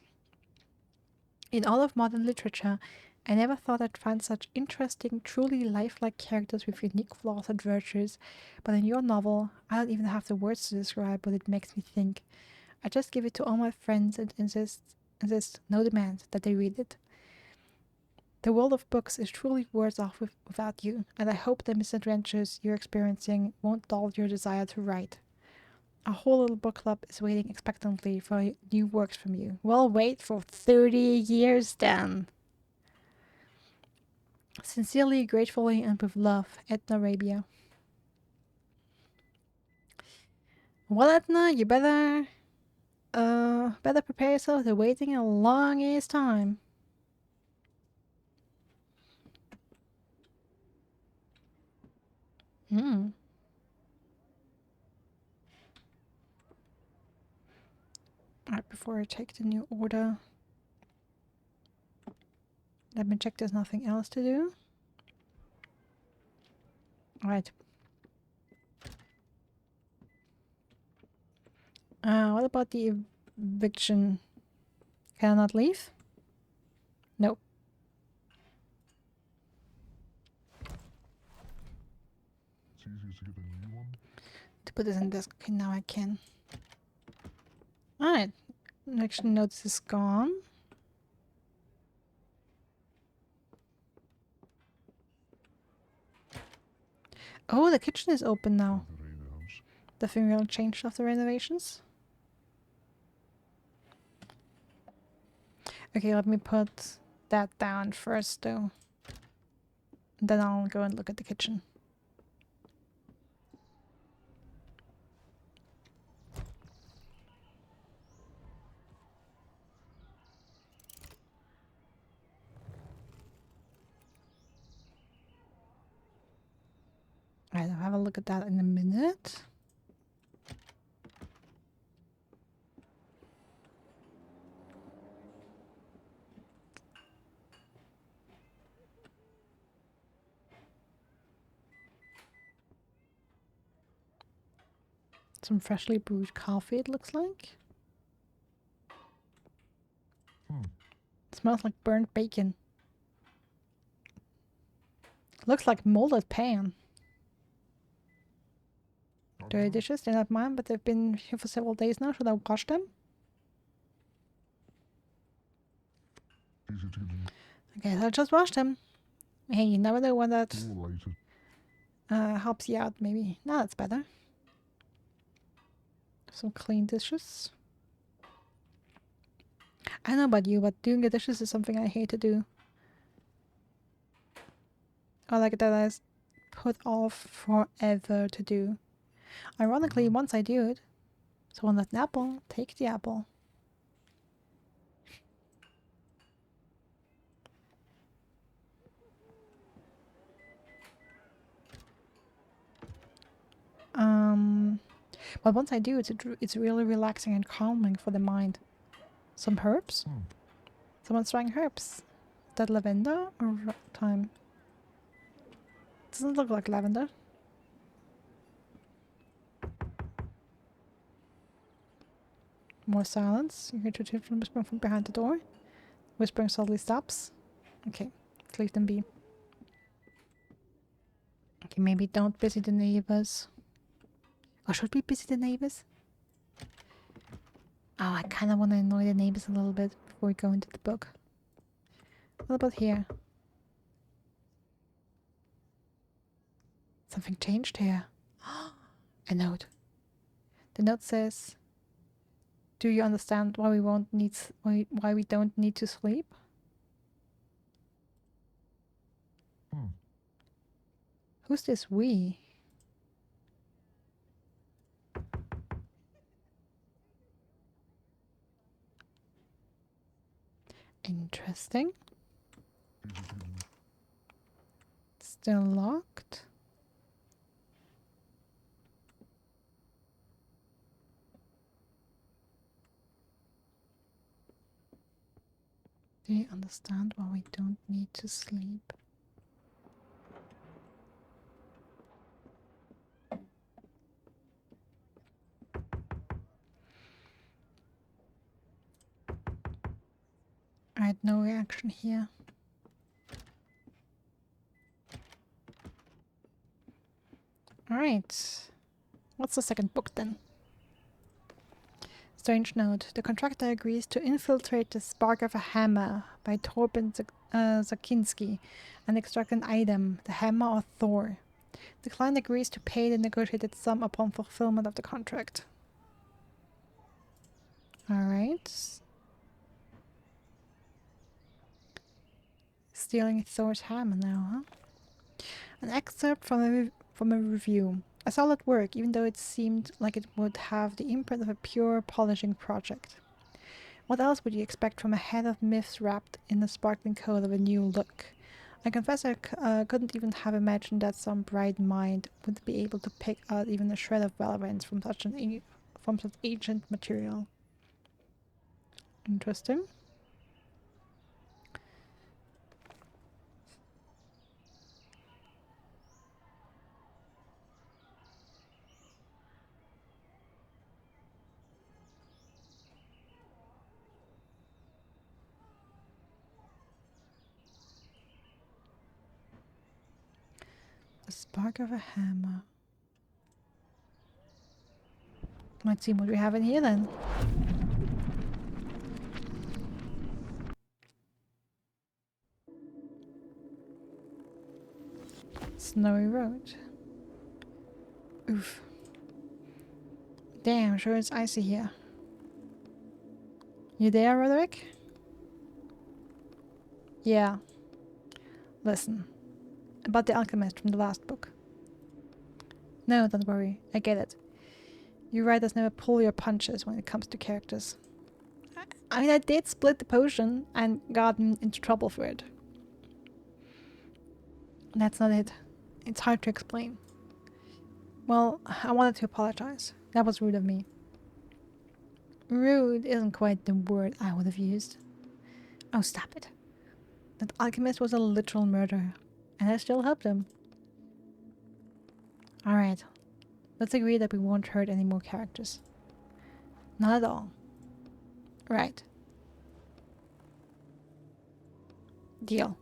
In all of modern literature, I never thought I'd find such interesting, truly lifelike characters with unique flaws and virtues, but in your novel, I don't even have the words to describe what it makes me think. I just give it to all my friends and insist no demand that they read it. The world of books is truly worse off without you, and I hope the misadventures you're experiencing won't dull your desire to write. A whole little book club is waiting expectantly for new works from you. We'll wait for 30 years then. Sincerely, gratefully, and with love, Edna Arabia. Well, Edna, you better prepare yourself. They're waiting a long ass time. Alright, before I take the new order, let me check there's nothing else to do. Alright. What about the eviction? Can I not leave? Nope. It's easier to get a new one. To put this in this. Okay, now I can. Alright. Eviction notice is gone. Oh, the kitchen is open now. The Rene house. The thing will change after renovations. Okay, let me put that down first though. Then I'll go and look at the kitchen. Alright, I'll have a look at that in a minute. Some freshly brewed coffee, it looks like. It smells like burnt bacon. Looks like molded pan. Dirty dishes, they're not mine, but they've been here for several days now. Should I wash them? Easier to get a new Okay, so I'll just wash them. Hey, you never know when that door later. helps you out, maybe. No, that's better. Some clean dishes. I don't know about you, but doing the dishes is something I hate to do. I like that I put off forever to do. Ironically, once I do it, someone left an apple, take the apple. But once I do, it's really relaxing and calming for the mind. Some herbs. Someone's trying herbs. Is that lavender or thyme? Doesn't look like lavender. More silence. You hear two children whispering from behind the door. Whispering suddenly stops. Okay, let's leave them be. Okay, maybe don't busy the neighbors. Or should we busy the neighbors? Oh, I kind of want to annoy the neighbors a little bit before we go into the book. What about here? Something changed here. A note. The note says, "Do you understand why why we don't need to sleep?" Who's this we? Interesting. Still locked. Do you understand why we don't need to sleep? I had no reaction here. Alright. What's the second book then? Strange note. The contractor agrees to infiltrate the Spark of a Hammer by Torben Zakinski and extract an item, the hammer of Thor. The client agrees to pay the negotiated sum upon fulfillment of the contract. Alright. Stealing Thor's hammer now, huh? An excerpt from a review. A solid work, even though it seemed like it would have the imprint of a pure polishing project. What else would you expect from a head of myths wrapped in the sparkling coat of a new look? I confess I couldn't even have imagined that some bright mind would be able to pick out even a shred of relevance from such ancient material. Interesting. The spark of a hammer. Let's see what we have in here then. Snowy road. Oof. Damn, sure it's icy here. You there, Roderick? Yeah. Listen. About the alchemist from the last book. No, don't worry. I get it. You writers never pull your punches when it comes to characters. I mean, I did split the potion and got into trouble for it. That's not it. It's hard to explain. Well, I wanted to apologize. That was rude of me. Rude isn't quite the word I would have used. Oh, stop it. That alchemist was a literal murderer, and I still helped him. Alright, let's agree that we won't hurt any more characters. Not at all. Right. Deal.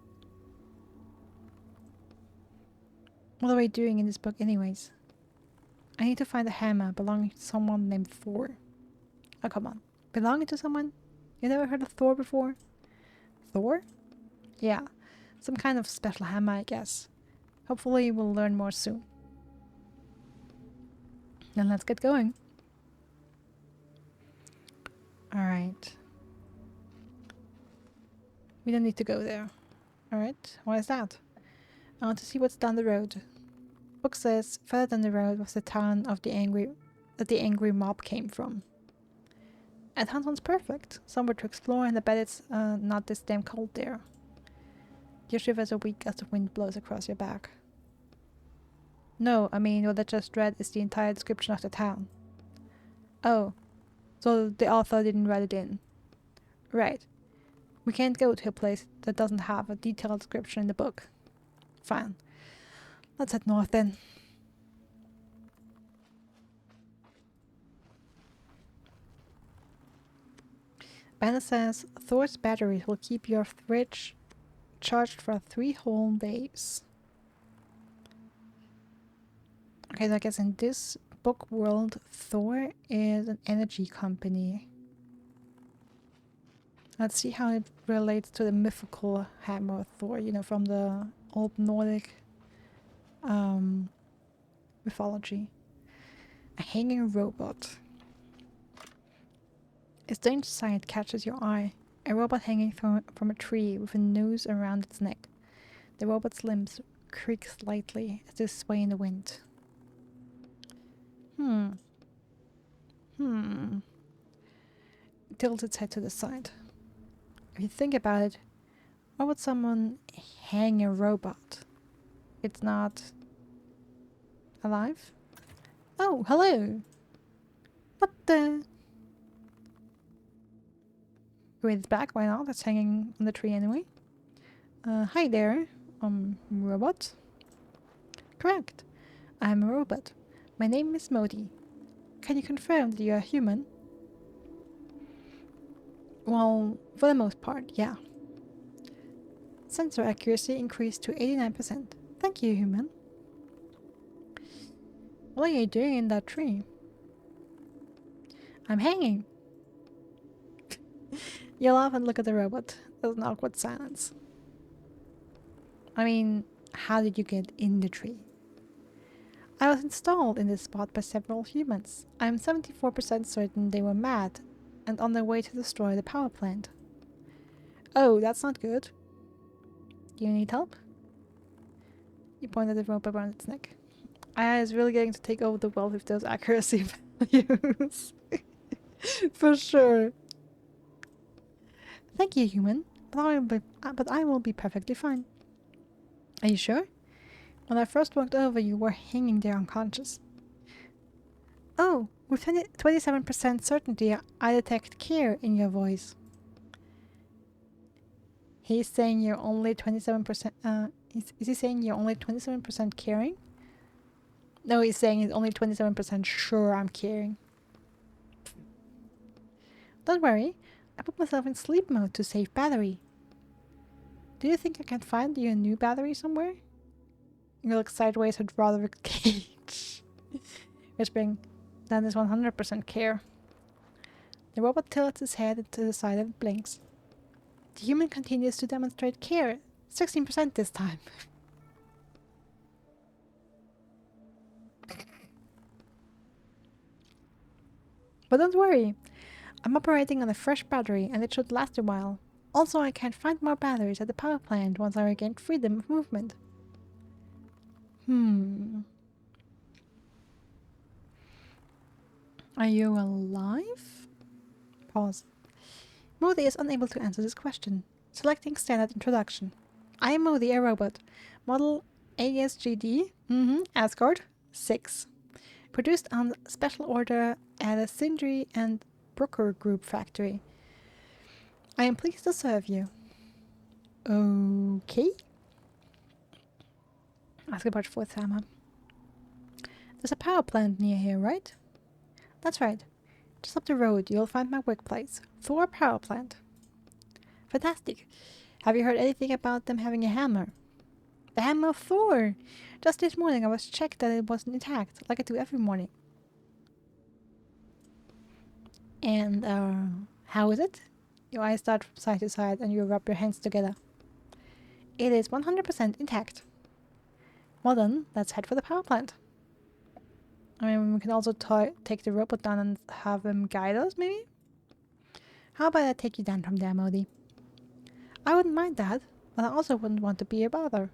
What are we doing in this book anyways? I need to find a hammer belonging to someone named Thor. Oh, come on. Belonging to someone? You never heard of Thor before? Thor? Yeah. Some kind of special hammer, I guess. Hopefully we'll learn more soon. Then let's get going. Alright. We don't need to go there. Alright, why is that? I want to see what's down the road. Book says further down the road was the town of the angry mob came from. And town sounds perfect. Somewhere to explore, and I bet it's not this damn cold there. Your shivers are weak as the wind blows across your back. No, I mean what I just read is the entire description of the town. Oh, so the author didn't write it in. Right. We can't go to a place that doesn't have a detailed description in the book. Fine. Let's head north then. Banner says Thor's batteries will keep your fridge charged for 3 whole days. Okay, so I guess in this book world, Thor is an energy company. Let's see how it relates to the mythical hammer of Thor, you know, from the old Nordic mythology. A hanging robot. A strange sight catches your eye. A robot hanging from a tree with a noose around its neck. The robot's limbs creak slightly as they sway in the wind. It tilts its head to the side. If you think about it, why would someone hang a robot? it's not alive. Oh, hello. What the? Wait, it's back. Why not? It's hanging on the tree anyway. Hi there. Robot? Correct. I'm a robot. My name is Modi. Can you confirm that you are human? Well, for the most part, yeah. Sensor accuracy increased to 89%. Thank you, human. What are you doing in that tree? I'm hanging. You laugh and look at the robot. There's an awkward silence. I mean, how did you get in the tree? I was installed in this spot by several humans. I'm 74% certain they were mad and on their way to destroy the power plant. Oh, that's not good. Do you need help? You pointed the rope around its neck. Is really getting to take over the world with those accuracy values. For sure. Thank you, human. But I will be perfectly fine. Are you sure? When I first walked over, you were hanging there unconscious. Oh, with 27% certainty, I detect care in your voice. He's saying you're only 27%. Is he saying you're only 27% caring? No, he's saying he's only 27% sure I'm caring. Don't worry, I put myself in sleep mode to save battery. Do you think I can find you a new battery somewhere? You look sideways at Roderick Cage, whispering, that is 100% care. The robot tilts his head to the side and blinks. The human continues to demonstrate care, 16% this time. But don't worry, I'm operating on a fresh battery and it should last a while. Also, I can find more batteries at the power plant once I regain freedom of movement. Are you alive? Pause. Modi is unable to answer this question. Selecting standard introduction. I am Modi, a robot. Model ASGD, Asgard 6. Produced on special order at a Sindri and Brooker Group factory. I am pleased to serve you. Okay. Ask about fourth hammer. There's a power plant near here, right? That's right. Just up the road, you'll find my workplace. Thor Power Plant. Fantastic. Have you heard anything about them having a hammer? The hammer of Thor! Just this morning I was checked that it wasn't intact, like I do every morning. And, how is it? Your eyes start from side to side and you rub your hands together. It is 100% intact. Well then, let's head for the power plant. I mean, we can also take the robot down and have him guide us, maybe? How about I take you down from there, Modi? I wouldn't mind that, but I also wouldn't want to be a bother.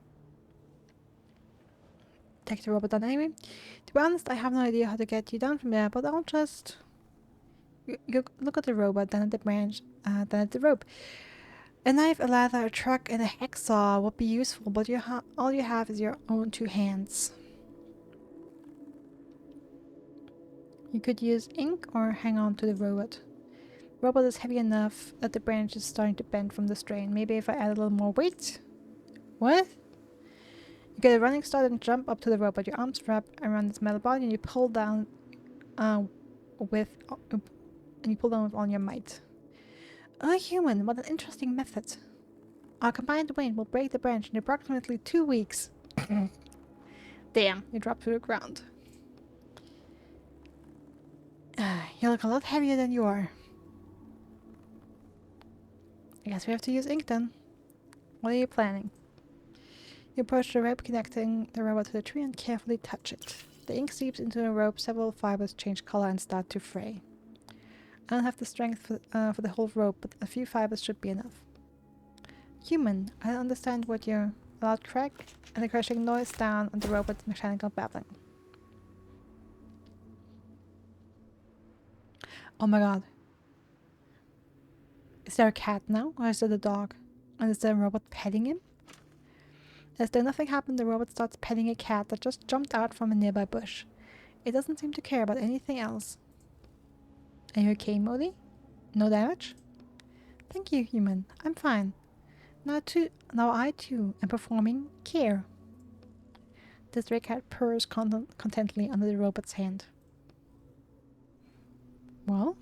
Take the robot down anyway. To be honest, I have no idea how to get you down from there, but I'll just... You look at the robot, then at the branch, then at the rope. A knife, a ladder, a truck, and a hacksaw would be useful, but all you have is your own 2 hands. You could use ink or hang on to the robot. The robot is heavy enough that the branch is starting to bend from the strain. Maybe if I add a little more weight? What? You get a running start and jump up to the robot. Your arms wrap around its metal body and you pull down with all your might. Oh, human, what an interesting method. Our combined weight will break the branch in approximately 2 weeks. Damn, you drop to the ground. You look a lot heavier than you are. I guess we have to use ink then. What are you planning? You approach the rope connecting the robot to the tree and carefully touch it. The ink seeps into the rope, several fibers change color and start to fray. I don't have the strength for the whole rope, but a few fibers should be enough. Human, I understand what you're... A loud crack and a crashing noise down on the robot's mechanical babbling. Oh my god. Is there a cat now? Or is it a dog? And is there a robot petting him? As though nothing happened, the robot starts petting a cat that just jumped out from a nearby bush. It doesn't seem to care about anything else. Are you okay, Modi? No damage? Thank you, human. I'm fine. Now I too am performing care. The stray cat purrs contentedly under the robot's hand. Well?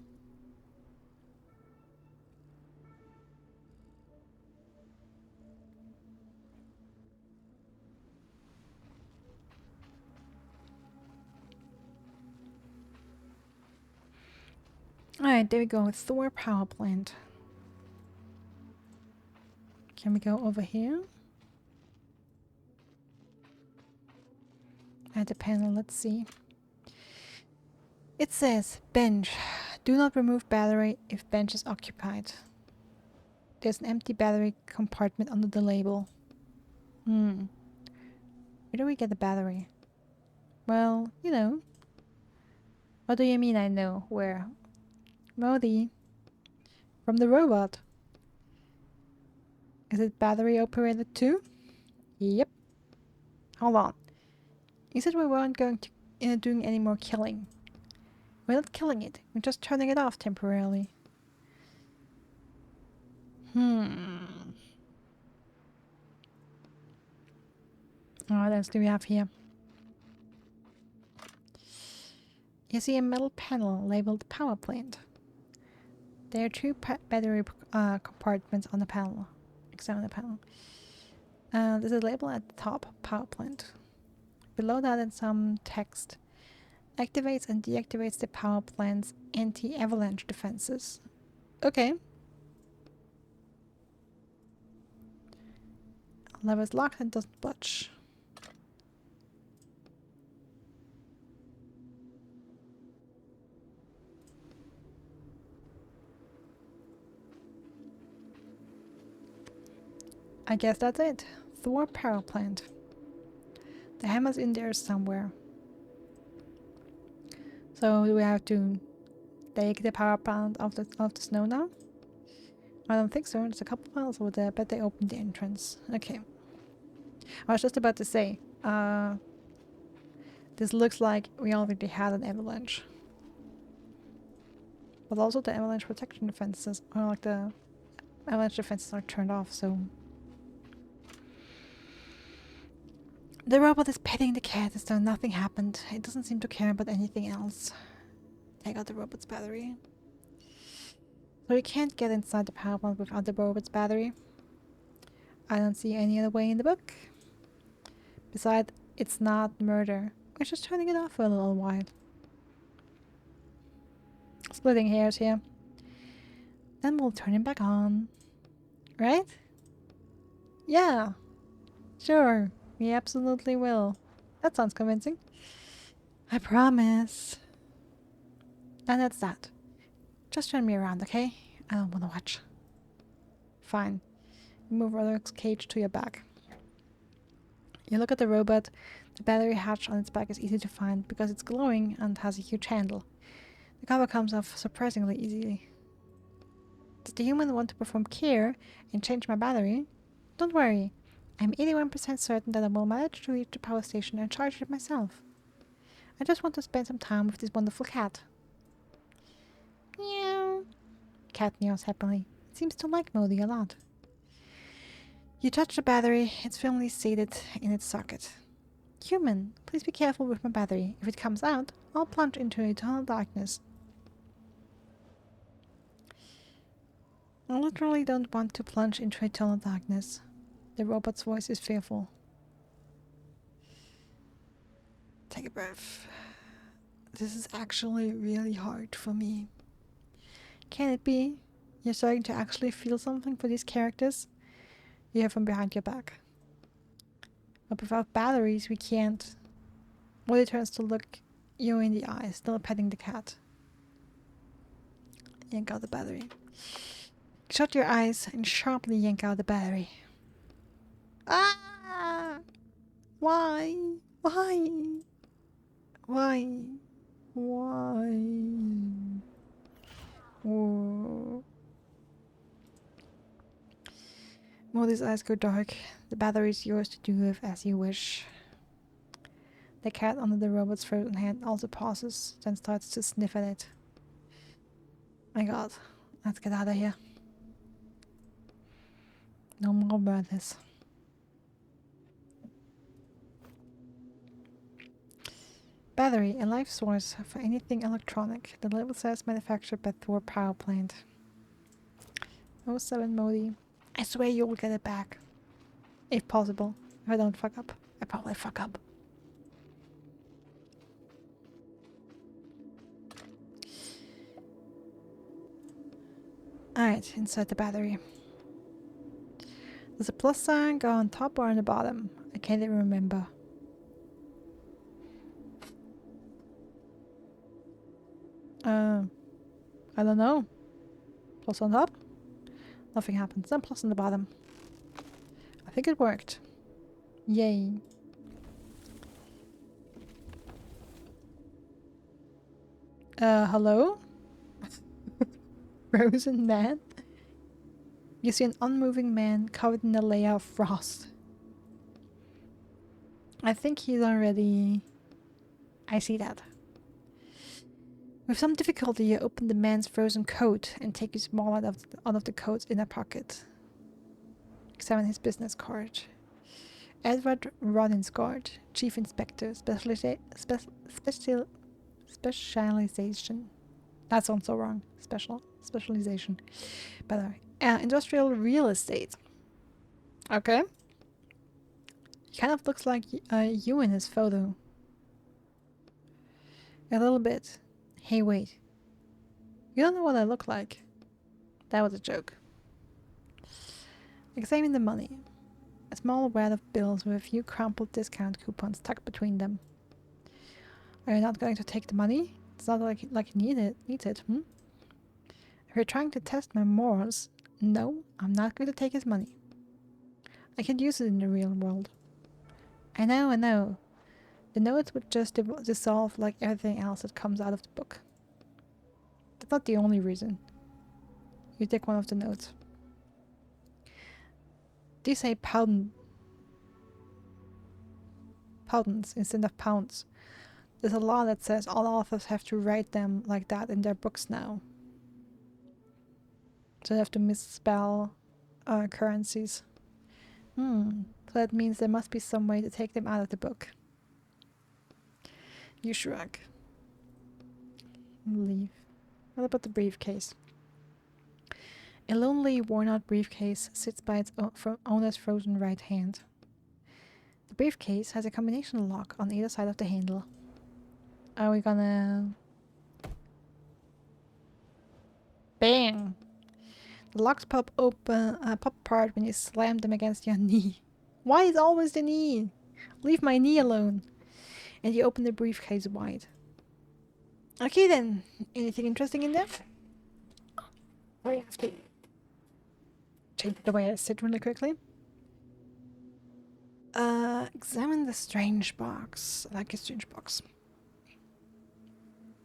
Alright, there we go. Thor power plant. Can we go over here? At the panel, let's see. It says, bench. Do not remove battery if bench is occupied. There's an empty battery compartment under the label. Where do we get the battery? Well, you know. What do you mean I know? Where? Modi. From the robot. Is it battery operated too? Yep. Hold on. You said we weren't going to doing any more killing. We're not killing it. We're just turning it off temporarily. What else do we have here? You see a metal panel labeled power plant. There are two battery compartments on the panel. Examine the panel. There's a label at the top, power plant. Below that is some text. Activates and deactivates the power plant's anti-avalanche defenses. Okay. Lever is locked and doesn't budge. I guess that's it. Thor power plant. The hammer's in there somewhere. So do we have to take the power plant off the snow now? I don't think so. There's a couple miles over there. I bet they opened the entrance. Okay. I was just about to say, this looks like we already had an avalanche. But also the avalanche protection defenses, or like the avalanche defenses are turned off, so... The robot is petting the cat as though nothing happened. It doesn't seem to care about anything else. Take out the robot's battery. So you can't get inside the power plant without the robot's battery. I don't see any other way in the book. Besides, it's not murder. We're just turning it off for a little while. Splitting hairs here. Then we'll turn it back on. Right? Yeah. Sure. We absolutely will. That sounds convincing. I promise. And that's that. Just turn me around, okay? I don't want to watch. Fine. Move Roderick's cage to your back. You look at the robot. The battery hatch on its back is easy to find because it's glowing and has a huge handle. The cover comes off surprisingly easily. Does the human want to perform care and change my battery? Don't worry. I'm 81% certain that I will manage to reach the power station and charge it myself. I just want to spend some time with this wonderful cat. Meow. Cat meows happily. It seems to like Modi a lot. You touch the battery. It's firmly seated in its socket. Human, please be careful with my battery. If it comes out, I'll plunge into eternal darkness. I literally don't want to plunge into eternal darkness. The robot's voice is fearful. Take a breath. This is actually really hard for me. Can it be? You're starting to actually feel something for these characters? You hear from behind your back. But without batteries, we can't. Molly turns to look you in the eye, still petting the cat. Yank out the battery. Shut your eyes and sharply yank out the battery. Ah! Why? Why? Why? Why? Whoa. Molly's eyes go dark. The battery is yours to do with as you wish. The cat under the robot's frozen hand also pauses, then starts to sniff at it. My god, let's get out of here. No more brothers. Battery, a life source for anything electronic. The label says manufactured by Thor Power Plant. 07 Modi. I swear you will get it back. If possible. If I don't fuck up. I probably fuck up. Alright, insert the battery. Does a plus sign go on top or on the bottom? I can't even remember. I don't know. Plus on top? Nothing happens. Then plus on the bottom. I think it worked. Yay. Hello? Frozen man? You see an unmoving man covered in a layer of frost. I think he's already... I see that. With some difficulty, you open the man's frozen coat and take his wallet out of the coat's inner pocket. Examine his business card. Edward Rodinsgard, Chief Inspector, Specialization. That sounds so wrong. Specialization. By the way. Industrial real estate. Okay. He kind of looks like you in his photo. A little bit. Hey, wait. You don't know what I look like. That was a joke. Examine the money. A small wad of bills with a few crumpled discount coupons tucked between them. Are you not going to take the money? It's not like you need it, hmm? If you're trying to test my morals, no, I'm not going to take his money. I could use it in the real world. I know. The notes would just dissolve like everything else that comes out of the book. That's not the only reason. You take one of the notes. These say pounds instead of pounds. There's a law that says all authors have to write them like that in their books now. So they have to misspell currencies. So that means there must be some way to take them out of the book. You shrug. Leave. What about the briefcase? A lonely, worn-out briefcase sits by its owner's frozen right hand. The briefcase has a combination lock on either side of the handle. Are we gonna... Bang! The locks pop apart when you slam them against your knee. Why is always the knee? Leave my knee alone. And you open the briefcase wide. Okay then. Anything interesting in there? I have to change the way I sit really quickly. Examine the strange box. I like a strange box.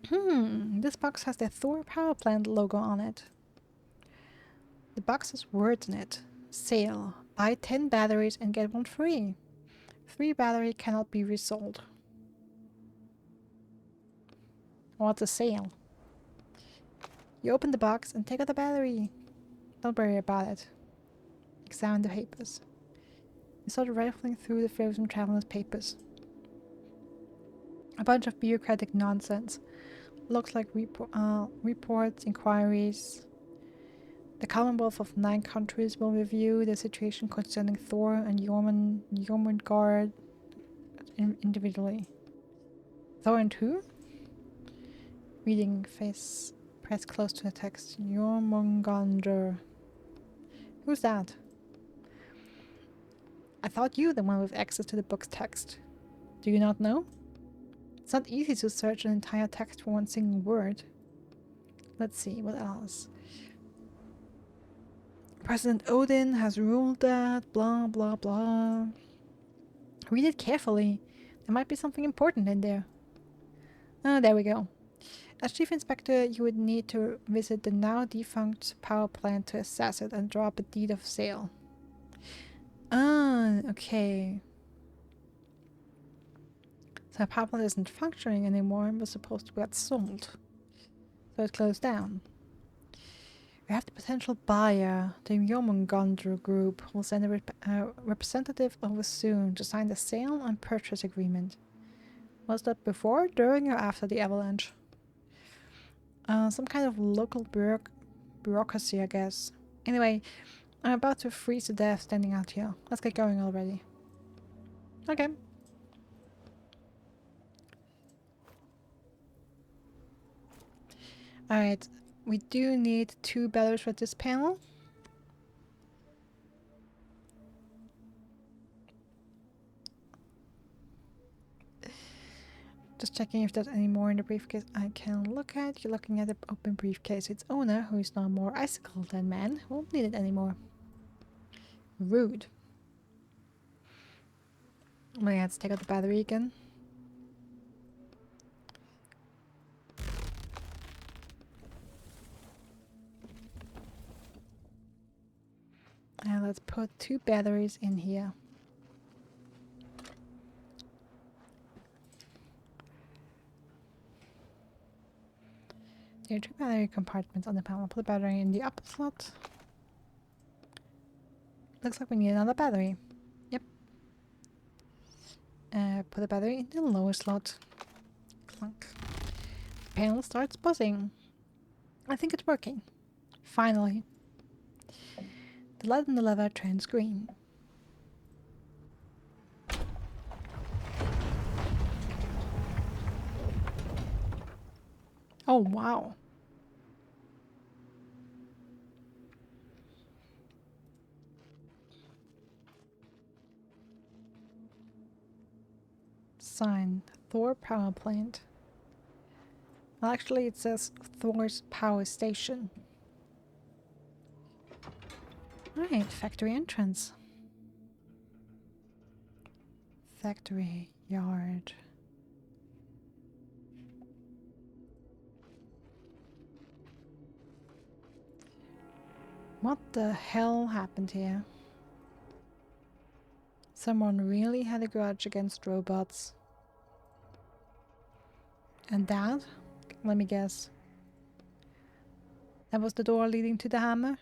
This box has the Thor Power Plant logo on it. The box has words in it. Sale. Buy 10 batteries and get one free. 3 battery cannot be resold. What's a sale? You open the box and take out the battery. Don't worry about it. Examine the papers. You start rifling through the frozen traveler's papers. A bunch of bureaucratic nonsense. Looks like reports, inquiries. The Commonwealth of 9 countries will review the situation concerning Thor and Jormungandr individually. Thor and who? Reading face pressed close to the text. Jormungandr. Who's that? I thought you were the one with access to the book's text. Do you not know? It's not easy to search an entire text for one single word. Let's see, what else? President Odin has ruled that, blah blah blah. Read it carefully. There might be something important in there. Oh, there we go. As Chief Inspector, you would need to visit the now defunct power plant to assess it and draw up a deed of sale. Ah, okay. So the power plant isn't functioning anymore and was supposed to get sold. So it closed down. We have the potential buyer. The Jormungandr Group will send a representative over soon to sign the sale and purchase agreement. Was that before, during, or after the avalanche? Some kind of local bureaucracy, I guess. Anyway, I'm about to freeze to death standing out here. Let's get going already. Okay. Alright, we do need 2 batteries for this panel. Just checking if there's any more in the briefcase I can look at. You're looking at the open briefcase. Its owner, who is now more icicle than man, won't need it anymore. Rude. Let's take out the battery again. And let's put 2 batteries in here. There are 2 battery compartments on the panel. Put the battery in the upper slot. Looks like we need another battery. Yep. Put the battery in the lower slot. Clunk. The panel starts buzzing. I think it's working. Finally. The light on the lever turns green. Oh, wow. Sign. Thor power plant. Well, actually, it says Thor's power station. Right, factory entrance. Factory yard. What the hell happened here? Someone really had a grudge against robots. And that? Let me guess. That was the door leading to the hammer?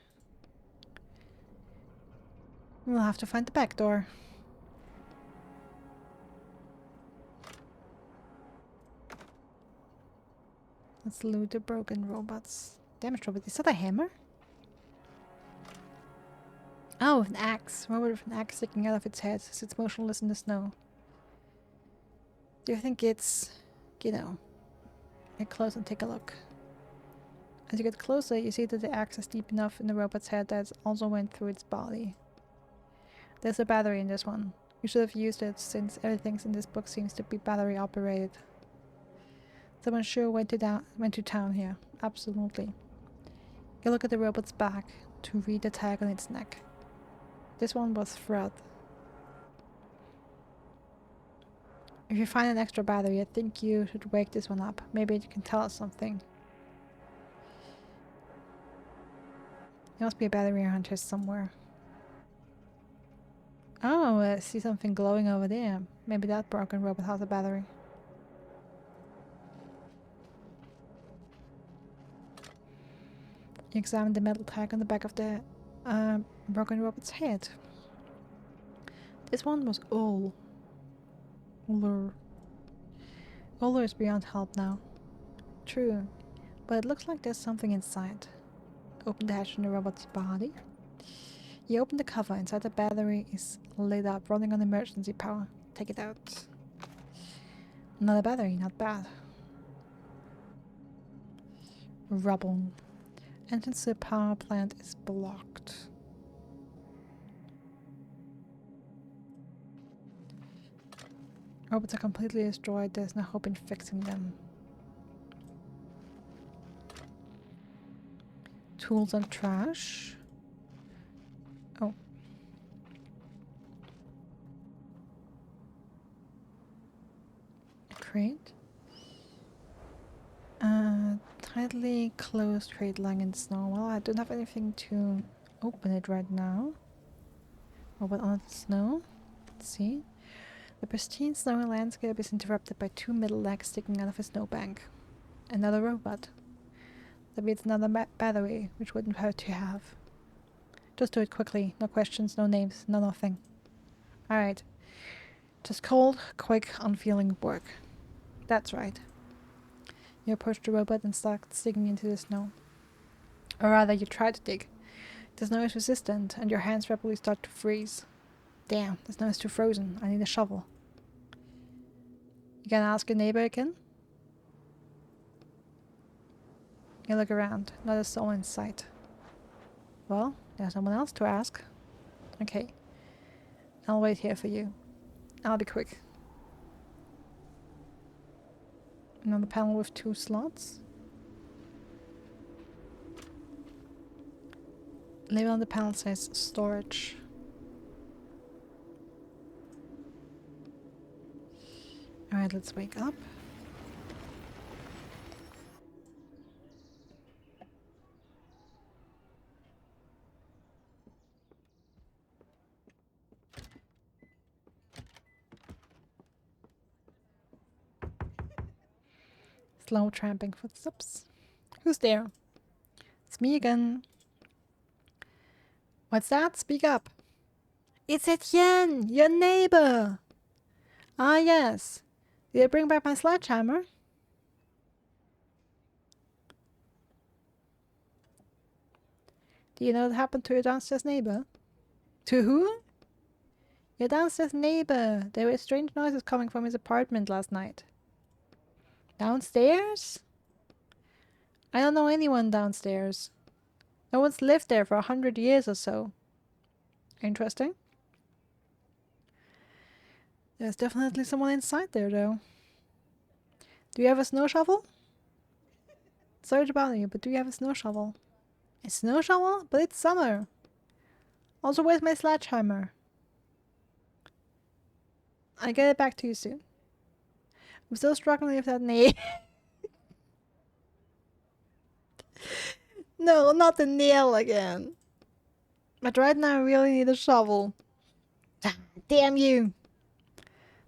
We'll have to find the back door. Let's loot the broken robots. Damaged robot. Is that a hammer? Oh, an axe. Robot with an axe sticking out of its head. Sits motionless in the snow. Do you think it's, you know, get close and take a look? As you get closer, you see that the axe is deep enough in the robot's head that it also went through its body. There's a battery in this one. You should have used it since everything in this book seems to be battery operated. Someone sure went to town here. Absolutely. You look at the robot's back to read the tag on its neck. This one was thread. If you find an extra battery, I think you should wake this one up. Maybe it can tell us something. There must be a battery around here somewhere. Oh, I see something glowing over there. Maybe that broken robot has a battery. You examine the metal tag on the back of the broken robot's head. This one was Ul. Uller. Uller is beyond help now. True, but it looks like there's something inside. Open the hatch in the robot's body. You open the cover. Inside the battery is lit up, running on emergency power. Take it out. Another battery, not bad. Rubble. Entrance to the power plant is blocked. Robots are completely destroyed. There's no hope in fixing them. Tools and trash. Oh. A crate. Tightly closed crate lying in snow. Well, I don't have anything to open it right now. Robot on the snow. Let's see. The pristine snowy landscape is interrupted by two middle legs sticking out of a snowbank. Another robot. That means another battery, which wouldn't hurt to have. Just do it quickly. No questions, no names, no nothing. Alright. Just cold, quick, unfeeling work. That's right. You approach the robot and start digging into the snow. Or rather, you try to dig. The snow is resistant, and your hands rapidly start to freeze. Damn, the snow is too frozen. I need a shovel. You gonna ask your neighbor again? You look around. Not a soul in sight. Well, there's someone else to ask. Okay. I'll wait here for you. I'll be quick. Another panel with 2 slots. Label on the panel says storage. Alright, let's wake up. Slow tramping footsteps. Who's there? It's me again. What's that? Speak up. It's Etienne, your neighbor. Ah, yes. Did I bring back my sledgehammer? Do you know what happened to your downstairs neighbor? To who? Your downstairs neighbor. There were strange noises coming from his apartment last night. Downstairs? I don't know anyone downstairs. No one's lived there for 100 years or so. Interesting. There's definitely someone inside there, though. Do you have a snow shovel? Sorry to bother you, but do you have a snow shovel? A snow shovel? But it's summer. Also, where's my sledgehammer? I'll get it back to you soon. I'm still struggling with that nail. No, not the nail again. But right now I really need a shovel. Damn you!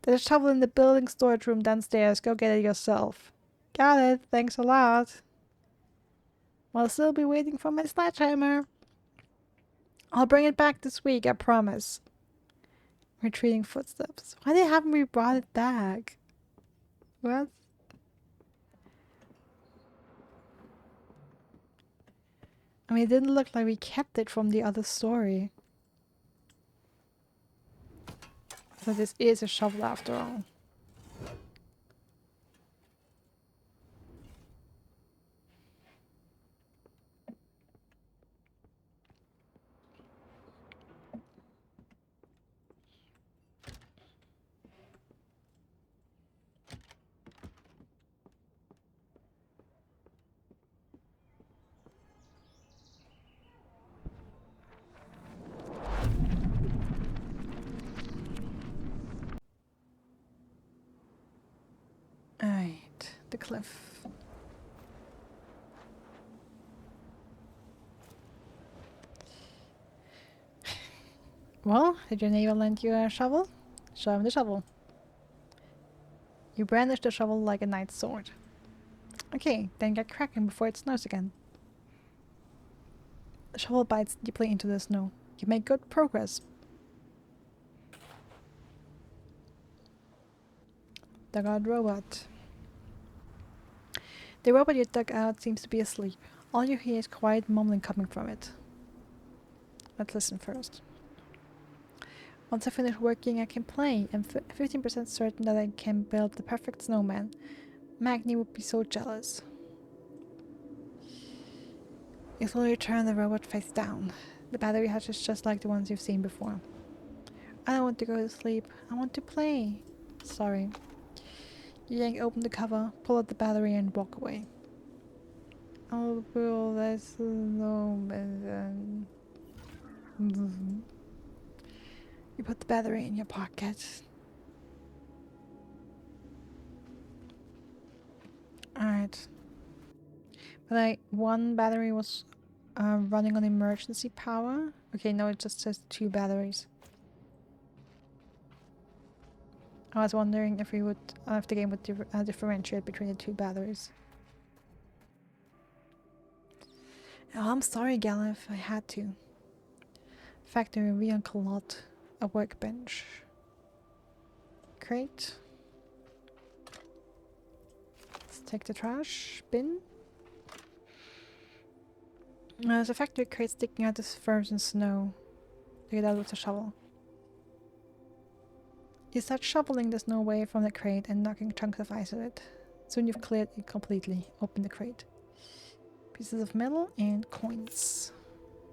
There's a shovel in the building storage room downstairs. Go get it yourself. Got it. Thanks a lot. I'll still be waiting for my sledgehammer. I'll bring it back this week, I promise. Retreating footsteps. Why haven't we brought it back? What? I mean, it didn't look like we kept it from the other story. So this is a shovel after all. Alright, the cliff. Well, did your neighbor lend you a shovel? Show him the shovel. You brandish the shovel like a knight's sword. Okay, then get cracking before it snows again. The shovel bites deeply into the snow. You make good progress. Dug out robot. The robot you dug out seems to be asleep. All you hear is quiet mumbling coming from it. Let's listen first. Once I finish working, I can play. I'm 15% certain that I can build the perfect snowman. Magni would be so jealous. You slowly turn the robot face down. The battery hatch is just like the ones you've seen before. I don't want to go to sleep. I want to play. Sorry. You yank open the cover, pull out the battery and walk away. I'll build a snowman. You put the battery in your pocket. Alright. But one battery was running on emergency power. Okay, no, it just says 2 batteries. I was wondering if we would, if the game would differentiate between the two batteries. Oh, I'm sorry, Galif. I had to. Factory vehicle lot. A workbench. Crate. Let's take the trash bin. There's a factory crate sticking out of frozen snow. Take it out with a shovel. You start shoveling the snow away from the crate and knocking chunks of ice at it. Soon you've cleared it completely. Open the crate. Pieces of metal and coins.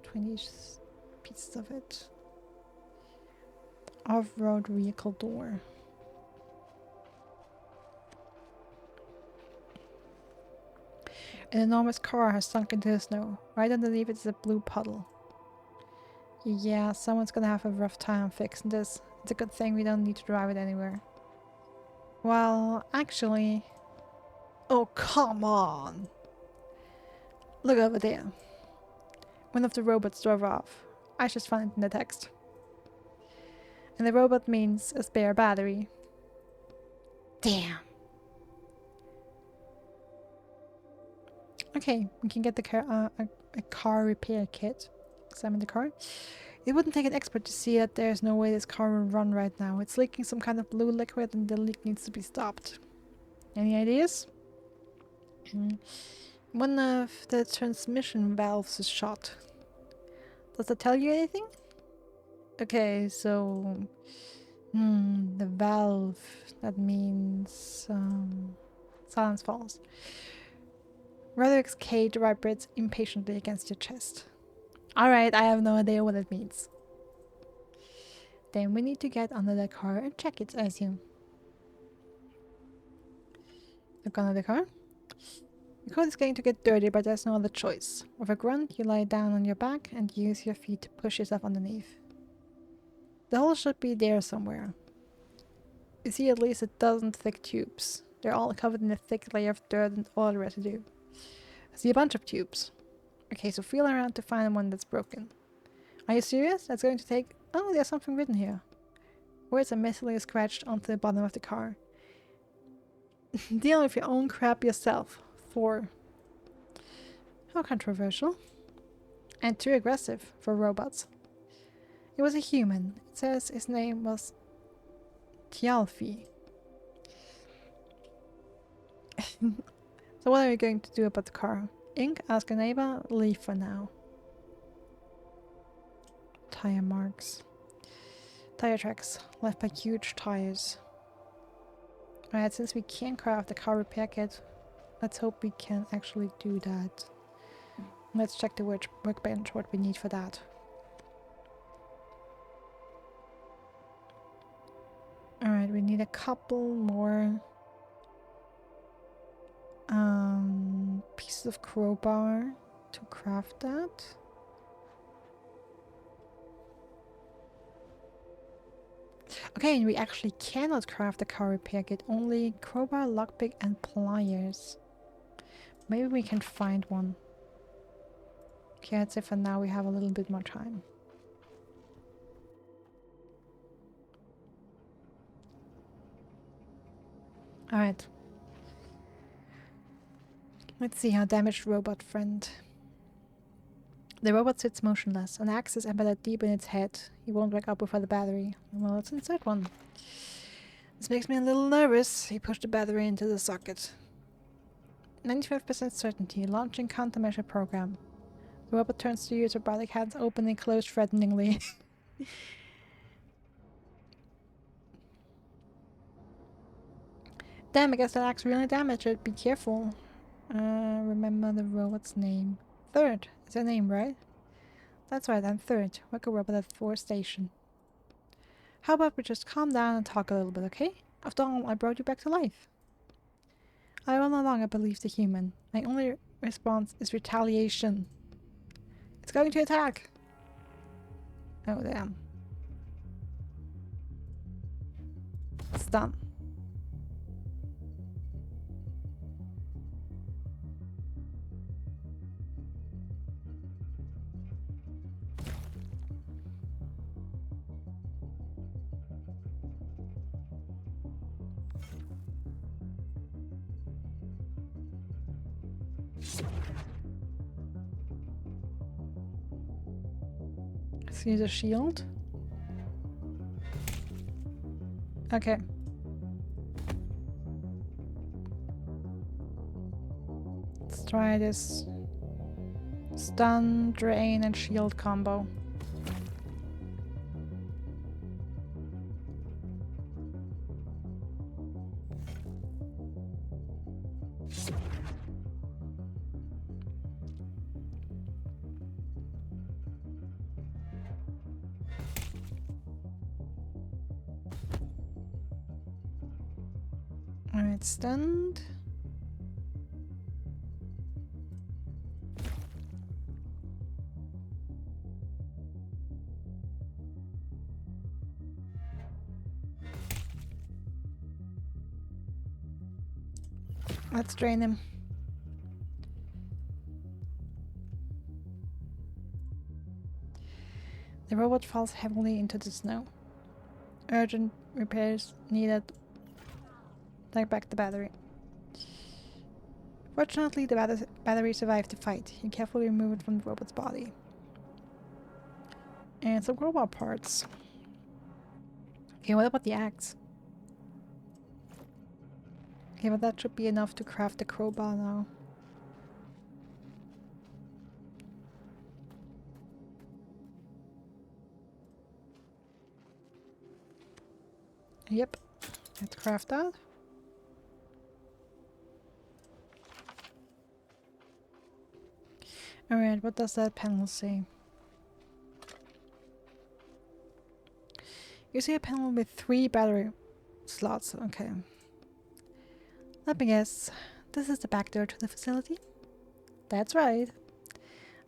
20 pieces of it. Off-road vehicle door. An enormous car has sunk into the snow. Right underneath it is a blue puddle. Yeah, someone's gonna have a rough time fixing this. It's a good thing we don't need to drive it anywhere. Well, actually... Oh, come on! Look over there. One of the robots drove off. I just found it in the text. And the robot means a spare battery. Damn. Okay, we can get the car, a car repair kit. Examine the car. It wouldn't take an expert to see that there's no way this car will run right now. It's leaking some kind of blue liquid and the leak needs to be stopped. Any ideas? One of the transmission valves is shot. Does that tell you anything? Okay, so... the valve. That means... silence falls. Roderick's cage vibrates impatiently against your chest. Alright, I have no idea what it means. Then we need to get under the car and check it, I assume. Look under the car. The code is going to get dirty, but there's no other choice. With a grunt, you lie down on your back and use your feet to push yourself underneath. The hole should be there somewhere. You see at least a dozen thick tubes. They're all covered in a thick layer of dirt and oil residue. I see a bunch of tubes. Okay, so feel around to find one that's broken. Are you serious? That's going to take... Oh, there's something written here. Words are messily scratched onto the bottom of the car. Deal with your own crap yourself. Thor. How controversial. And too aggressive for robots. He was a human. It says his name was Tialfi. So what are you going to do about the car? Ink, ask a neighbor, leave for now. Tire marks. Tire tracks left by huge tires. Alright, since we can't craft the car repair kit, let's hope we can actually do that. Let's check the workbench, what we need for that. Alright, we need a couple more pieces of crowbar to craft that. Okay, and we actually cannot craft the car repair kit, only crowbar, lockpick and pliers. Maybe we can find one. Okay, I'd say for now we have a little bit more time. Alright. Let's see how damaged robot friend. The robot sits motionless. An axe is embedded deep in its head. He won't wake up without the battery. Well, let's insert one. This makes me a little nervous. He pushed the battery into the socket. 95% certainty. Launching countermeasure program. The robot turns to you, its robotic hands open and close threateningly. Damn, I guess that axe really damaged it. Be careful. Remember the robot's name. Third is her name, right? That's right, I'm Third. Work a robot at Thor Station. How about we just calm down and talk a little bit, okay? After all, I brought you back to life. I will no longer believe the human. My only response is retaliation. It's going to attack! Oh, damn. It's done. Let's use a shield. Okay. Let's try this stun, drain, and shield combo. Alright, stunned. Let's drain him. The robot falls heavily into the snow. Urgent repairs needed. Take back the battery. Fortunately, the battery survived the fight. You carefully remove it from the robot's body. And some robot parts. Okay, what about the axe? Okay, but that should be enough to craft the crowbar now. Yep, let's craft that. Alright, what does that panel say? You see a panel with 3 battery slots. Okay. Let me guess. This is the back door to the facility? That's right.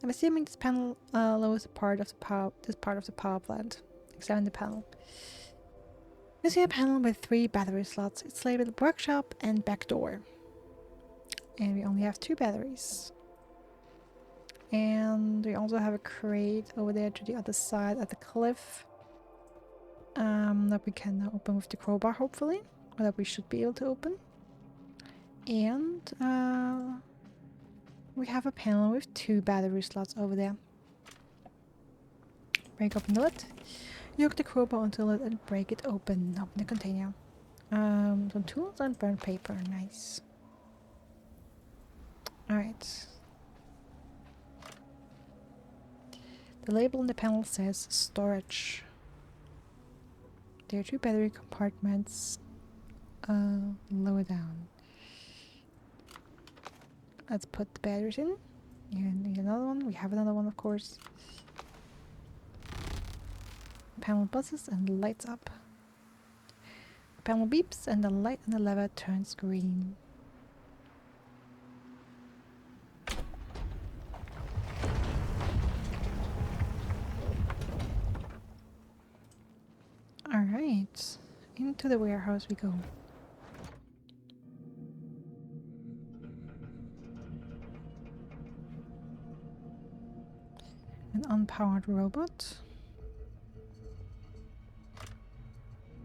I'm assuming this panel lowers this part of the power plant. Examine the panel. You see a panel with 3 battery slots. It's labeled workshop and back door. And we only have 2 batteries. And we also have a crate over there to the other side at the cliff. That we can now open with the crowbar, hopefully. Or that we should be able to open. And we have a panel with 2 battery slots over there. Break open the lid. Yoke the crowbar onto the lid and break it open. Open the container. Some tools and burnt paper. Nice. Alright. The label on the panel says storage. There are 2 battery compartments lower down. Let's put the batteries in. You need another one. We have another one, of course. The panel buzzes and lights up. The panel beeps and the light on the lever turns green. Alright, into the warehouse we go. An unpowered robot.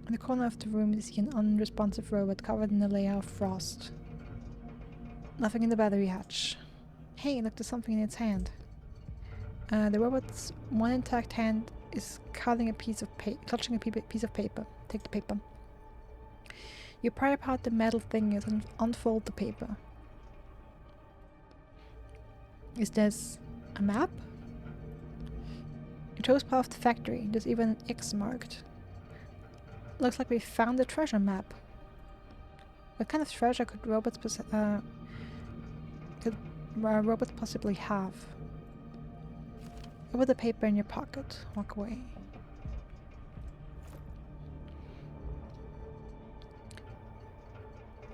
In the corner of the room you see an unresponsive robot covered in a layer of frost. Nothing in the battery hatch. Hey, look, there's something in its hand. The robot's one intact hand is cutting a piece of clutching a piece of paper. Take the paper. You pry apart the metal fingers and unfold the paper. Is this a map? You chose part of the factory. There's even an X marked. Looks like we found a treasure map. What kind of treasure could robots possibly have? Put the paper in your pocket. Walk away.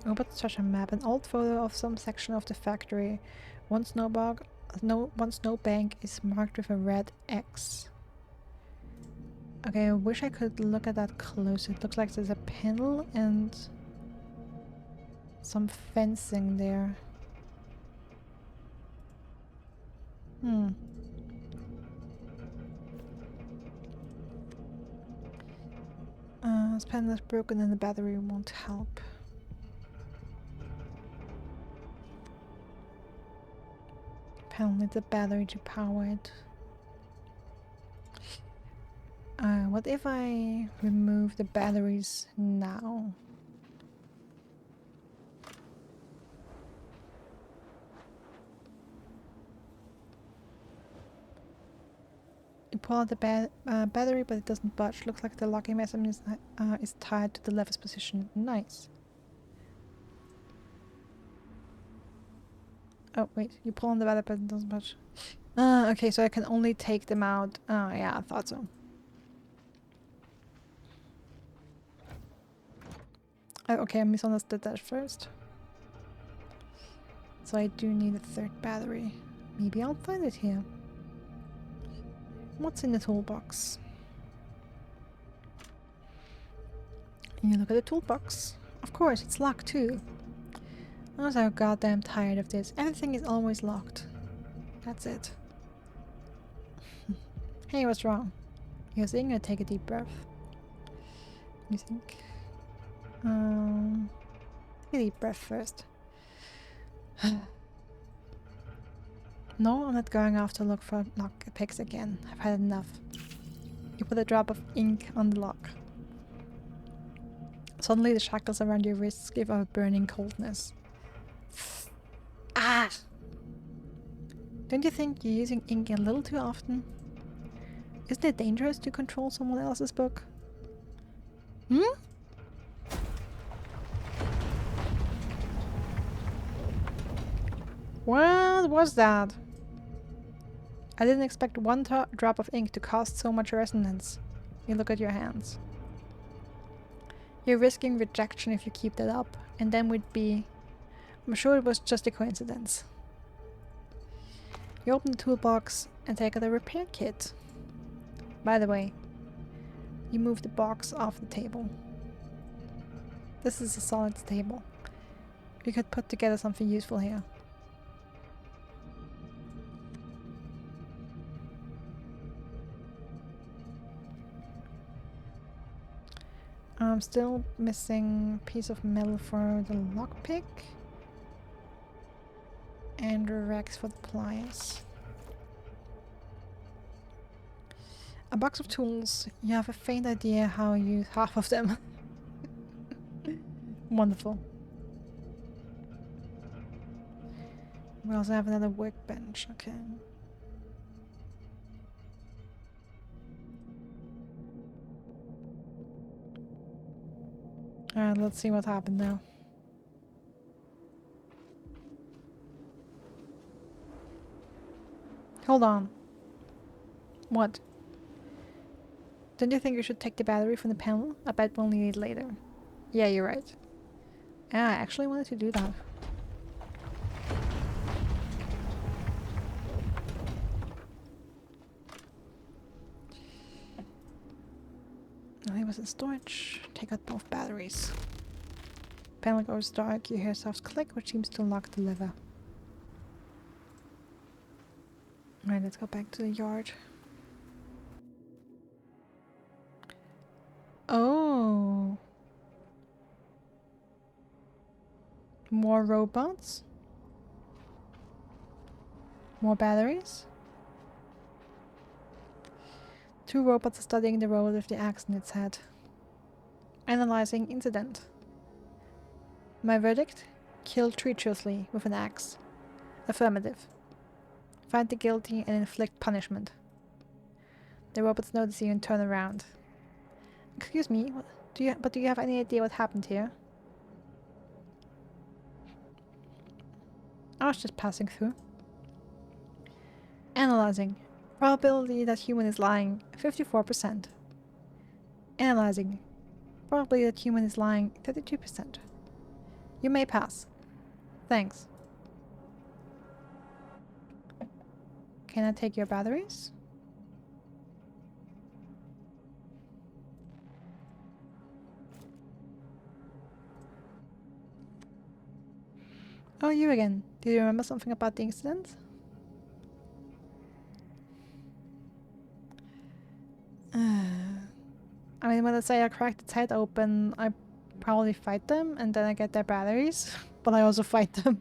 Robot's treasure map. An old photo of some section of the factory. One snowbank is marked with a red X. Okay, I wish I could look at that closer. It looks like there's a panel and some fencing there. This panel is broken and the battery won't help. panel needs a battery to power it. What if I remove the batteries now? You pull out the battery, but it doesn't budge. Looks like the locking mechanism is tied to the lever's position. Nice. Oh, wait. You pull on the battery, but it doesn't budge. Okay, so I can only take them out. Oh, yeah, I thought so. Okay, I misunderstood that first. So I do need a third battery. Maybe I'll find it here. What's in the toolbox? You look at the toolbox. Of course, it's locked too. I'm so goddamn tired of this. Everything is always locked. That's it. Hey, what's wrong? You're saying you take a deep breath. You think? Take a deep breath first. No, I'm not going off to look for lock picks again. I've had enough. You put a drop of ink on the lock. Suddenly the shackles around your wrists give off a burning coldness. Ah! Don't you think you're using ink a little too often? Isn't it dangerous to control someone else's book? Hmm? What was that? I didn't expect one drop of ink to cause so much resonance. You look at your hands. You're risking rejection if you keep that up, and then we'd be... I'm sure it was just a coincidence. You open the toolbox and take out a repair kit. By the way, you move the box off the table. This is a solid table. We could put together something useful here. I'm still missing a piece of metal for the lockpick and racks for the pliers. A box of tools. You have a faint idea how you use half of them. Wonderful. We also have another workbench. Okay. Alright, let's see what happened now. Hold on. What? Don't you think you should take the battery from the panel? I bet we'll need it later. Yeah, you're right. Yeah, I actually wanted to do that. Nothing was in storage. Take out both batteries. Panel goes dark. You hear a soft click, which seems to unlock the lever. Alright, let's go back to the yard. Oh. More robots? More batteries? Two robots are studying the road with the axe in its head. Analyzing incident. My verdict? Kill treacherously with an axe. Affirmative. Find the guilty and inflict punishment. The robots notice you and turn around. Excuse me, do you have any idea what happened here? I was just passing through. Analyzing. Probability that human is lying, 54%. Analyzing. Probability that human is lying, 32%. You may pass. Thanks. Can I take your batteries? Oh, you again. Do you remember something about the incident? I mean, when I say I cracked its head open, I probably fight them and then I get their batteries, but I also fight them.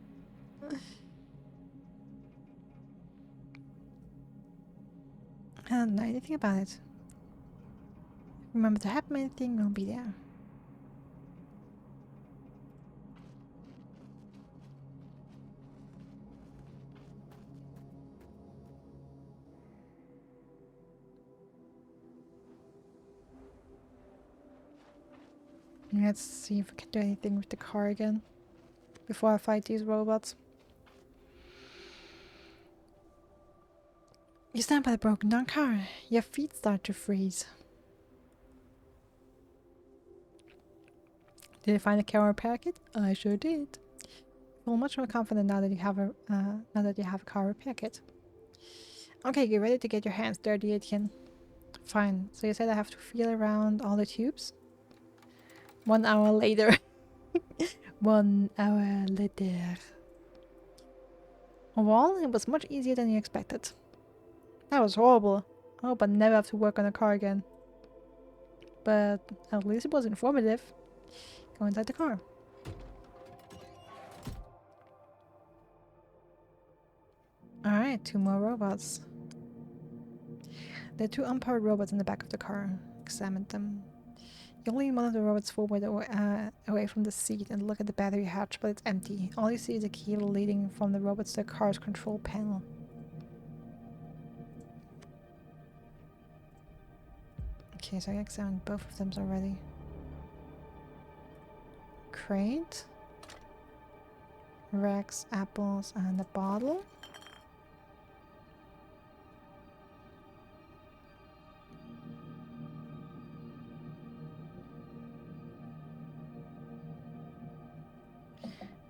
I don't know anything about it. Remember to happen anything, we'll be there. Let's see if we can do anything with the car again before I fight these robots. You stand by the broken down car. Your feet start to freeze. Did you find a car repair kit? I sure did. Feel much more confident now that you have a car repair kit. Okay, get ready to get your hands dirty, Etienne. Fine. So you said I have to feel around all the tubes? 1 hour later. 1 hour later. Well, it was much easier than you expected. That was horrible. I hope I never have to work on a car again. But at least it was informative. Go inside the car. Alright, 2 more robots. There are 2 unpowered robots in the back of the car. Examine them. You only need one of the robots forward away from the seat and look at the battery hatch, but it's empty. All you see is a cable leading from the robots to the car's control panel. Okay, so I examined both of them already. Crate. Rex, apples, and a bottle.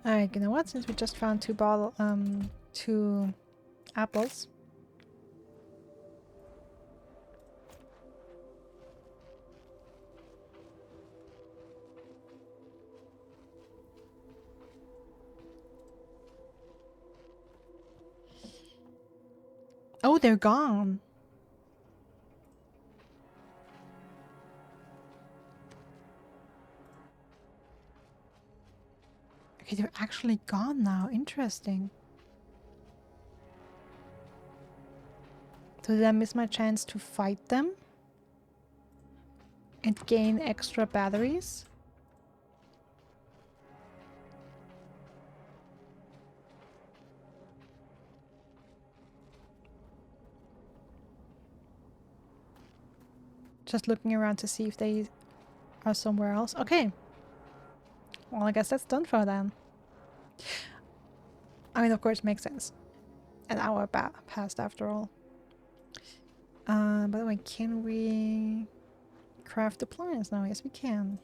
Alright, you know what? Since we just found 2 apples. Oh, they're gone. Okay, they're actually gone now. Interesting. So did I miss my chance to fight them? And gain extra batteries? Just looking around to see if they are somewhere else. Okay. Well, I guess that's done for them. I mean, of course, it makes sense. An hour passed after all. By the way, can we craft appliances now? Yes, we can.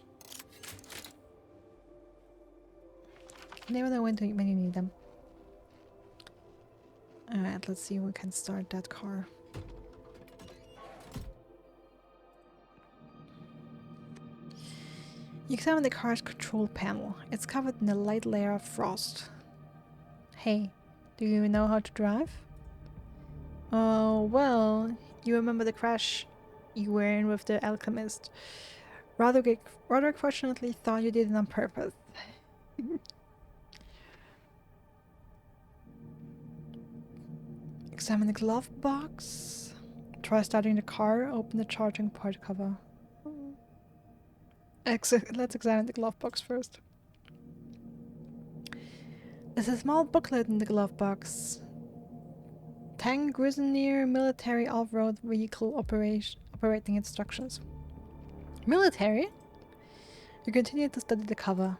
You never know when you need them. Alright, let's see if we can start that car. You examine the car's control panel. It's covered in a light layer of frost. Hey, do you even know how to drive? Oh, well, you remember the crash you were in with the alchemist. Roderick fortunately thought you did it on purpose. Examine the glove box. Try starting the car, open the charging port cover. Let's examine the glove box first. There's a small booklet in the glove box. Tank Grisenir Military Off-Road Vehicle Operating Instructions. Military? You continue to study the cover.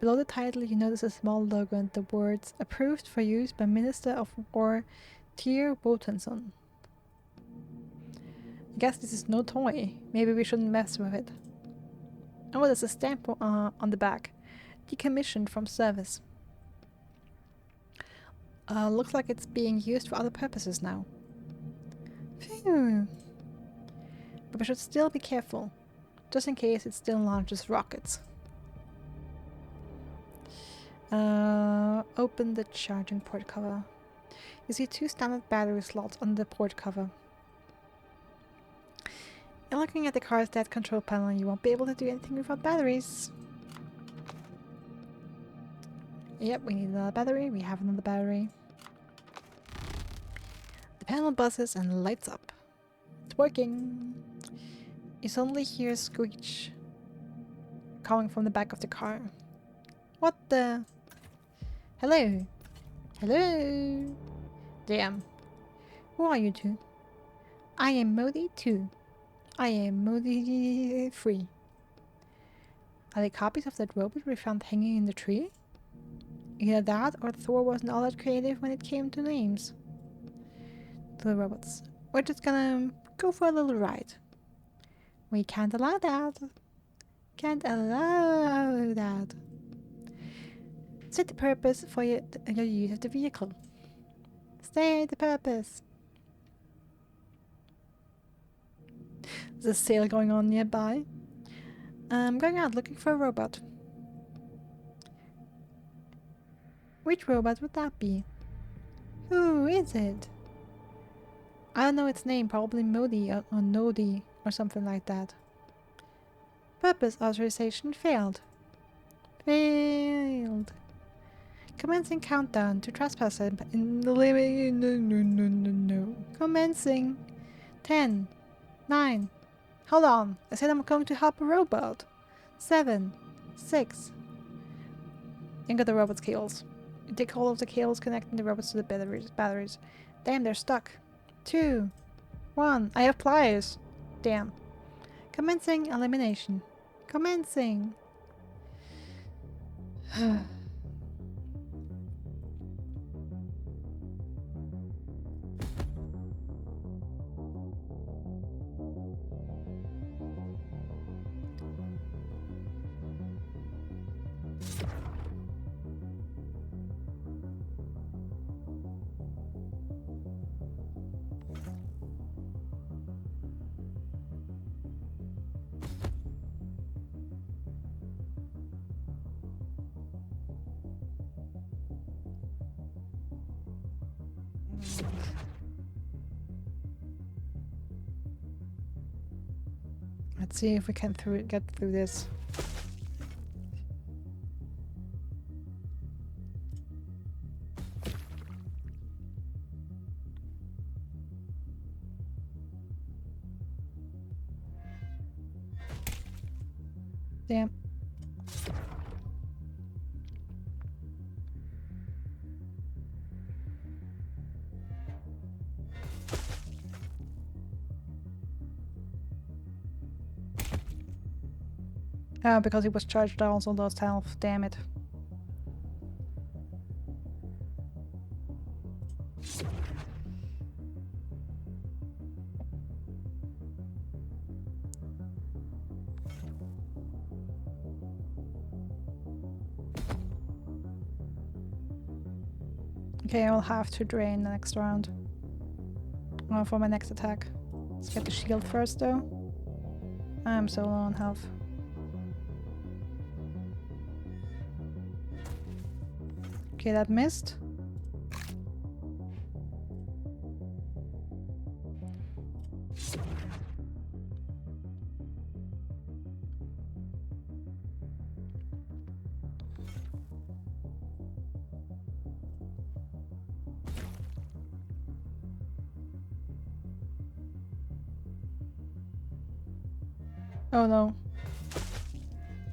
Below the title you notice a small logo and the words approved for use by Minister of War Tyr Botenson. I guess this is no toy. Maybe we shouldn't mess with it. Oh, there's a stamp on the back. Decommissioned from service. Looks like it's being used for other purposes now. Phew. But we should still be careful. Just in case it still launches rockets. Open the charging port cover. You see 2 standard battery slots on the port cover. And looking at the car's dead control panel, you won't be able to do anything without batteries. Yep, we need another battery. We have another battery. The panel buzzes and lights up. It's working. You suddenly hear a screech coming from the back of the car. What the? Hello? Hello? Damn. Who are you two? I am Modi 2. I am Modi 3. Are they copies of that robot we found hanging in the tree? Either that or Thor wasn't all that creative when it came to names. To the robots. We're just gonna go for a little ride. We can't allow that. Can't allow that. Set the purpose for your use of the vehicle. State the purpose. There's a sale going on nearby. I'm going out looking for a robot. Which robot would that be? Who is it? I don't know its name, probably Modi or Nodi or something like that. Purpose authorization failed. Failed. Commencing countdown to trespass in the limit. No. Commencing. 10. 9. Hold on. I said I'm going to help a robot. 7. 6. Yank the robot's cables. You take hold of the cables connecting the robots to the batteries. Damn, they're stuck. 2. 1. I have pliers. Damn. Commencing elimination. Commencing. Let's see if we can get through this. Damn. Oh, because he was charged, I also lost health. Damn it. Okay, I'll have to drain the next round. For my next attack. Let's get the shield first, though. I'm so low on health. Okay, that missed. Oh no.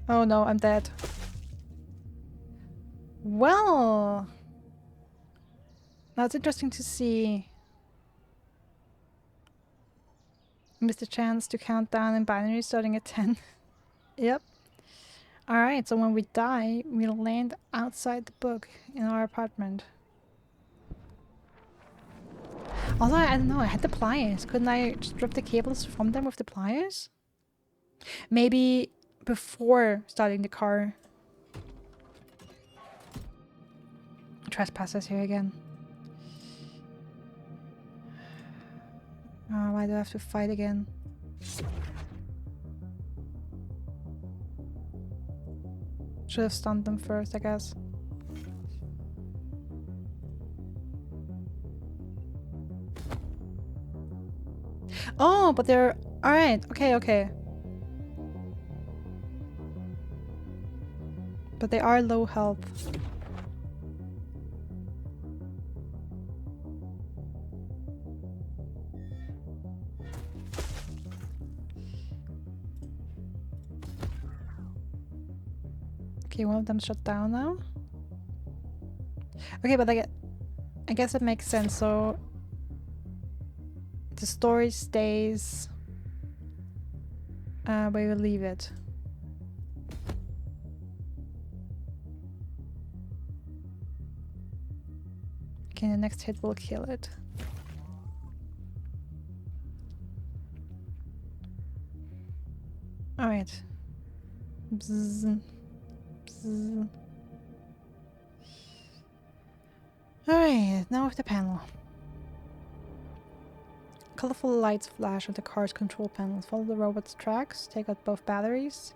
Oh no, I'm dead. Well, that's interesting to see. Missed a chance to count down in binary starting at 10. Yep. Alright, so when we die, we'll land outside the book in our apartment. Although, I don't know, I had the pliers. Couldn't I just rip the cables from them with the pliers? Maybe before starting the car. Trespassers here again. Oh, why do I have to fight again? Should have stunned them first, I guess. Oh, but they're... Alright, okay. But they are low health. Okay, one of them shut down now. Okay, but I guess it makes sense. So the story stays where we leave it. Okay, the next hit will kill it. Alright. Bzz. Bzz. Alright, now with the panel. Colorful lights flash on the car's control panels. Follow the robot's tracks, take out both batteries,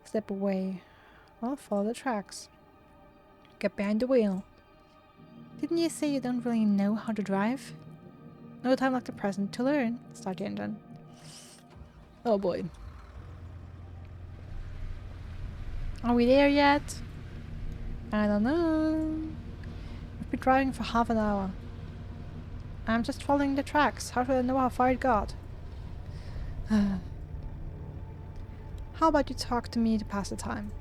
step away. Well, follow the tracks. Get behind the wheel. Didn't you say you don't really know how to drive? No time like the present to learn. Start the engine. Oh boy. Are we there yet? I don't know. We've been driving for half an hour. I'm just following the tracks. How should I know how far it got? How about you talk to me to pass the time?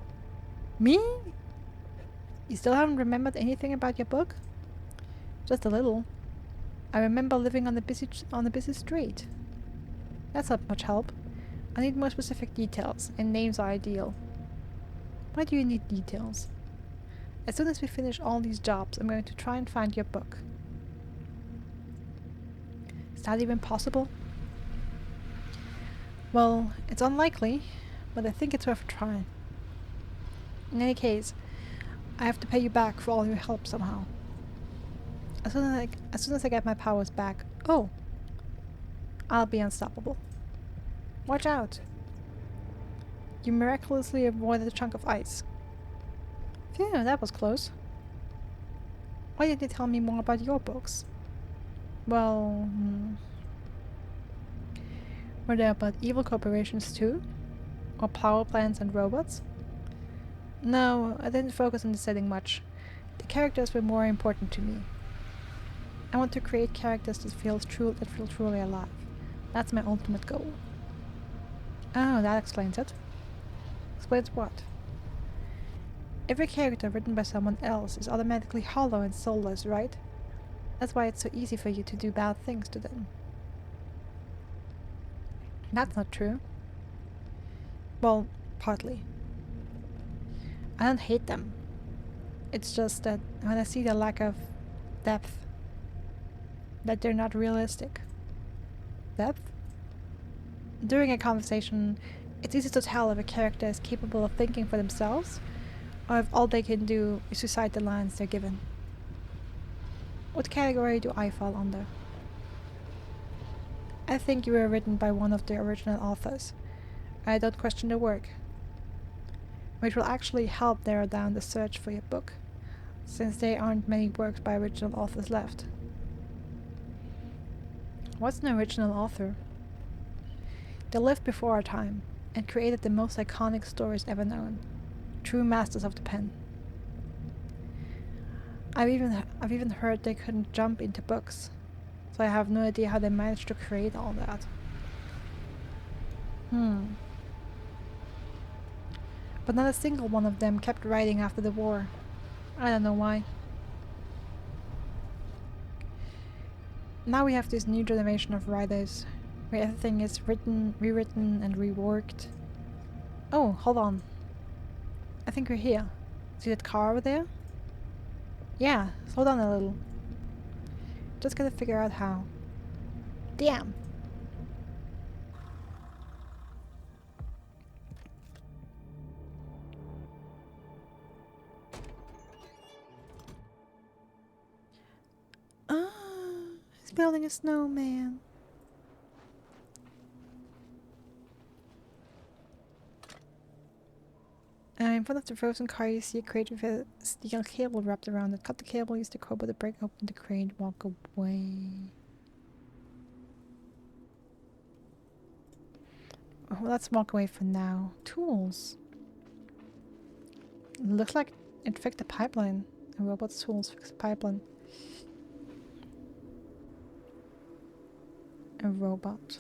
Me? You still haven't remembered anything about your book? Just a little. I remember living on the busy street. That's not much help. I need more specific details, and names are ideal. Why do you need details? As soon as we finish all these jobs, I'm going to try and find your book. Is that even possible? Well, it's unlikely, but I think it's worth a try. In any case, I have to pay you back for all your help somehow. As soon as I get my powers back, I'll be unstoppable. Watch out! You miraculously avoided a chunk of ice. Phew, that was close. Why didn't you tell me more about your books? Well, were they about evil corporations too? Or power plants and robots? No, I didn't focus on the setting much. The characters were more important to me. I want to create characters that feel truly alive. That's my ultimate goal. Oh, that explains it. Explains what? Every character written by someone else is automatically hollow and soulless, right? That's why it's so easy for you to do bad things to them. That's not true. Well, partly. I don't hate them. It's just that when I see the lack of depth, that they're not realistic. Depth? During a conversation, it's easy to tell if a character is capable of thinking for themselves, or if all they can do is recite the lines they're given. What category do I fall under? I think you were written by one of the original authors. I don't question the work. Which will actually help narrow down the search for your book, since there aren't many works by original authors left. What's an original author? They lived before our time, and created the most iconic stories ever known. True masters of the pen. I've even heard they couldn't jump into books, so I have no idea how they managed to create all that. But not a single one of them kept writing after the war. I don't know why. Now we have this new generation of writers, where everything is written, rewritten, and reworked. Oh, hold on. I think we're here. See that car over there? Yeah, slow down a little. Just gotta figure out how. Damn! Ah, he's building a snowman. In front of the frozen car, you see a crate with a steel cable wrapped around it. Cut the cable, use the crowbar to break open the crate, walk away. Oh, let's walk away for now. Tools. Looks like it fixed a pipeline. A robot's tools fix a pipeline. A robot.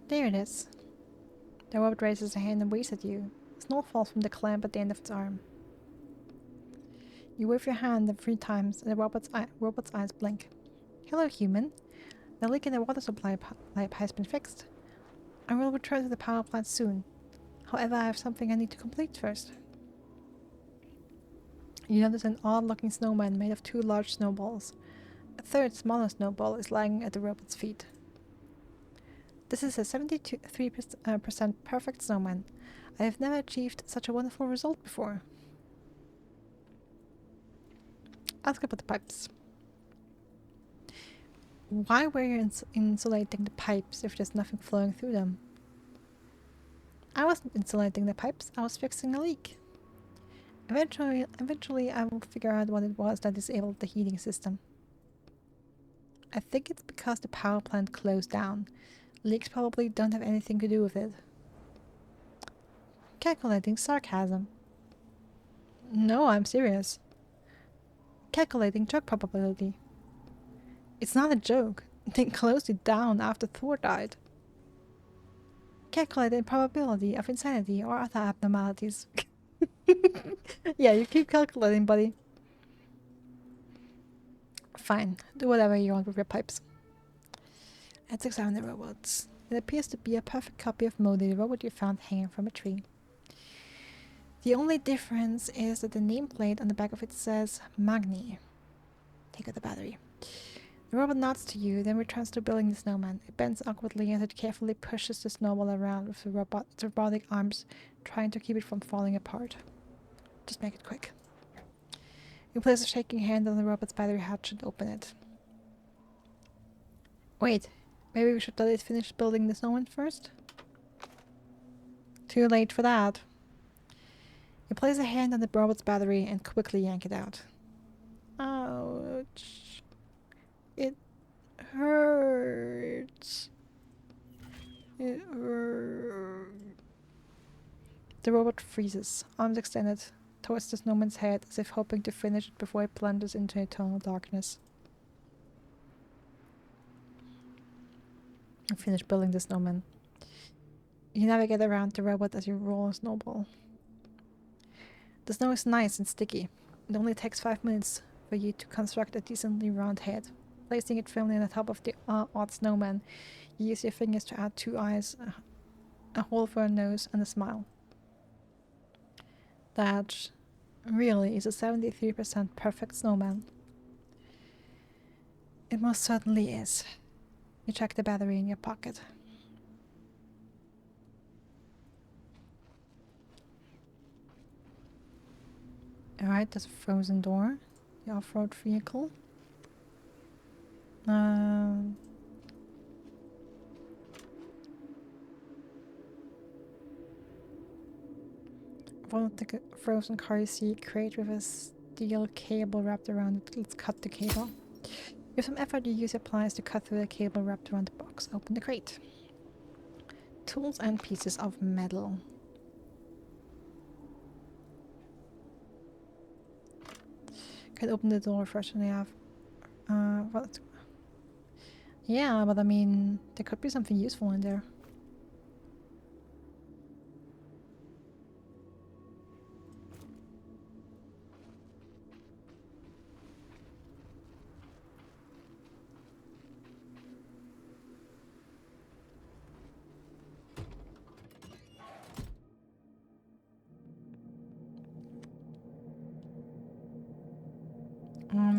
There it is. The robot raises a hand and waves at you. snow falls from the clamp at the end of its arm. You wave your hand 3 times and the robot's eyes blink. Hello, human. The leak in the water supply pipe has been fixed. I will return to the power plant soon. However, I have something I need to complete first. You notice an odd-looking snowman made of 2 large snowballs. A third, smaller snowball is lying at the robot's feet. This is a 73% perfect snowman. I have never achieved such a wonderful result before. Ask about the pipes. Why were you insulating the pipes if there's nothing flowing through them? I wasn't insulating the pipes, I was fixing a leak. Eventually I will figure out what it was that disabled the heating system. I think it's because the power plant closed down. Leaks probably don't have anything to do with it. Calculating sarcasm. No, I'm serious. Calculating joke probability. It's not a joke. They closed it down after Thor died. Calculating probability of insanity or other abnormalities. Yeah, you keep calculating, buddy. Fine, do whatever you want with your pipes. Let's examine the robots. It appears to be a perfect copy of Modi, the robot you found hanging from a tree. The only difference is that the nameplate on the back of it says Magni. Take out the battery. The robot nods to you, then returns to building the snowman. It bends awkwardly as it carefully pushes the snowball around with its robotic arms, trying to keep it from falling apart. Just make it quick. You place a shaking hand on the robot's battery hatch and open it. Wait, maybe we should let it finish building the snowman first? Too late for that. You place a hand on the robot's battery and quickly yank it out. Ouch. It hurts. It hurts. The robot freezes, arms extended towards the snowman's head as if hoping to finish it before it plunges into eternal darkness. You finish building the snowman. You navigate around the robot as you roll a snowball. The snow is nice and sticky. It only takes 5 minutes for you to construct a decently round head. Placing it firmly on the top of the odd snowman, you use your fingers to add 2 eyes, a hole for a nose, and a smile. That really is a 73% perfect snowman. It most certainly is. You check the battery in your pocket. Alright, there's a frozen door. The off-road vehicle. One of the frozen car you see, crate with a steel cable wrapped around it. Let's cut the cable. With some effort, you use your pliers to cut through the cable wrapped around the box. Open the crate. Tools and pieces of metal. Can open the door first when they have. What? Yeah, but I mean, there could be something useful in there.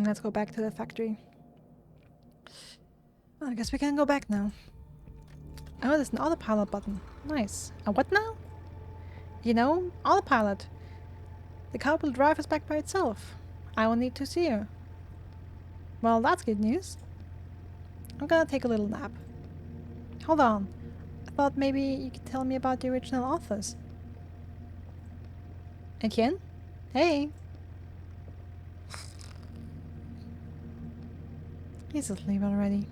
Let's go back to the factory. Well, I guess we can go back now. Oh, there's an autopilot button. Nice. A what now? You know, autopilot. The car will drive us back by itself. I will need to see her. Well, that's good news. I'm gonna take a little nap. Hold on. I thought maybe you could tell me about the original authors. Etienne? Hey! He's asleep already.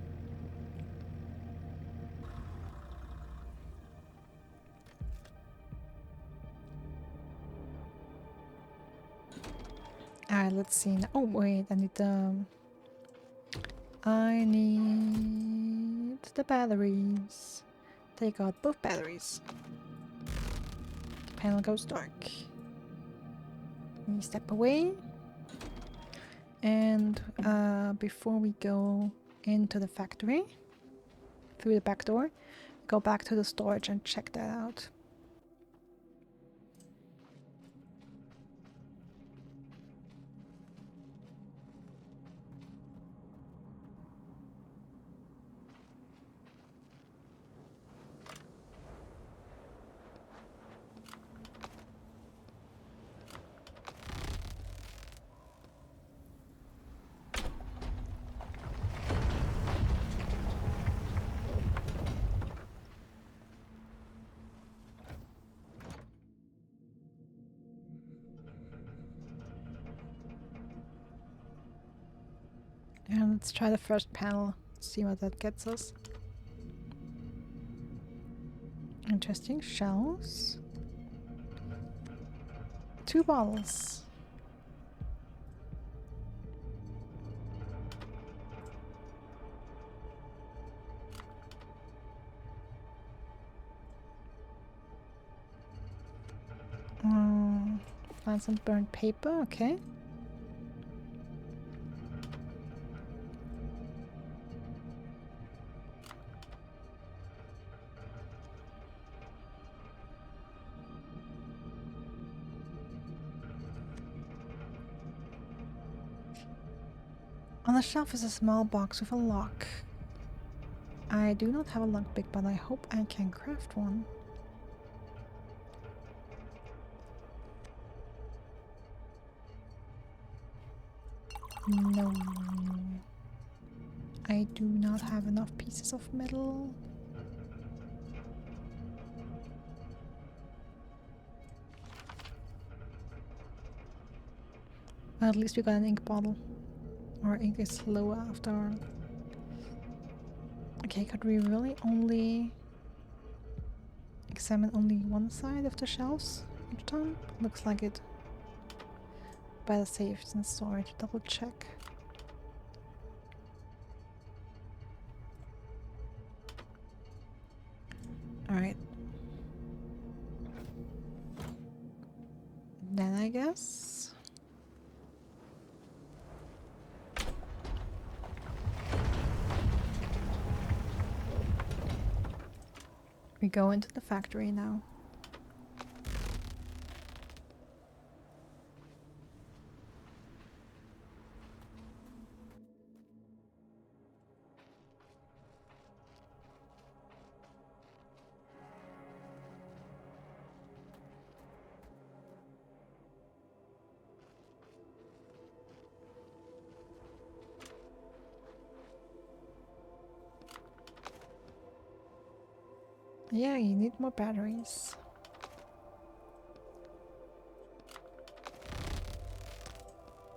Alright, let's see. Oh wait, I need the batteries. Take out both batteries. Panel goes dark. We step away. And before we go into the factory, through the back door, go back to the storage and check that out. And let's try the first panel, see what that gets us. Interesting shells. 2 bottles. Find some burnt paper, okay. On the shelf is a small box with a lock. I do not have a lockpick, but I hope I can craft one. No. I do not have enough pieces of metal. Well, at least we got an ink bottle. Our ink is low after all. Okay, could we really only examine only one side of the shelves each time? Looks like it. Better safe than sorry to double check. Alright. Then I guess. We go into the factory now. Yeah, you need more batteries.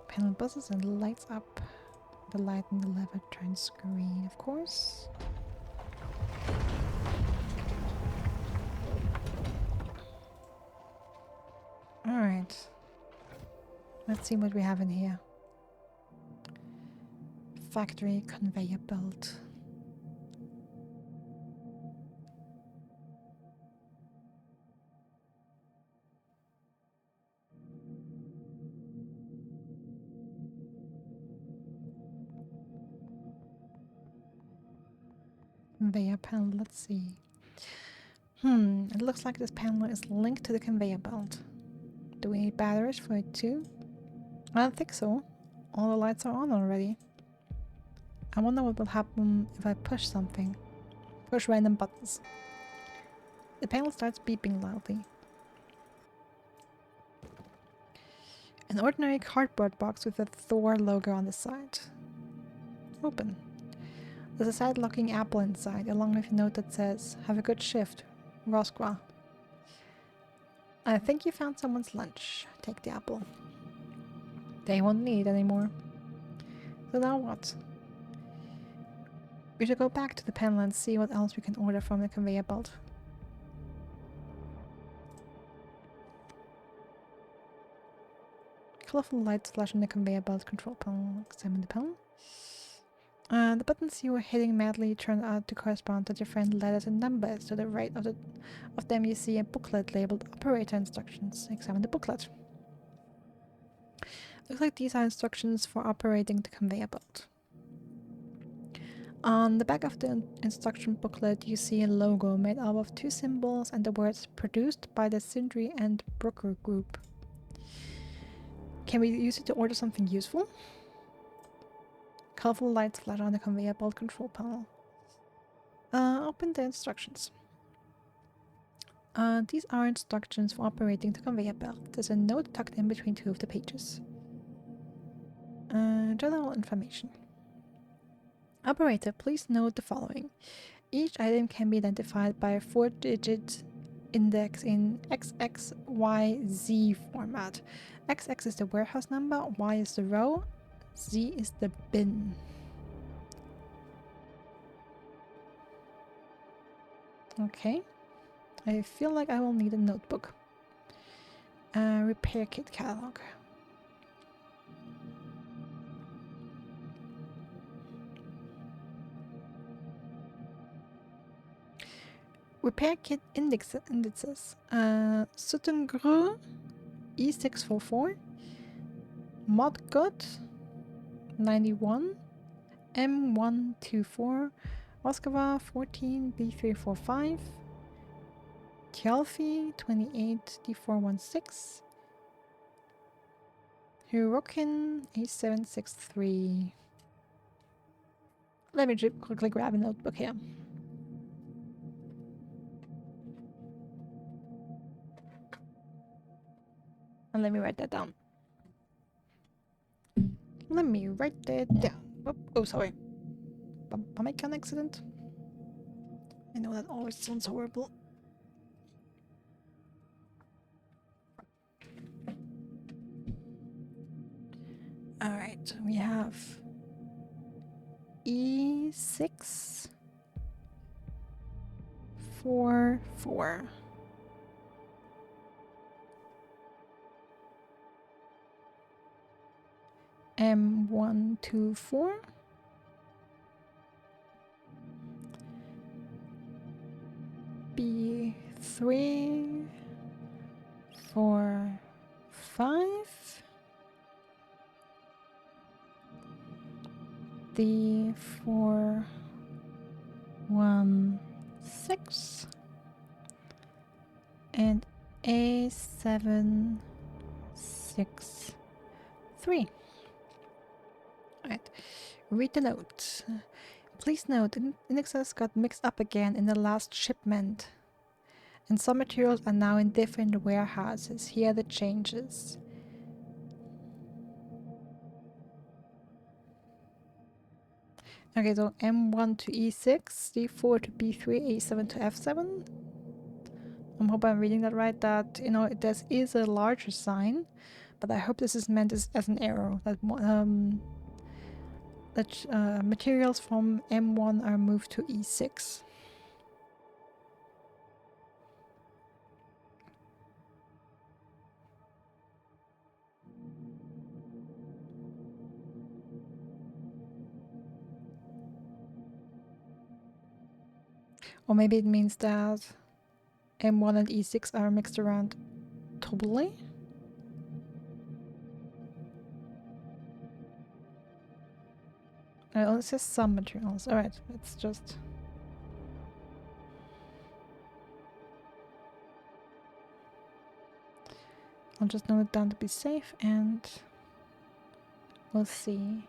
Panel buzzes and lights up. The light in the lever turns green, of course. Alright. Let's see what we have in here. Factory conveyor belt. Conveyor panel, let's see. It looks like this panel is linked to the conveyor belt. Do we need batteries for it too? I don't think so. All the lights are on already. I wonder what will happen if I push something. Push random buttons. The panel starts beeping loudly. An ordinary cardboard box with a Thor logo on the side. Open. There's a side-locking apple inside, along with a note that says, "Have a good shift, Rosqua." I think you found someone's lunch. Take the apple. They won't need it anymore. So now what? We should go back to the panel and see what else we can order from the conveyor belt. Colorful lights flash on the conveyor belt control panel. Examine the panel. The buttons you were hitting madly turned out to correspond to different letters and numbers. To the right of them you see a booklet labeled Operator Instructions. Examine the booklet. Looks like these are instructions for operating the conveyor belt. On the back of the instruction booklet you see a logo made up of two symbols and the words produced by the Sindri and Brooker Group. Can we use it to order something useful? Colorful lights flash on the conveyor belt control panel. Open the instructions. These are instructions for operating the conveyor belt. There's a note tucked in between two of the pages. General information. Operator, please note the following. Each item can be identified by a 4-digit index in XXYZ format. XX is the warehouse number, Y is the row, Z is the bin. Okay. I feel like I will need a notebook. Repair kit catalog. Repair kit indices. Suttengru E644, Modgut 91, M124, Oskava 14 B345, Kjelfi 28 D416, Hirokin A763. Let me just quickly grab a notebook here. And let me write that down. Let me write that down. Oh, sorry. Bump accident. I know that always sounds horrible. Alright, we have E6 4 M124 B3 4 5 D4 1 6 and A7 6 3. Alright, read the note. Please note, indexes got mixed up again in the last shipment, and some materials are now in different warehouses. Here are the changes. Okay, so M1 to E6, D4 to B3, A7 to F7. I hope I'm reading that right, that, you know, there is a larger sign, but I hope this is meant as an arrow, that materials from M1 are moved to E6. Or maybe it means that M1 and E6 are mixed around totally. It says some materials. Alright, it's just... I'll just note it down to be safe and we'll see.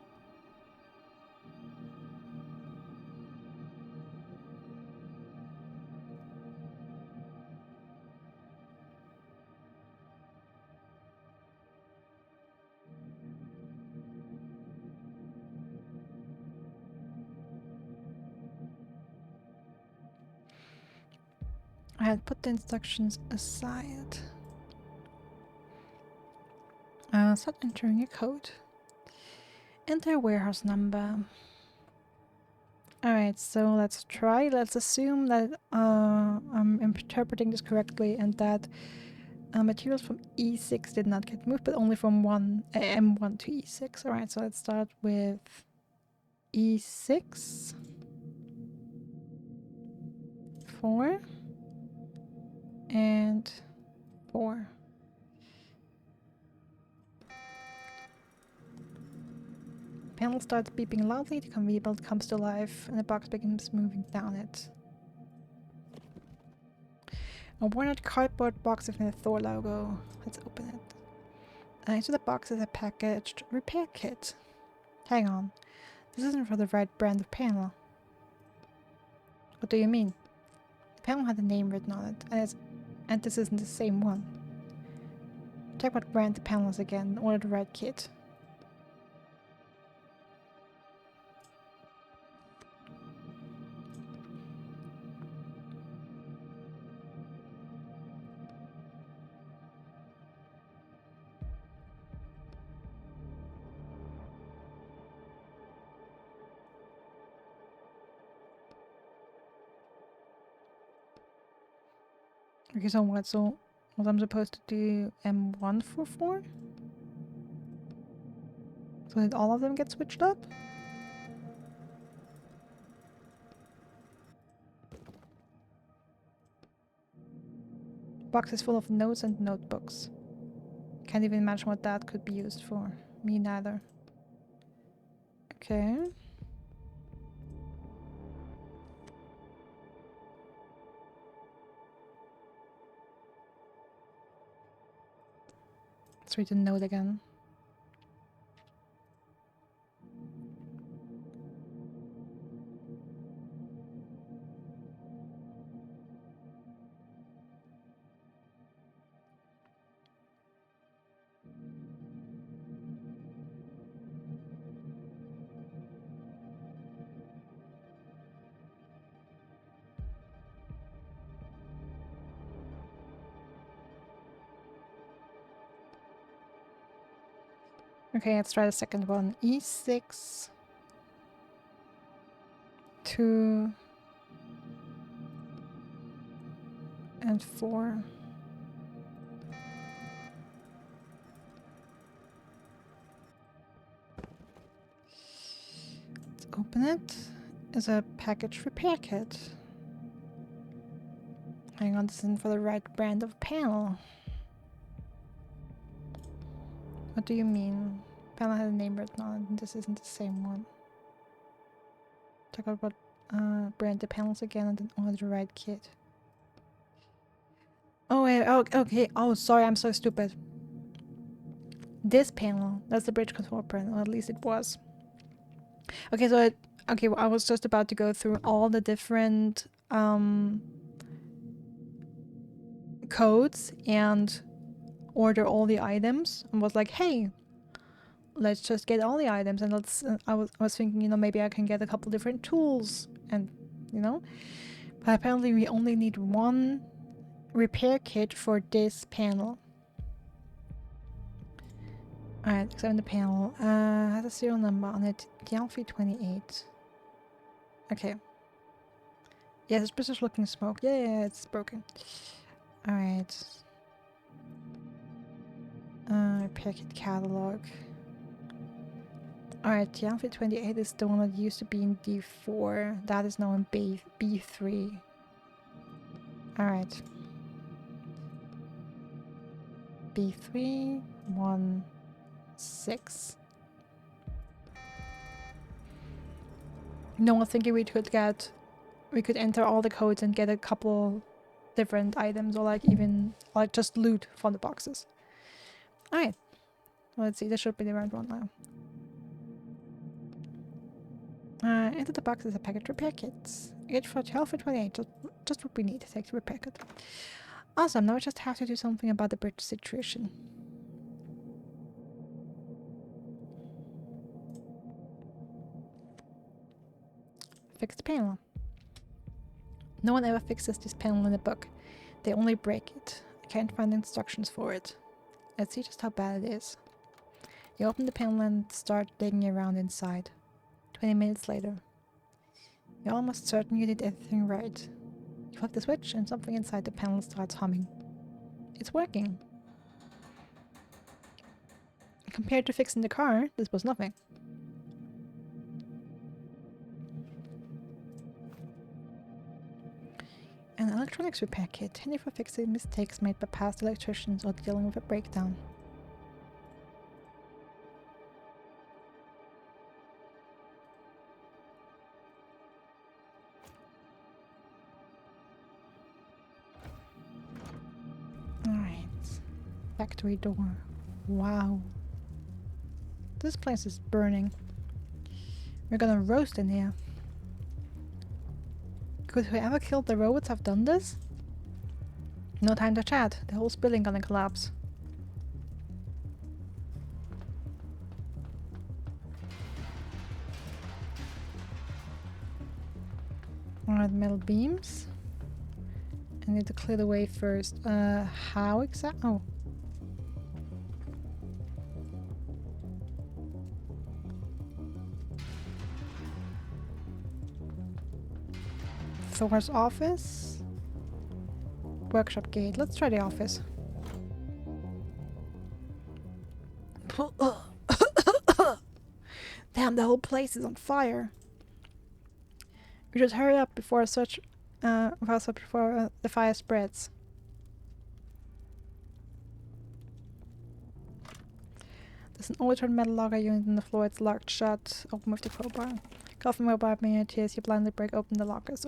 I had put the instructions aside. Start entering a code. Enter warehouse number. Alright, so let's try. Let's assume that I'm interpreting this correctly and that materials from E6 did not get moved, but only from M1 to E6. Alright, so let's start with E6. 4. And 4. Panel starts beeping loudly, the conveyor belt comes to life, and the box begins moving down it. A worn-out cardboard box with the Thor logo. Let's open it. Into the box is a packaged repair kit. Hang on. This isn't for the right brand of panel. What do you mean? The panel had a name written on it, and this isn't the same one. Check what brand the panel is again and order the right kit. Okay, so what? So what I'm supposed to do M1 for 4? So did all of them get switched up? Box is full of notes and notebooks. Can't even imagine what that could be used for. Me neither. Okay. Let's read the note again. Okay, let's try the second one. E6. 2. And 4. Let's open it. It's a package repair kit. Hang on, this isn't for the right brand of panel. What do you mean? Panel has a name written on it, and this isn't the same one. Check out what brand the panels again and then order the right kit. Oh wait, oh, okay. Oh, sorry, I'm so stupid. This panel, that's the bridge control panel, or at least it was. Okay, so okay, well, I was just about to go through all the different codes and order all the items, and was like, hey, let's just get all the items, and let's. I was thinking, you know, maybe I can get a couple different tools, and you know, but apparently we only need one repair kit for this panel. Alright, examine the panel. Has a serial number on it. DL328. Okay. Yeah, suspicious looking smoke. Yeah, it's broken. Alright. Repair kit catalog. Alright, DL328 is the one that used to be in D4. That is now in B3. Alright. B3, 1, 6. No, I'm thinking we could enter all the codes and get a couple different items, or like even like just loot from the boxes. Alright. Let's see, this should be the right one now. Into the box is a package repair kits. Each for 12 for 28, just what we need to take the repair kit. Awesome, now we just have to do something about the bridge situation. Fix the panel. No one ever fixes this panel in the book. They only break it. I can't find instructions for it. Let's see just how bad it is. You open the panel and start digging around inside. 20 minutes later. You're almost certain you did everything right. You flip the switch and something inside the panel starts humming. It's working. Compared to fixing the car, this was nothing. An electronics repair kit, handy for fixing mistakes made by past electricians or dealing with a breakdown. Alright. Factory door. Wow. This place is burning. We're gonna roast in here. Could whoever killed the robots have done this? No time to chat. The whole building gonna collapse. Alright, metal beams. I need to clear the way first. How exact? Oh. Thor's office. Workshop gate. Let's try the office. Damn, the whole place is on fire. We should hurry up before the fire spreads. There's an overturned metal locker unit in the floor. It's locked shut. Open with the crowbar. Coffee mobile tears. You blindly break open the lockers.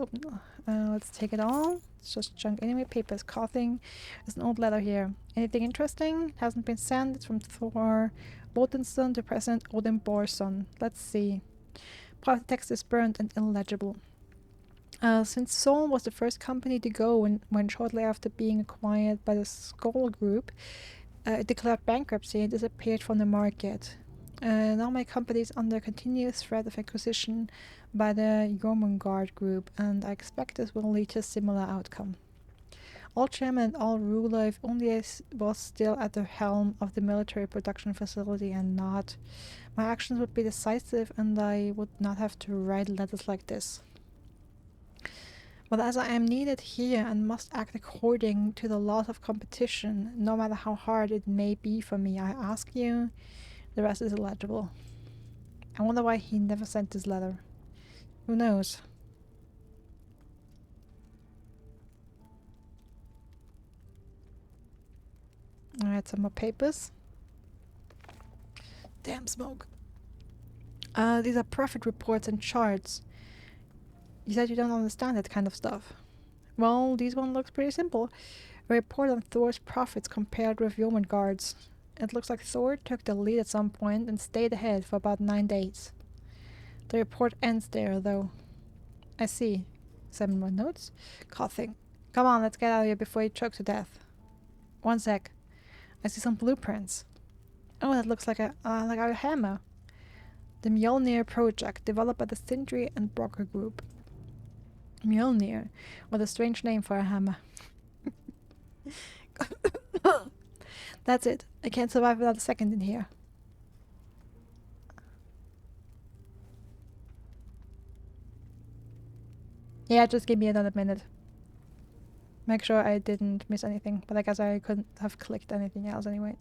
Let's take it all. It's just junk anyway. Papers. Coughing. There's an old letter here. Anything interesting? Hasn't been sent. It's from Thor Wodenson to President Odin Borson. Let's see. Part of the text is burnt and illegible. Since Sol was the first company to go when shortly after being acquired by the Skoll Group, it declared bankruptcy and disappeared from the market. Now my company is under continuous threat of acquisition by the Jormungand Group, and I expect this will lead to a similar outcome. All chairman and all ruler, if only I was still at the helm of the military production facility and not, my actions would be decisive and I would not have to write letters like this. But as I am needed here and must act according to the laws of competition, no matter how hard it may be for me, I ask you. The rest is illegible. I wonder why he never sent this letter. Who knows? Alright, some more papers. Damn smoke. These are profit reports and charts. You said you don't understand that kind of stuff. Well, this one looks pretty simple. A report on Thor's profits compared with Jormungand's. It looks like Thor took the lead at some point and stayed ahead for about 9 days. The report ends there, though. I see. 7 more notes. Coughing. Come on, let's get out of here before you choke to death. 1 sec. I see some blueprints. Oh, that looks like a hammer. The Mjolnir project, developed by the Sindri and Brocker Group. Mjolnir. What a strange name for a hammer. That's it. I can't survive without a second in here. Yeah, just give me another minute. Make sure I didn't miss anything, but I guess I couldn't have clicked anything else anyway.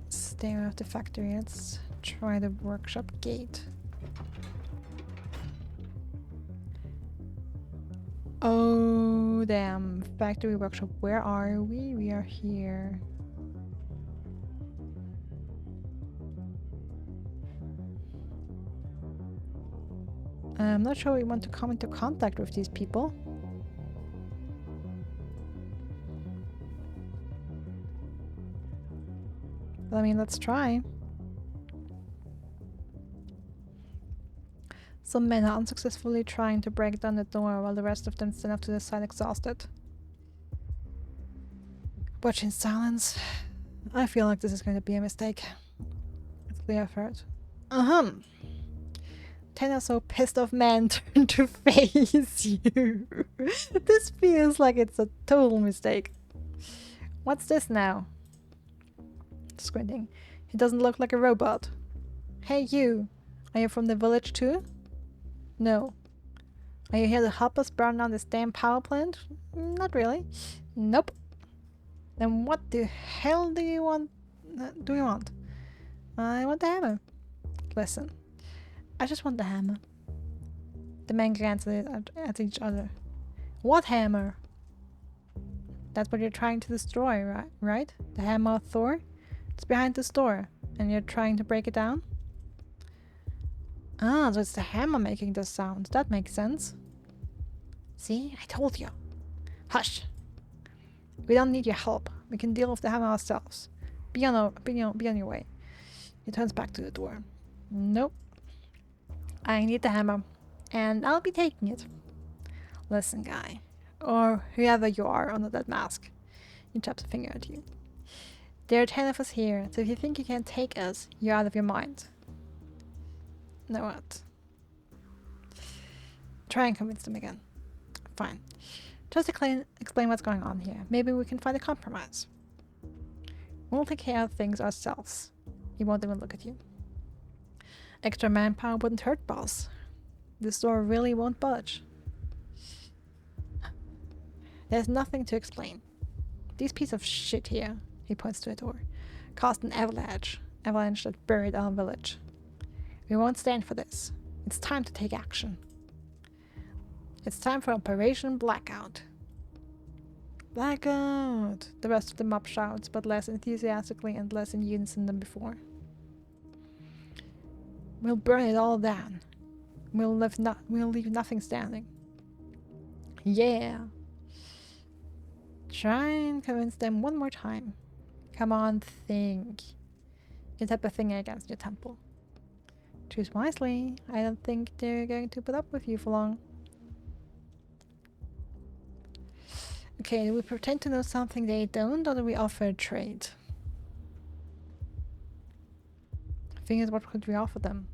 Stay out of the factory. Let's try the workshop gate. Oh, damn. Factory workshop. Where are we? We are here. I'm not sure we want to come into contact with these people. But I mean, let's try. Some men are unsuccessfully trying to break down the door while the rest of them stand up to the side exhausted. Watch in silence. I feel like this is going to be a mistake. It's the effort. 10 or so pissed off men turn to face you. This feels like it's a total mistake. What's this now? Squinting. He doesn't look like a robot. Hey you. Are you from the village too? No. Are you here to help us burn down this damn power plant? Not really. Nope. Then what the hell do you want? I want the hammer. Listen. I just want the hammer. The men glance at each other. What hammer? That's what you're trying to destroy, right? The hammer of Thor? It's behind this door, and you're trying to break it down? Ah, so it's the hammer making the sound. That makes sense. See? I told you. Hush. We don't need your help. We can deal with the hammer ourselves. Be on your way. He turns back to the door. Nope. I need the hammer, and I'll be taking it. Listen, guy. Or whoever you are under that mask. He taps a finger at you. There are 10 of us here, so if you think you can take us, you're out of your mind. Now what? Try and convince them again. Fine. Just explain what's going on here. Maybe we can find a compromise. We'll take care of things ourselves. He won't even look at you. Extra manpower wouldn't hurt, boss. This door really won't budge. There's nothing to explain. These pieces of shit here, he points to a door, caused an avalanche that buried our village. We won't stand for this. It's time to take action. It's time for Operation Blackout. Blackout! The rest of the mob shouts, but less enthusiastically and less in unison than before. We'll burn it all down. We'll leave nothing standing. Yeah! Try and convince them one more time. Come on, think. You tap a finger against your temple. Choose wisely. I don't think they're going to put up with you for long. Okay, do we pretend to know something they don't, or do we offer a trade? The thing is, what could we offer them?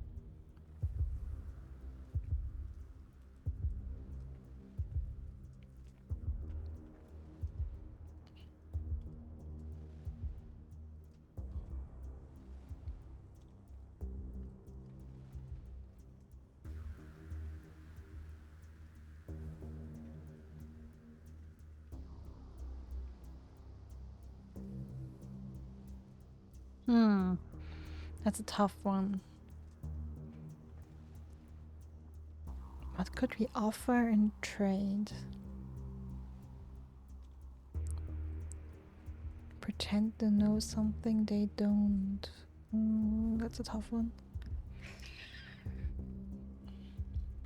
That's a tough one. What could we offer in trade? Pretend to know something they don't. That's a tough one.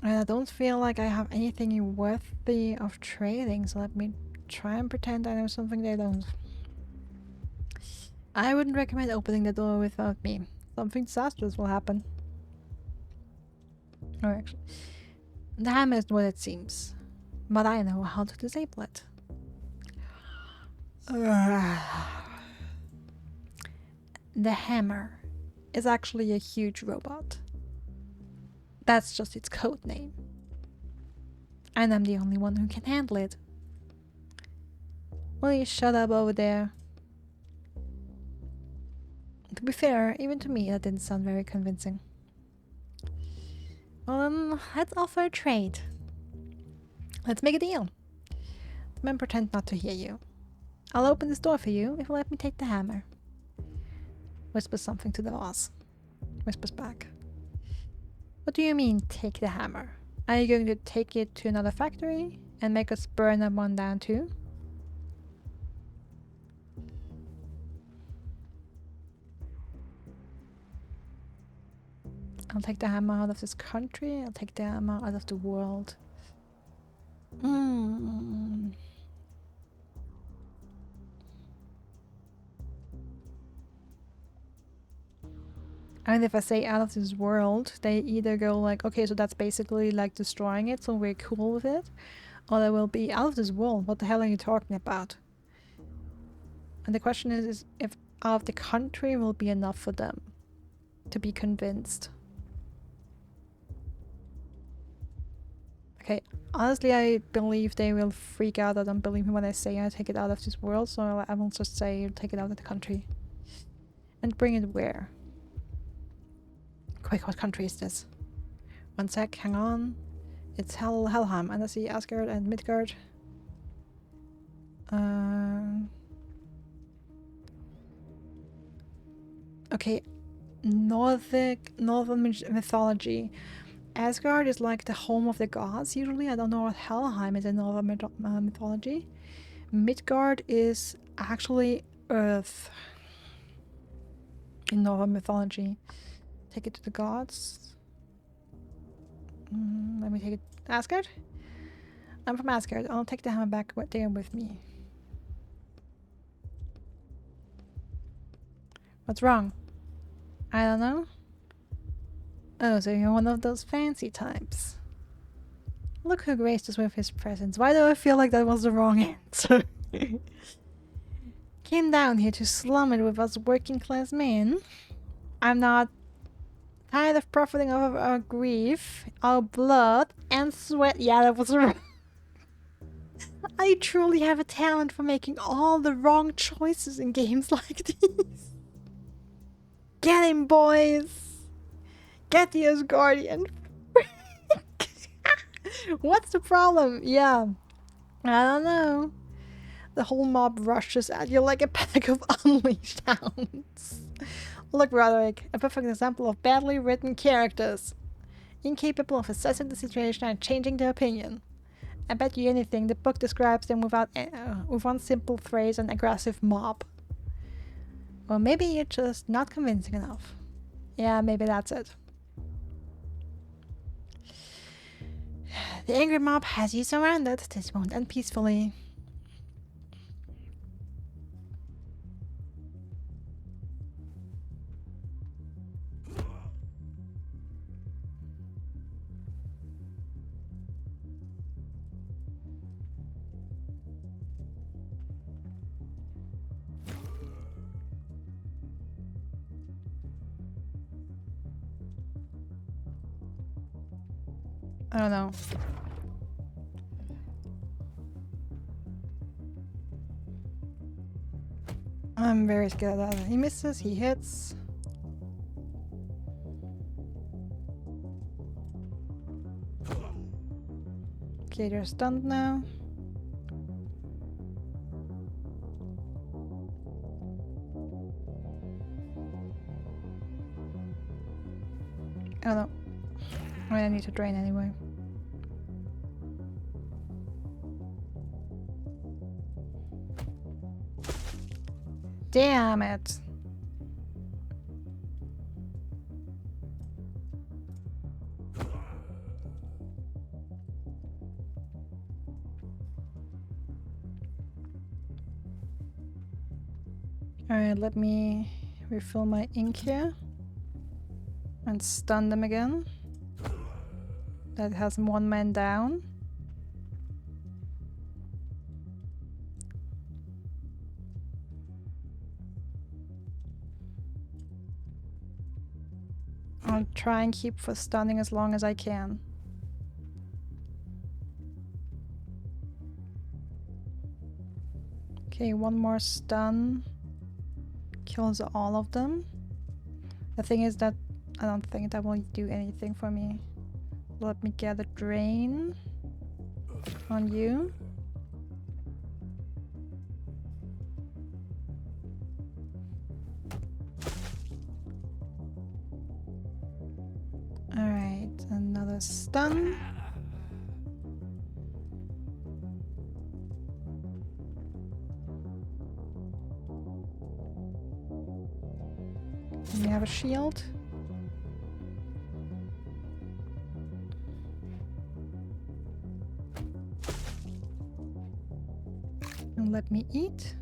And I don't feel like I have anything worthy of trading, so let me try and pretend I know something they don't. I wouldn't recommend opening the door without me. Something disastrous will happen. Or actually, the hammer is what it seems, but I know how to disable it. The hammer is actually a huge robot. That's just its code name. And I'm the only one who can handle it. Will you shut up over there? To be fair, even to me that didn't sound very convincing. Let's offer a trade. Let's make a deal. The men pretend not to hear you. I'll open this door for you if you let me take the hammer. Whispers something to the boss. Whispers back. What do you mean, take the hammer? Are you going to take it to another factory and make us burn that one down too? I'll take the hammer out of this country. I'll take the hammer out of the world. And if I say out of this world, they either go like, okay, so that's basically like destroying it, so we're cool with it. Or they will be out of this world. What the hell are you talking about? And the question is if out of the country will be enough for them to be convinced. Okay, honestly, I believe they will freak out. I don't believe me when I say I take it out of this world, so I will just say take it out of the country. And bring it where? Quick, what country is this? One sec, hang on. It's Helheim, and I see Asgard and Midgard. Okay, northern mythology. Asgard is like the home of the gods usually. I don't know what Helheim is in northern mythology. Midgard is actually Earth in northern mythology. Take it to the gods. Let me take it. Asgard? I'm from Asgard. I'll take the hammer back there with me. What's wrong? I don't know. Oh, so you're one of those fancy types. Look who graced us with his presence. Why do I feel like that was the wrong answer? Came down here to slum it with us working class men. I'm not tired of profiting off of our grief, our blood and sweat. Yeah, that was wrong. I truly have a talent for making all the wrong choices in games like these. Get him, boys! Get the Asgardian! What's the problem? Yeah, I don't know. The whole mob rushes at you like a pack of unleashed hounds. Look, Roderick, a perfect example of badly written characters. Incapable of assessing the situation and changing their opinion. I bet you anything, the book describes them with one simple phrase, an aggressive mob. Or maybe you're just not convincing enough. Yeah, maybe that's it. The angry mob has you surrounded. This won't end peacefully. I don't know. I'm very scared of that. He misses, he hits. Okay, they're stunned now. Oh no. I need to drain anyway. Damn it. Alright, let me refill my ink here. And stun them again. That has one man down. I'll try and keep for stunning as long as I can. Okay, one more stun. Kills all of them. The thing is that I don't think that will do anything for me. Let me get a drain on you. Alright, another stun. We have a shield. And let me eat.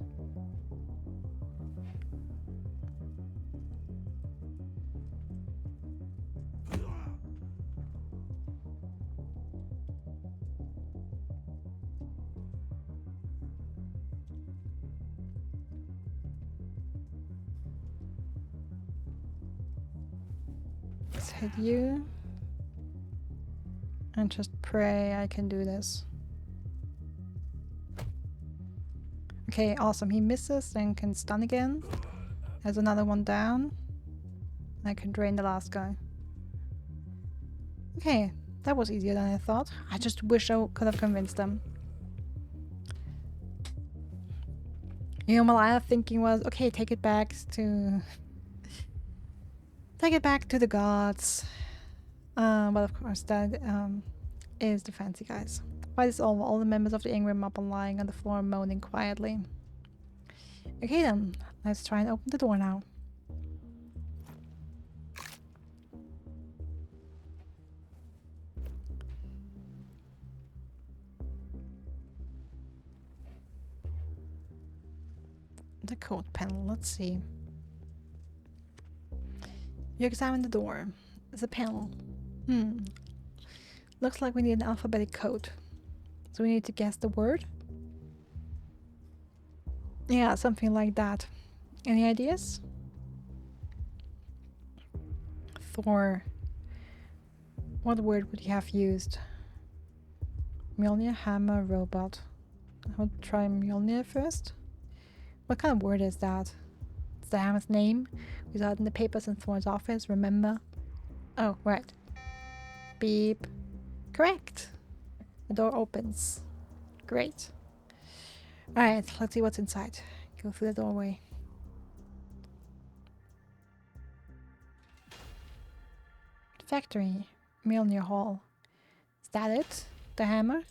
Let's hit you. And just pray I can do this. Okay, awesome. He misses and can stun again. Has another one down. I can drain the last guy. Okay, that was easier than I thought. I just wish I could have convinced them. You know, my line of thinking was, okay, take it back to Take it back to the gods. Well, of course, that is the fancy guys. Fight is over. All the members of the Ingram mob are lying on the floor, moaning quietly. Okay then, let's try and open the door now. The code panel, let's see. You examine the door. There's a panel. Looks like we need an alphabetic code. So we need to guess the word? Yeah, something like that. Any ideas? Thor. What word would he have used? Mjolnir, hammer, robot. I would try Mjolnir first. What kind of word is that? It's the hammer's name. We saw it in the papers in Thor's office, remember? Oh, right. Beep. Correct. The door opens. Great. Alright, let's see what's inside. Go through the doorway. Factory. Mjolnir Hall. Is that it? The hammer?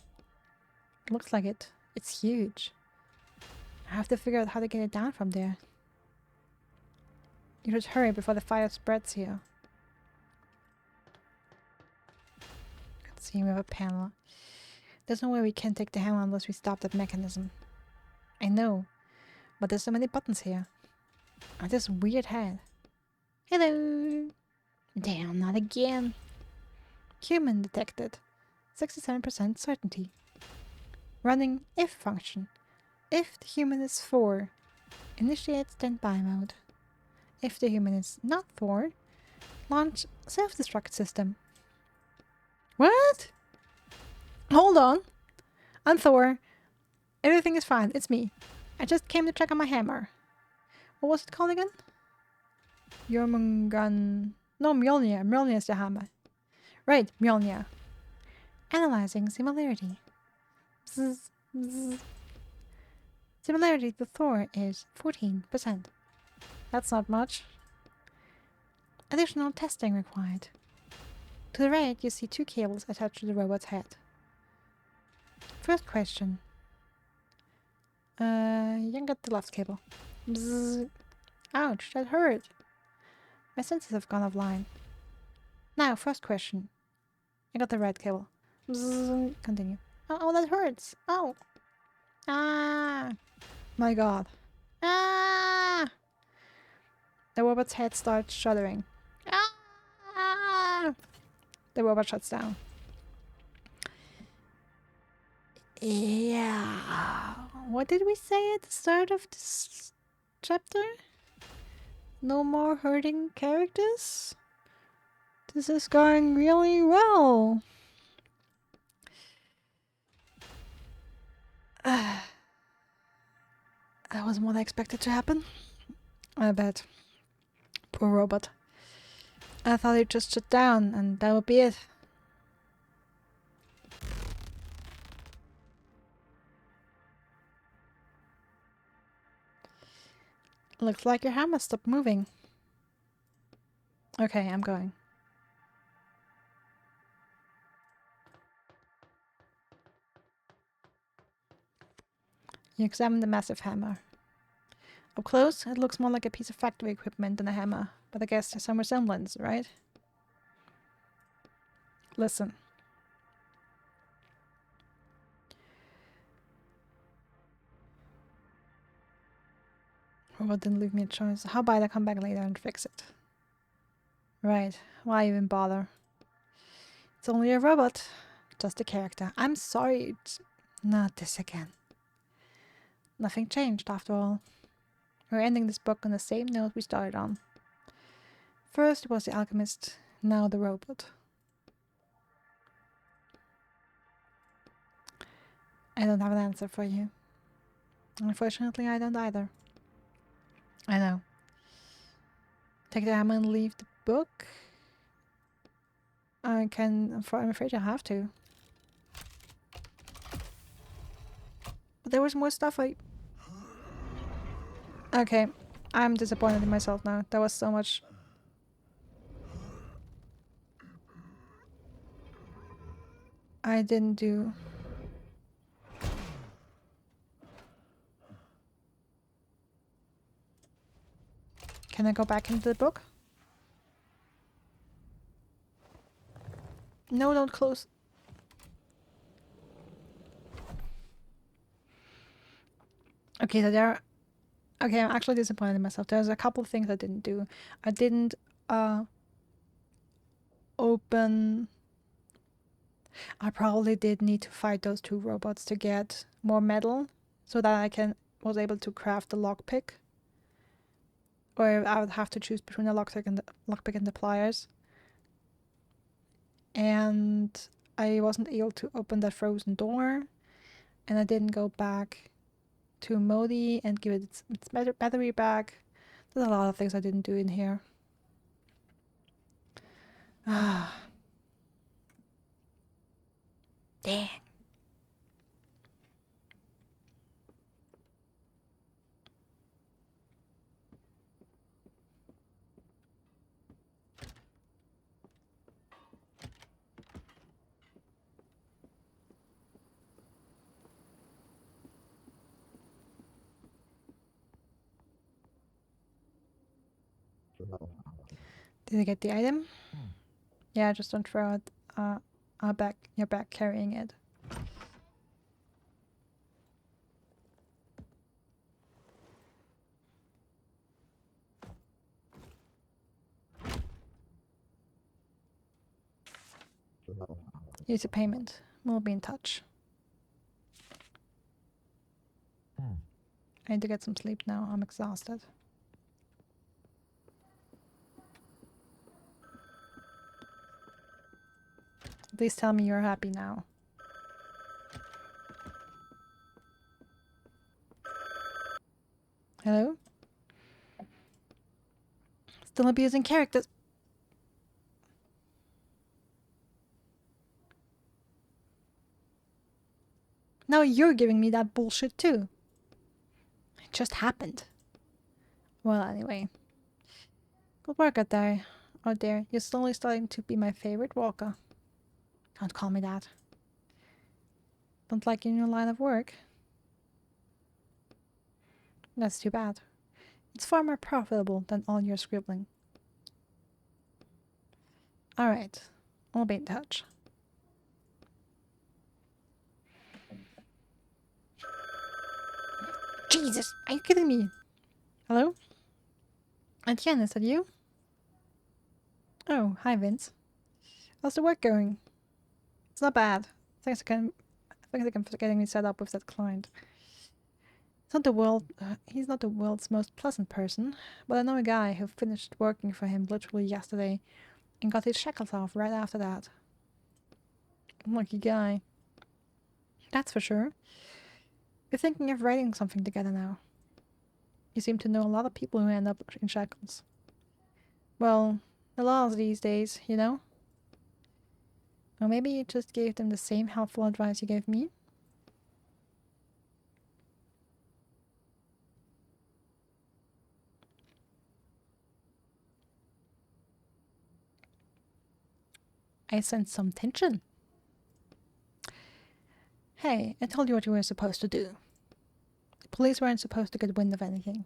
Looks like it. It's huge. I have to figure out how to get it down from there. You should hurry before the fire spreads here. Let's see, we have a panel. There's no way we can take the hammer unless we stop that mechanism. I know, but there's so many buttons here. And this weird head. Hello! Damn, not again. Human detected. 67% certainty. Running if function. If the human is Thor, initiate standby mode. If the human is not Thor, launch self-destruct system. What? Hold on. I'm Thor. Everything is fine. It's me. I just came to check on my hammer. What was it called again? Jormungand. No, Mjolnir. Mjolnir is the hammer. Right, Mjolnir. Analyzing similarity. Bzz, bzz. Similarity to Thor is 14%. That's not much. Additional testing required. To the right, you see 2 cables attached to the robot's head. First question. You can get the left cable. Bzz. Ouch, that hurt. My senses have gone offline. Now, first question. I got the right cable. Bzz. Continue. Oh, that hurts. Oh. Ah. My god. Ah. The robot's head starts shuddering. Ah. The robot shuts down. Yeah. What did we say at the start of this chapter? No more hurting characters? This is going really well. That was what I expected to happen. I bet. Poor robot. I thought he'd just shut down and that would be it. Looks like your hammer stopped moving. Okay, I'm going. You examine the massive hammer. Up close, it looks more like a piece of factory equipment than a hammer, but I guess there's some resemblance, right? Listen. Robot didn't leave me a choice. How about I come back later and fix it? Right, why even bother? It's only a robot. Just a character. I'm sorry. Not this again. Nothing changed after all. We're ending this book on the same note we started on. First it was the alchemist, now the robot. I don't have an answer for you. Unfortunately, I don't either. I know. Take the hammer and leave the book? I'm afraid I'll have to. But there was more stuff Okay, I'm disappointed in myself now. There was so much I didn't do. Can I go back into the book? No, don't close. Okay, so there are... Okay, I'm actually disappointed in myself. There's a couple of things I didn't do. I didn't open... I probably did need to fight those two robots to get more metal so that I was able to craft the lockpick. Or I would have to choose between the lockpick and the pliers. And I wasn't able to open that frozen door. And I didn't go back to Modi and give it its battery back. There's a lot of things I didn't do in here. Ah. Dang. Did I get the item? Yeah, just don't throw it your back carrying it. Use a payment. We'll be in touch. I need to get some sleep now. I'm exhausted. Please tell me you're happy now. Hello? Still abusing characters. Now you're giving me that bullshit too. It just happened. Well, anyway. Good work out there. Out there. You're slowly starting to be my favorite walker. Don't call me that. Don't like your new line of work. That's too bad. It's far more profitable than all your scribbling. Alright. I'll be in touch. Jesus! Are you kidding me? Hello? Etienne, is that you? Oh, hi Vince. How's the work going? It's not bad. Thanks again for getting me set up with that client. He's not the world's most pleasant person, but I know a guy who finished working for him literally yesterday and got his shackles off right after that. Lucky guy. That's for sure. We're thinking of writing something together now. You seem to know a lot of people who end up in shackles. Well, the laws these days, you know? Or maybe you just gave them the same helpful advice you gave me? I sense some tension. Hey, I told you what you were supposed to do. The police weren't supposed to get wind of anything.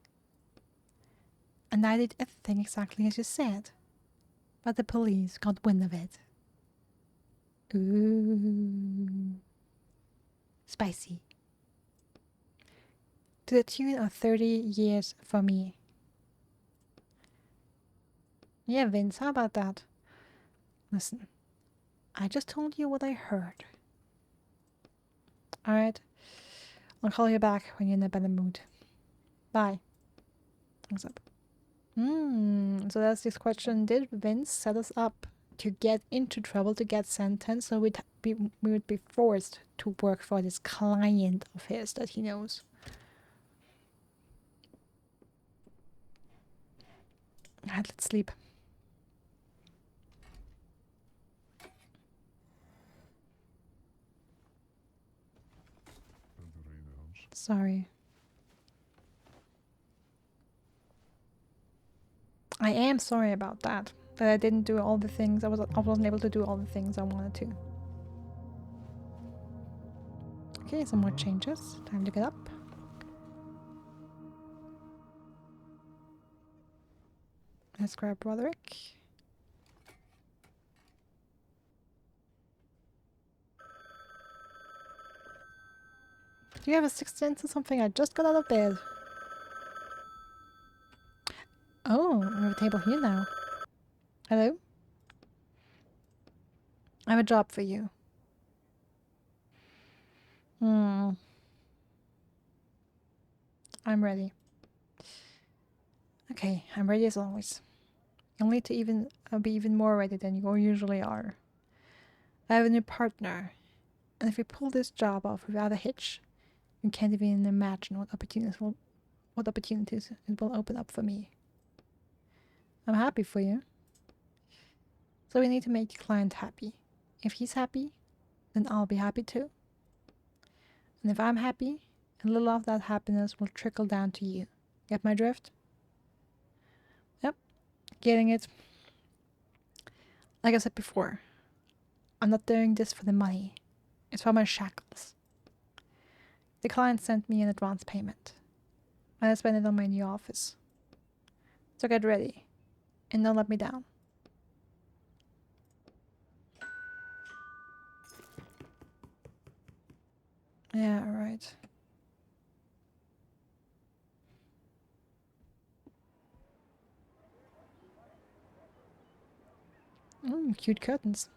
And I did everything exactly as you said. But the police got wind of it. Ooh. Spicy. To the tune of 30 years for me. Yeah, Vince, how about that? Listen, I just told you what I heard. Alright. I'll call you back when you're in a better mood. Bye. Thanks up. So that's this question. Did Vince set us up to get into trouble, to get sentenced, so we would be forced to work for this client of his that he knows? Alright, let's sleep. Sorry. I am sorry about that. That I didn't do all the things. I wasn't able to do all the things I wanted to. Okay, some more changes. Time to get up. Let's grab Roderick. Do you have a sixth sense or something? I just got out of bed. Oh, we have a table here now. Hello? I have a job for you. I'm ready. Okay, I'm ready as always. You'll need to be even more ready than you usually are. I have a new partner, and if we pull this job off without a hitch, you can't even imagine what opportunities it will open up for me. I'm happy for you. So we need to make the client happy. If he's happy, then I'll be happy too. And if I'm happy, a little of that happiness will trickle down to you. Get my drift? Yep, getting it. Like I said before, I'm not doing this for the money. It's for my shackles. The client sent me an advance payment. I spend it on my new office. So get ready, and don't let me down. Yeah, right. Cute curtains.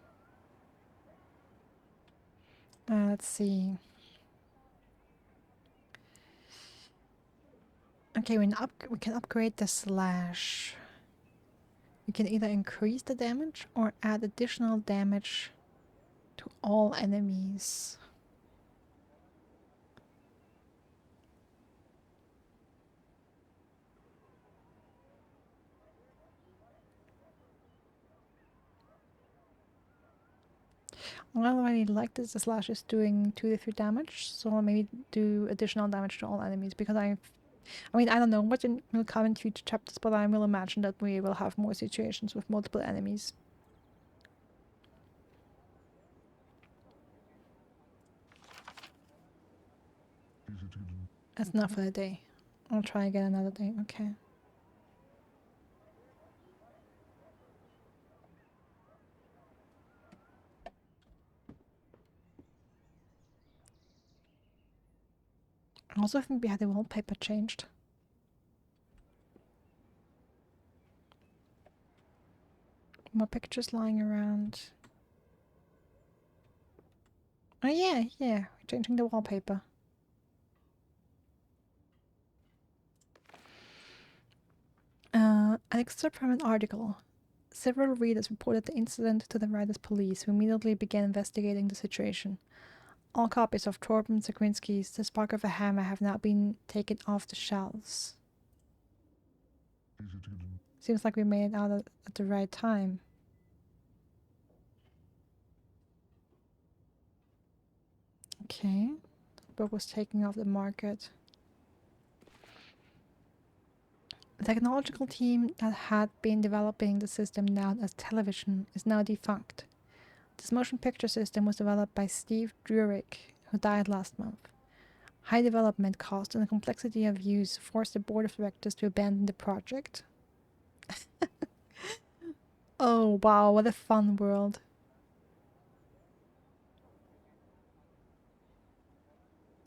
Let's see. Okay, we can upgrade the slash. We can either increase the damage or add additional damage to all enemies. Well, I already like this. The slash is doing 2 to 3 damage, so I'll maybe do additional damage to all enemies because I mean, I don't know what will come in future chapters, but I will imagine that we will have more situations with multiple enemies. That's enough for the day. I'll try again another day. Okay. I also think we had the wallpaper changed. More pictures lying around. Oh yeah, we're changing the wallpaper. An excerpt from an article. Several readers reported the incident to the writer's police, who immediately began investigating the situation. All copies of Torben Sekrinski's The Spark of a Hammer have now been taken off the shelves. Seems like we made it out at the right time. Okay. The book was taken off the market. The technological team that had been developing the system known as television is now defunct. This motion picture system was developed by Steve Durick, who died last month. High development cost and the complexity of use forced the board of directors to abandon the project. Oh wow, what a fun world.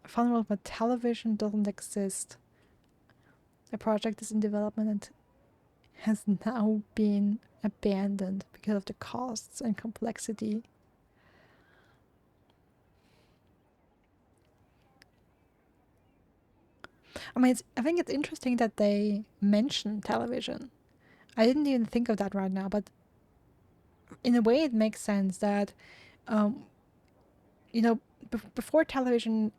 A fun world where television doesn't exist. A project is in development and has now been abandoned because of the costs and complexity. I mean, I think it's interesting that they mention television. I didn't even think of that right now, but in a way it makes sense that, before television,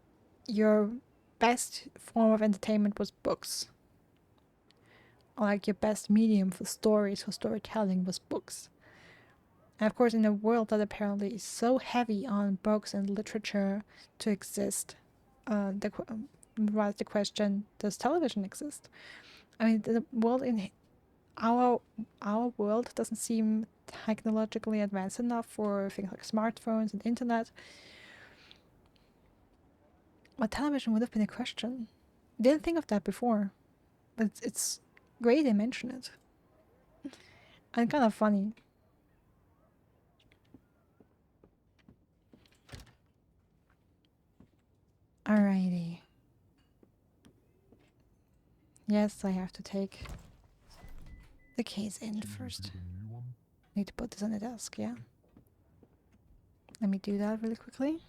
your best form of entertainment was books. Or like your best medium for stories, for storytelling was books. And of course, in a world that apparently is so heavy on books and literature to exist, the question, does television exist? I mean, the world in our world doesn't seem technologically advanced enough for things like smartphones and internet. What television would have been a question? Didn't think of that before, but it's great they mention it. And kind of funny. Alrighty. Yes, I have to take the case in It's easier to first. get a new one. Need to put this on the desk, yeah. Let me do that really quickly.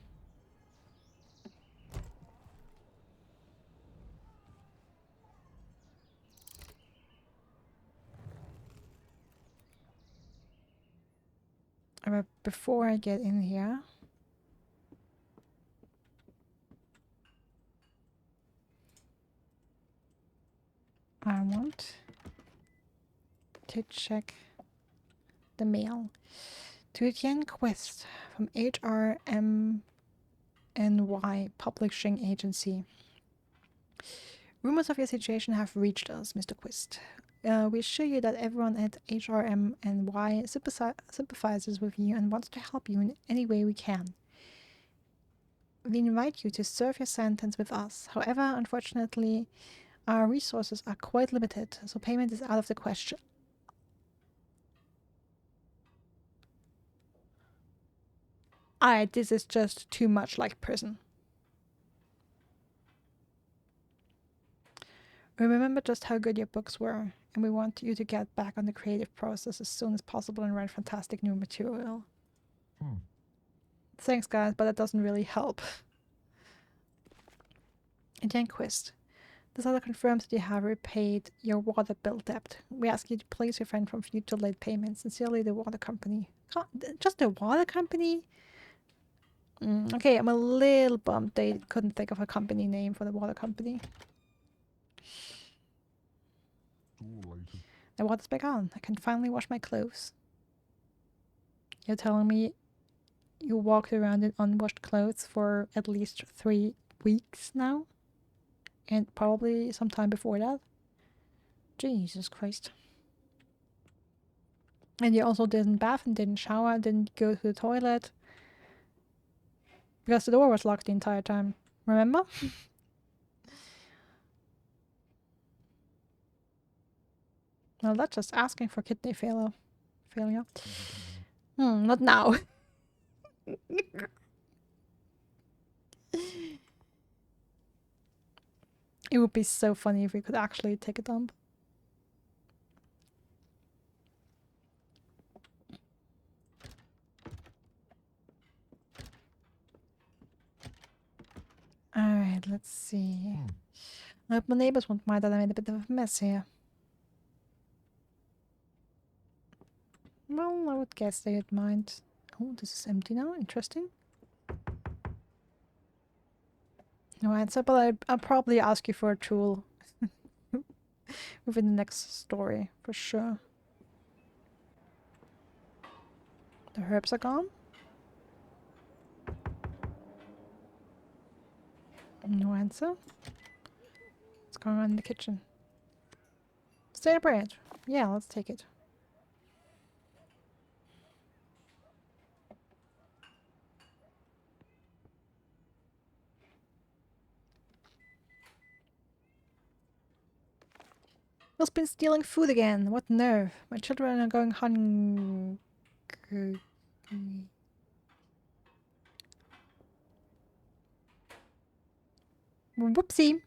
Alright, before I get in here, I want to check the mail to Etienne Quist from HRMNY Publishing Agency. Rumors of your situation have reached us, Mr. Quist. We assure you that everyone at HRMNY sympathizes with you and wants to help you in any way we can. We invite you to serve your sentence with us. However, unfortunately, our resources are quite limited, so payment is out of the question. Alright, this is just too much like prison. We remember just how good your books were, and we want you to get back on the creative process as soon as possible and write fantastic new material. Hmm. Thanks, guys, but that doesn't really help. Etienne Quist. This order confirms that you have repaid your water bill debt. We ask you to please refrain from future late payments. Sincerely, the water company. Just the water company? Okay, I'm a little bummed they couldn't think of a company name for the water company. Too late. The water's back on. I can finally wash my clothes. You're telling me you walked around in unwashed clothes for at least 3 weeks now? And probably sometime before that? Jesus Christ. And you also didn't bath and didn't shower, didn't go to the toilet. Because the door was locked the entire time. Remember? Well, that's just asking for kidney failure. Not now. It would be so funny if we could actually take a dump. Alright, let's see. I hope my neighbors won't mind that I made a bit of a mess here. Well, I would guess they'd mind. Oh, this is empty now. Interesting. No answer, but I'll probably ask you for a tool within the next story, for sure. The herbs are gone. No answer. What's going on in the kitchen? State of bread. Yeah, let's take it. Will's been stealing food again. What nerve. My children are going hungry. Whoopsie.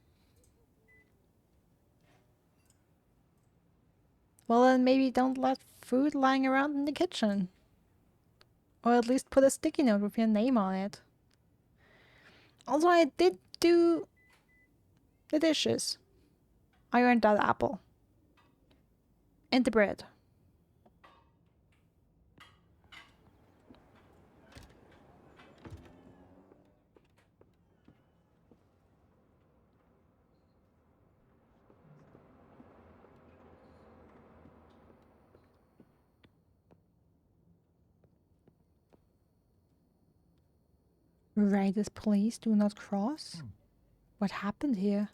Well, then maybe don't let food lying around in the kitchen. Or at least put a sticky note with your name on it. Also, I did do the dishes. I earned that apple. And the bread. Riders, please do not cross. What happened here?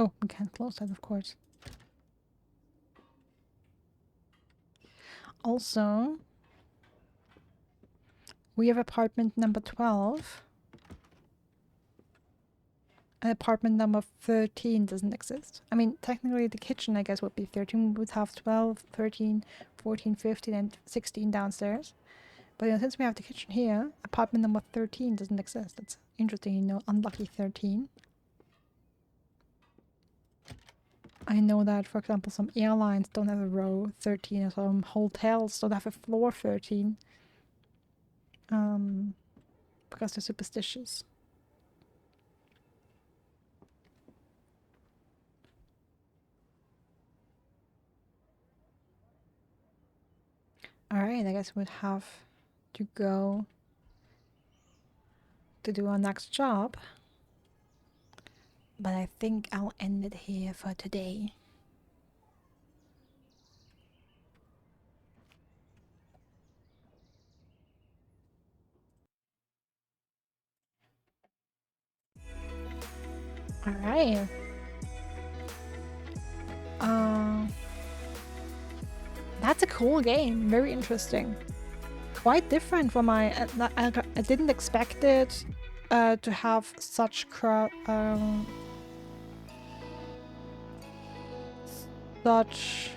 Oh, we can't close that, of course. Also, we have apartment number 12. And apartment number 13 doesn't exist. I mean, technically the kitchen, I guess, would be 13. We would have 12, 13, 14, 15, and 16 downstairs. But since we have the kitchen here, apartment number 13 doesn't exist. That's interesting, you know, unlucky 13. I know that, for example, some airlines don't have a row 13, or some hotels don't have a floor 13. Because they're superstitious. Alright, I guess we'd have to go to do our next job. But I think I'll end it here for today. Alright. That's a cool game. Very interesting. Quite different from my... I didn't expect it to have such such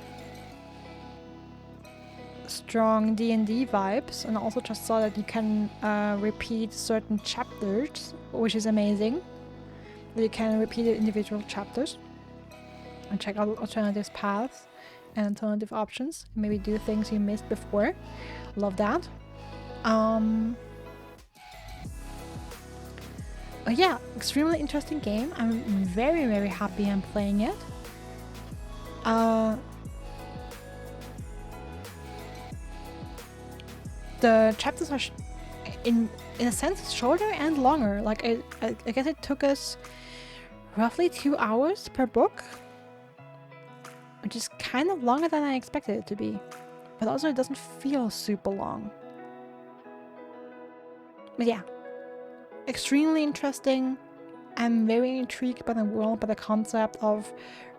strong D&D vibes, and I also just saw that you can repeat certain chapters, which is amazing. You can repeat the individual chapters and check out alternative paths and alternative options. Maybe do things you missed before. Love that. But yeah, extremely interesting game. I'm very, very happy I'm playing it. The chapters are, in a sense, shorter and longer. Like I guess it took us roughly 2 hours per book, which is kind of longer than I expected it to be. But also it doesn't feel super long. But yeah, extremely interesting. I'm very intrigued by the world, by the concept of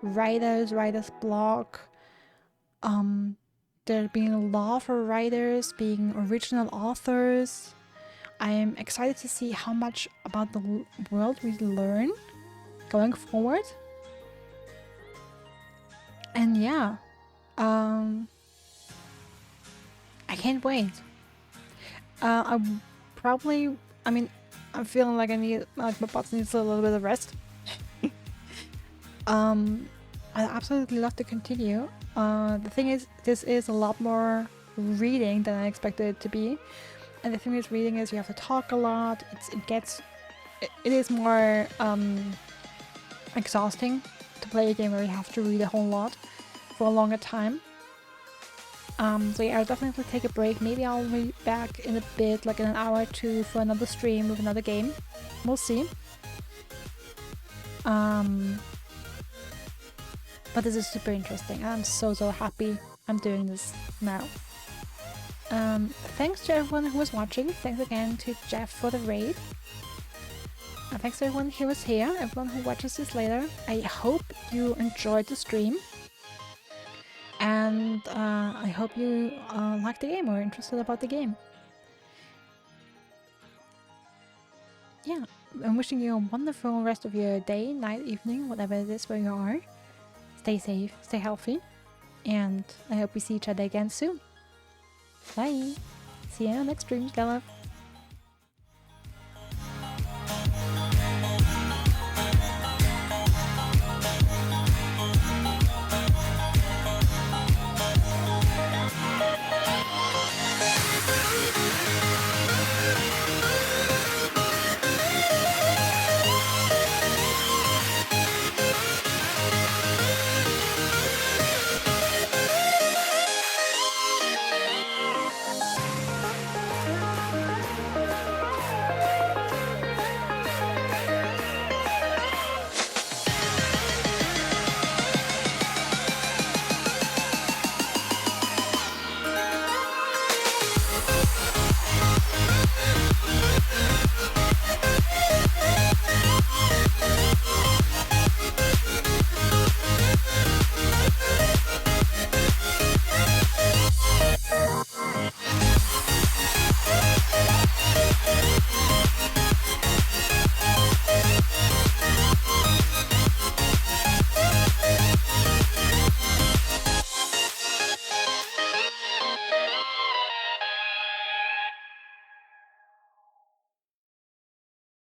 writer's block. There being a law for writers, being original authors. I am excited to see how much about the world we learn going forward. And yeah, I can't wait. I'm feeling like my butt needs a little bit of rest. I absolutely love to continue. The thing is, this is a lot more reading than I expected it to be. And the thing is, reading is you have to talk a lot. It is more exhausting to play a game where you have to read a whole lot for a longer time. So yeah, I'll definitely take a break. Maybe I'll be back in a bit, like in an hour or two, for another stream with another game. We'll see. But this is super interesting. I'm so happy I'm doing this now. Thanks to everyone who was watching. Thanks again to Jeff for the raid. Thanks to everyone who was here, everyone who watches this later. I hope you enjoyed the stream. And I hope you like the game or are interested about the game. Yeah, I'm wishing you a wonderful rest of your day, night, evening, whatever it is where you are. Stay safe, stay healthy, and I hope we see each other again soon. Bye! See you in the next stream, love.